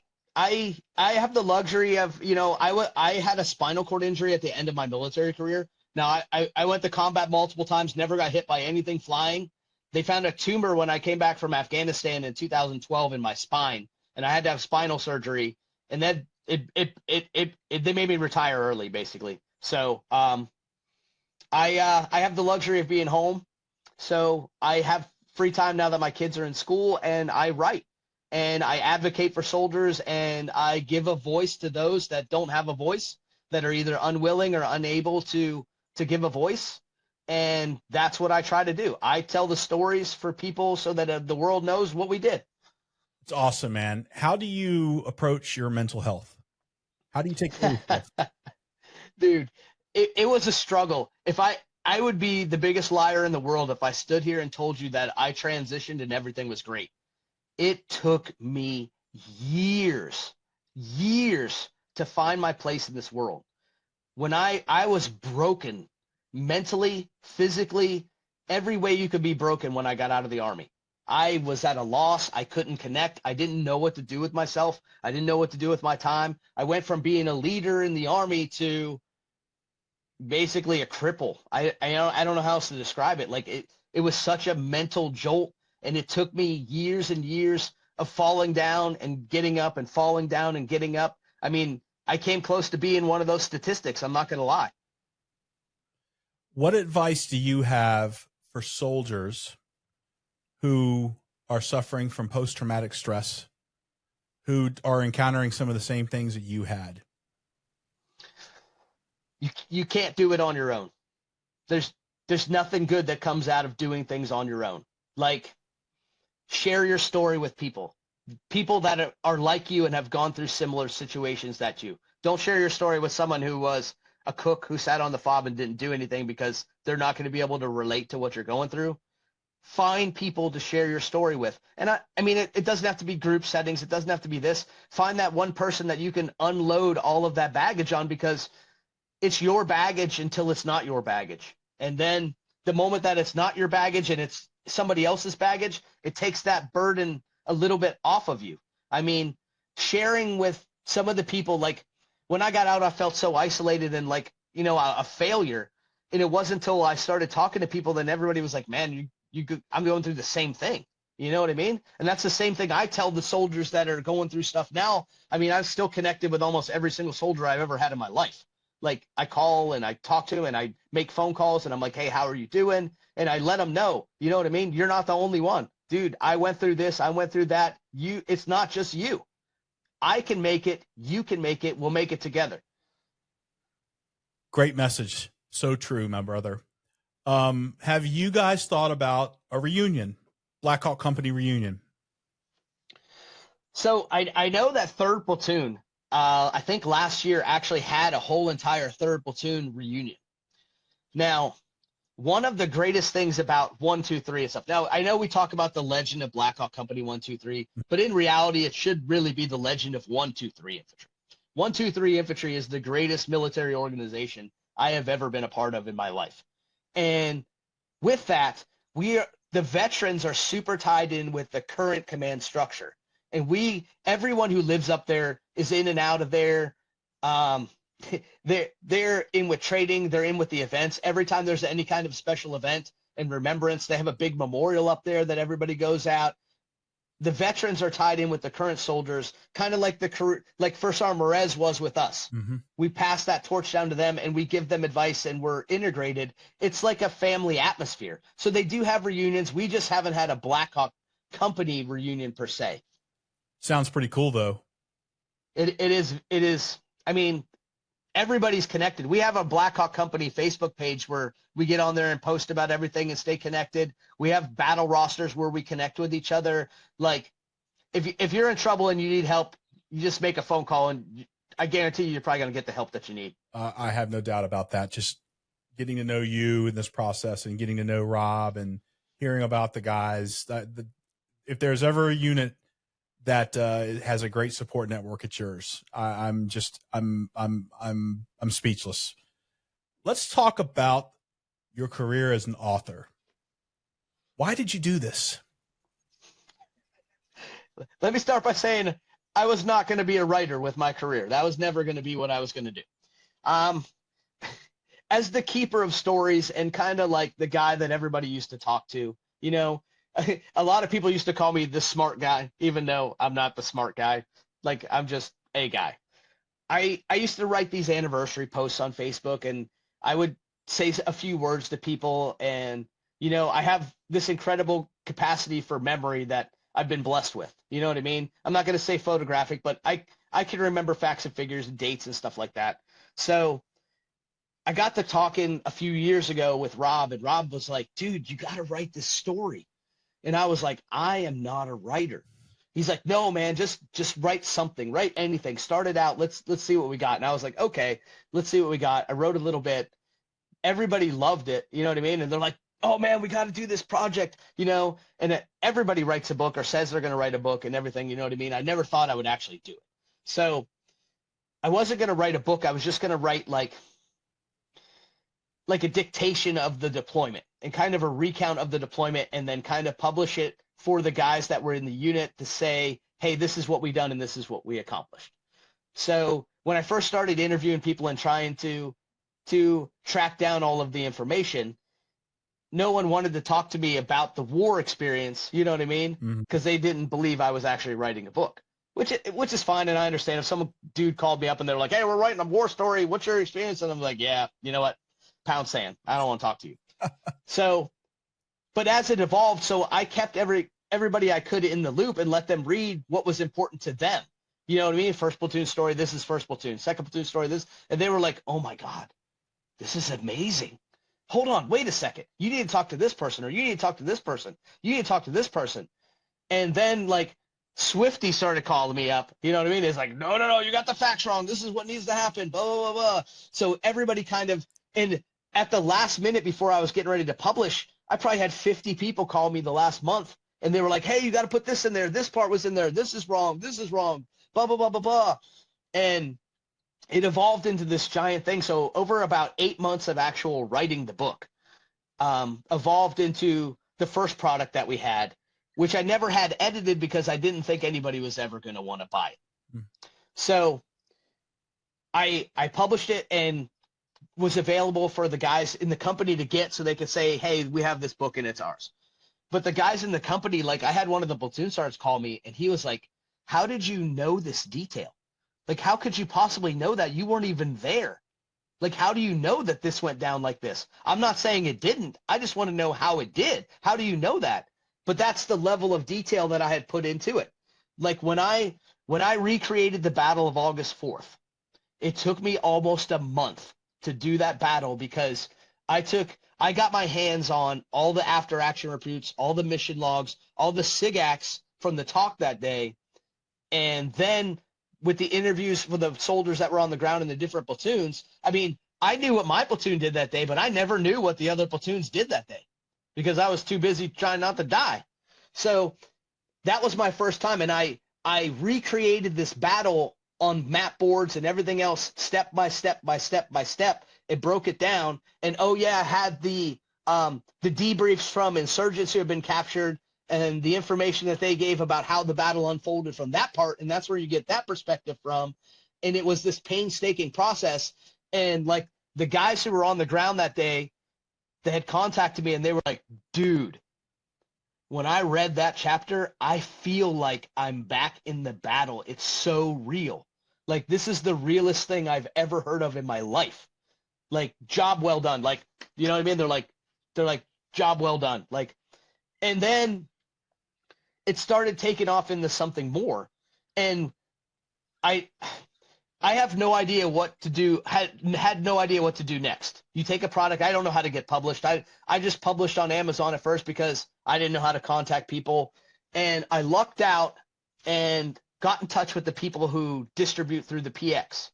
have the luxury of, I had a spinal cord injury at the end of my military career. Now I went to combat multiple times, never got hit by anything flying. They found a tumor when I came back from Afghanistan in 2012 in my spine, and I had to have spinal surgery. And then they made me retire early, basically. So I have the luxury of being home. So I have free time now that my kids are in school, and I write. And I advocate for soldiers, and I give a voice to those that don't have a voice, that are either unwilling or unable to give a voice. And that's what I try to do. I tell the stories for people so that the world knows what we did. It's awesome, man. How do you approach your mental health? How do you take care of yourself? Dude, it was a struggle. I would be the biggest liar in the world if I stood here and told you that I transitioned and everything was great. It took me years to find my place in this world. When I was broken mentally, physically, every way you could be broken when I got out of the Army. I was at a loss. I couldn't connect. I didn't know what to do with myself. I didn't know what to do with my time. I went from being a leader in the Army to basically a cripple. I don't know how else to describe it. Like it was such a mental jolt. And it took me years and years of falling down and getting up and falling down and getting up. I mean, I came close to being one of those statistics. I'm not going to lie. What advice do you have for soldiers who are suffering from post-traumatic stress, who are encountering some of the same things that you had? You can't do it on your own. There's nothing good that comes out of doing things on your own. Like, share your story with people that are like you and have gone through similar situations that you. Don't share your story with someone who was a cook who sat on the fob and didn't do anything, because they're not going to be able to relate to what you're going through. Find people to share your story with. And I mean, it doesn't have to be group settings. It doesn't have to be this. Find that one person that you can unload all of that baggage on, because it's your baggage until it's not your baggage. And then the moment that it's not your baggage and it's somebody else's baggage, it takes that burden a little bit off of you. I mean, sharing with some of the people, like when I got out, I felt so isolated and like, you know, a failure. And it wasn't until I started talking to people, then everybody was like, man, I'm going through the same thing. You know what I mean? And that's the same thing I tell the soldiers that are going through stuff now. I mean, I'm still connected with almost every single soldier I've ever had in my life. Like, I call and I talk to them and I make phone calls and I'm like, hey, how are you doing? And I let them know, you know what I mean? You're not the only one. Dude, I went through this. I went through that. It's not just you. I can make it. You can make it. We'll make it together. Great message. So true, my brother. Have you guys thought about a reunion, Blackhawk Company reunion? So I know that 3rd Platoon, I think last year actually had a whole entire 3rd Platoon reunion. Now, one of the greatest things about 123 and stuff. Now, I know we talk about the legend of Blackhawk Company 123, but in reality, it should really be the legend of 123 Infantry. 123 Infantry is the greatest military organization I have ever been a part of in my life. And with that, the veterans are super tied in with the current command structure. And everyone who lives up there is in and out of there. They're in with trading. They're in with the events. Every time there's any kind of special event and remembrance, they have a big memorial up there that everybody goes out. The veterans are tied in with the current soldiers, kind of like First Armorez was with us. Mm-hmm. We pass that torch down to them and we give them advice and we're integrated. It's like a family atmosphere. So they do have reunions. We just haven't had a Blackhawk Company reunion per se. Sounds pretty cool though. It is. I mean, everybody's connected. We have a Blackhawk Company Facebook page where we get on there and post about everything and stay connected. We have battle rosters where we connect with each other. Like, if you're in trouble and you need help, you just make a phone call and I guarantee you're probably going to get the help that you need. I have no doubt about that. Just getting to know you in this process and getting to know Rob and hearing about the guys. If there's ever a unit that has a great support network, it's yours. I'm speechless. Let's talk about your career as an author. Why did you do this? Let me start by saying I was not going to be a writer with my career. That was never going to be what I was going to do. As the keeper of stories and kind of like the guy that everybody used to talk to, you know, a lot of people used to call me the smart guy, even though I'm not the smart guy. Like, I'm just a guy. I used to write these anniversary posts on Facebook, and I would say a few words to people. And, you know, I have this incredible capacity for memory that I've been blessed with. You know what I mean? I'm not going to say photographic, but I can remember facts and figures and dates and stuff like that. So I got to talking a few years ago with Rob, and Rob was like, dude, you got to write this story. And I was like, I am not a writer. He's like, no, man, just write something, write anything. Start it out. Let's see what we got. And I was like, okay, let's see what we got. I wrote a little bit. Everybody loved it. You know what I mean? And they're like, oh man, we got to do this project, you know, and everybody writes a book or says they're going to write a book and everything. You know what I mean? I never thought I would actually do it. So I wasn't going to write a book. I was just going to write like a dictation of the deployment and kind of a recount of the deployment, and then kind of publish it for the guys that were in the unit to say, hey, this is what we done and this is what we accomplished. So when I first started interviewing people and trying to track down all of the information, no one wanted to talk to me about the war experience, you know what I mean? Because they didn't believe I was actually writing a book, which is fine, and I understand. If some dude called me up and they're like, hey, we're writing a war story, what's your experience? And I'm like, yeah, you know what? pound sand. I don't want to talk to you. So, but as it evolved, so I kept everybody I could in the loop and let them read what was important to them. You know what I mean? First platoon story, this is first platoon. Second platoon story, this. And they were like, oh my God, this is amazing. Hold on, wait a second. You need to talk to this person, or you need to talk to this person. You need to talk to this person. And then like Swifty started calling me up. You know what I mean? It's like, no, you got the facts wrong. This is what needs to happen. Blah, blah, blah, blah. So everybody kind of, and at the last minute before I was getting ready to publish, I probably had 50 people call me the last month. And they were like, hey, you got to put this in there. This part was in there. This is wrong. This is wrong. Blah, blah, blah, blah, blah. And it evolved into this giant thing. So over about 8 months of actual writing the book, evolved into the first product that we had, which I never had edited because I didn't think anybody was ever going to want to buy it. So I published it and was available for the guys in the company to get so they could say, hey, we have this book and it's ours. But the guys in the company, like I had one of the platoon sergeants call me and he was like, how did you know this detail? Like, how could you possibly know that? You weren't even there. Like, how do you know that this went down like this? I'm not saying it didn't. I just want to know how it did. How do you know that? But that's the level of detail that I had put into it. Like when I recreated the Battle of August 4th, it took me almost a month to do that battle because I got my hands on all the after action reports, all the mission logs, all the SIGACs from the talk that day. And then with the interviews for the soldiers that were on the ground in the different platoons, I mean, I knew what my platoon did that day, but I never knew what the other platoons did that day because I was too busy trying not to die. So that was my first time. And I recreated this battle on map boards and everything else, step by step by step by step. It broke it down. And oh yeah, I had the debriefs from insurgents who had been captured and the information that they gave about how the battle unfolded from that part. And that's where you get that perspective from. And it was this painstaking process. And like the guys who were on the ground that day, they had contacted me and they were like, dude, when I read that chapter, I feel like I'm back in the battle. It's so real. Like, this is the realest thing I've ever heard of in my life. Like, job well done. Like, you know what I mean? They're like, job well done. Like, and then it started taking off into something more. And I have no idea what to do, had no idea what to do next. You take a product, I don't know how to get published. I just published on Amazon at first because I didn't know how to contact people. And I lucked out and got in touch with the people who distribute through the PX.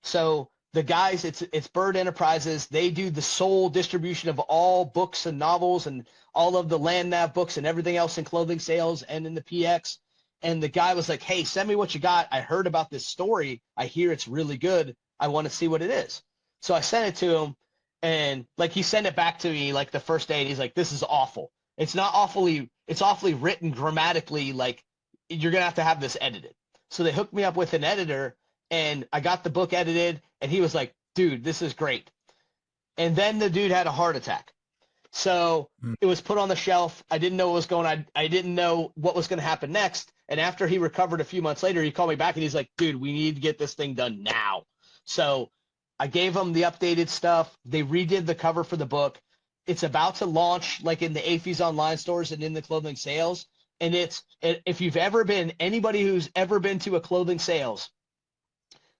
So the guys, it's Bird Enterprises. They do the sole distribution of all books and novels and all of the land nav books and everything else in clothing sales and in the PX. And the guy was like, hey, send me what you got. I heard about this story. I hear it's really good. I want to see what it is. So I sent it to him, and like he sent it back to me like the first day, and he's like, this is awful. It's not awfully, it's awfully written grammatically. Like, you're going to have this edited. So they hooked me up with an editor, and I got the book edited, and he was like, dude, this is great. And then the dude had a heart attack. So it was put on the shelf. I didn't know what was going on. I didn't know what was going to happen next. And after he recovered a few months later, he called me back and he's like, dude, we need to get this thing done now. So I gave him the updated stuff. They redid the cover for the book. It's about to launch like in the AFES online stores and in the clothing sales. And if you've ever been, anybody who's ever been to a clothing sales,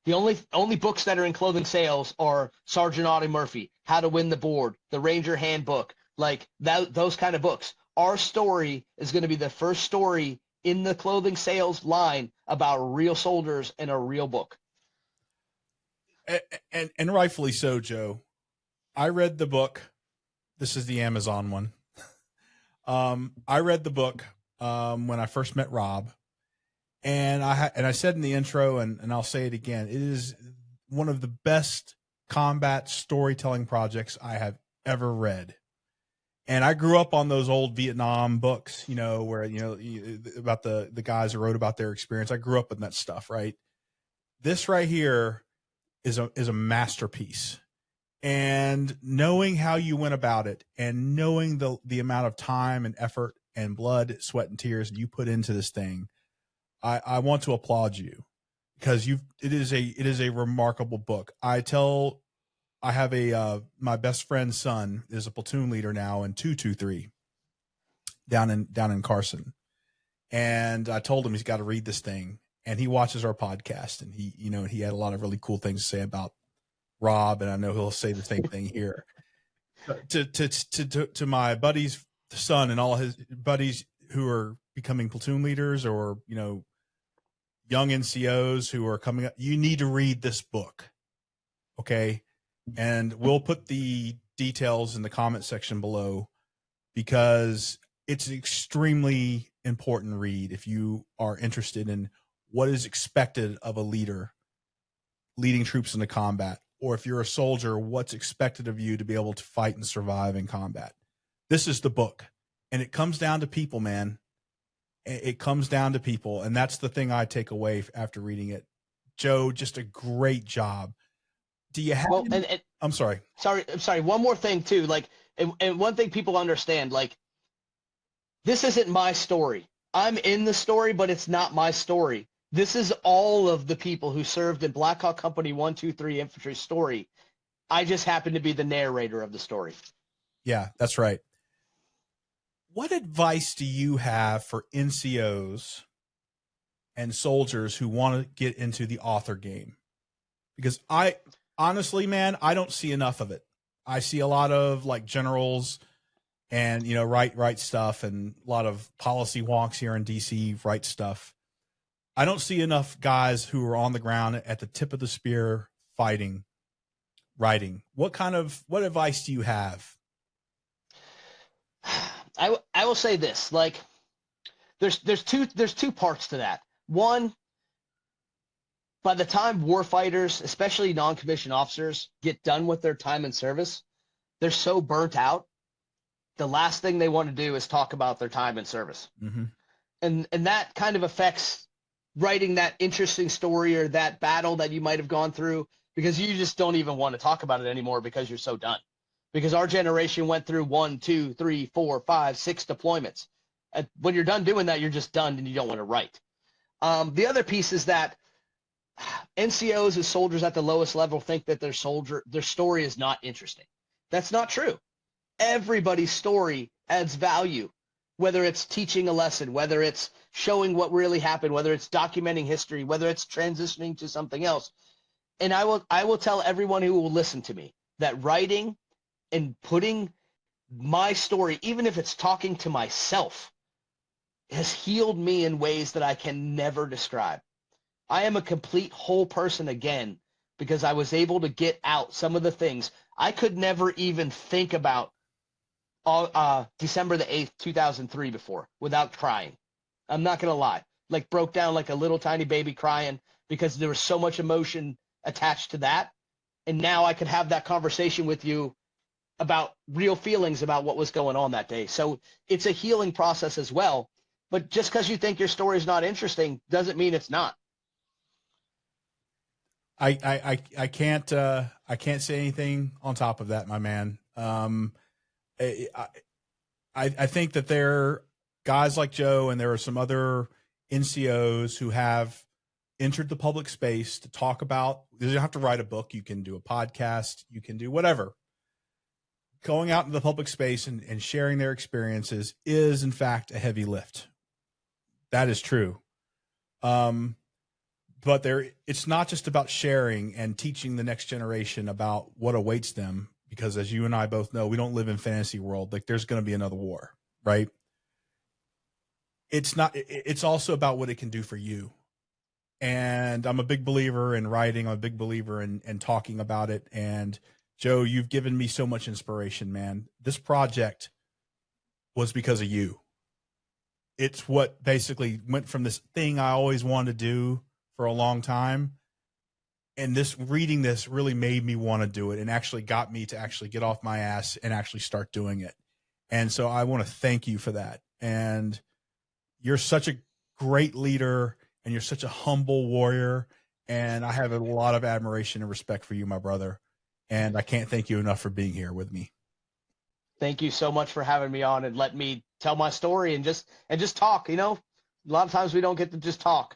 the only books that are in clothing sales are Sergeant Audie Murphy, How to Win the Board, the Ranger Handbook, like those kind of books. Our story is going to be the first story in the clothing sales line about real soldiers in a real book. And rightfully so, Joe. I read the book. This is the Amazon one. I read the book when I first met Rob. And I said in the intro, and I'll say it again, it is one of the best combat storytelling projects I have ever read. And I grew up on those old Vietnam books, you know, where, you know, about the guys who wrote about their experience. I grew up in that stuff, right? This right here is a masterpiece. And knowing how you went about it and knowing the amount of time and effort and blood, sweat, and tears you put into this thing, I want to applaud you because it is a remarkable book. I tell I have my best friend's son is a platoon leader now in 223 down in Carson. And I told him he's got to read this thing, and he watches our podcast, and he had a lot of really cool things to say about Rob. And I know he'll say the same thing here to my buddy's son and all his buddies who are becoming platoon leaders, or, young NCOs who are coming up. You need to read this book. Okay. And we'll put the details in the comment section below, because it's an extremely important read if you are interested in what is expected of a leader leading troops into combat, or if you're a soldier, what's expected of you to be able to fight and survive in combat. This is the book, and it comes down to people, man. It comes down to people, and that's the thing I take away after reading it. Joe, just a great job. Do you have? Well, I'm sorry. Sorry. One more thing too. Like, and one thing people understand, like, this isn't my story. I'm in the story, but it's not my story. This is all of the people who served in Blackhawk Company 123 Infantry story. I just happen to be the narrator of the story. Yeah, that's right. What advice do you have for NCOs and soldiers who want to get into the author game? Because honestly, man, I don't see enough of it. I see a lot of like generals and, write stuff, and a lot of policy wonks here in DC write stuff. I don't see enough guys who are on the ground at the tip of the spear fighting, writing. What advice do you have? I will say this, like, there's two parts to that. One, by the time warfighters, especially non-commissioned officers, get done with their time in service, they're so burnt out. The last thing they want to do is talk about their time in service. Mm-hmm. And that kind of affects writing that interesting story or that battle that you might have gone through, because you just don't even want to talk about it anymore because you're so done. Because our generation went through 1, 2, 3, 4, 5, 6 deployments. When you're done doing that, you're just done and you don't want to write. The other piece is that NCOs as soldiers at the lowest level think that their story is not interesting. That's not true. Everybody's story adds value, whether it's teaching a lesson, whether it's showing what really happened, whether it's documenting history, whether it's transitioning to something else. And I will tell everyone who will listen to me that writing and putting my story, even if it's talking to myself, has healed me in ways that I can never describe. I am a complete whole person again because I was able to get out some of the things I could never even think about December the 8th, 2003 before without crying. I'm not going to lie. Like, broke down like a little tiny baby crying because there was so much emotion attached to that. And now I could have that conversation with you about real feelings about what was going on that day. So it's a healing process as well. But just because you think your story is not interesting doesn't mean it's not. I can't say anything on top of that, my man. I think that there are guys like Joe, and there are some other NCOs who have entered the public space to talk about. You don't have to write a book. You can do a podcast. You can do whatever. Going out into the public space and sharing their experiences is, in fact, a heavy lift. That is true. But it's not just about sharing and teaching the next generation about what awaits them, because as you and I both know, we don't live in fantasy world. Like, there's going to be another war, right? It's also about what it can do for you. And I'm a big believer in writing. I'm a big believer in talking about it. And Joe, you've given me so much inspiration, man. This project was because of you. It's what basically went from this thing I always wanted to do for a long time. And reading this really made me want to do it, and actually got me to actually get off my ass and actually start doing it. And so I want to thank you for that. And you're such a great leader, and you're such a humble warrior. And I have a lot of admiration and respect for you, my brother. And I can't thank you enough for being here with me. Thank you so much for having me on and let me tell my story and just talk. A lot of times we don't get to just talk.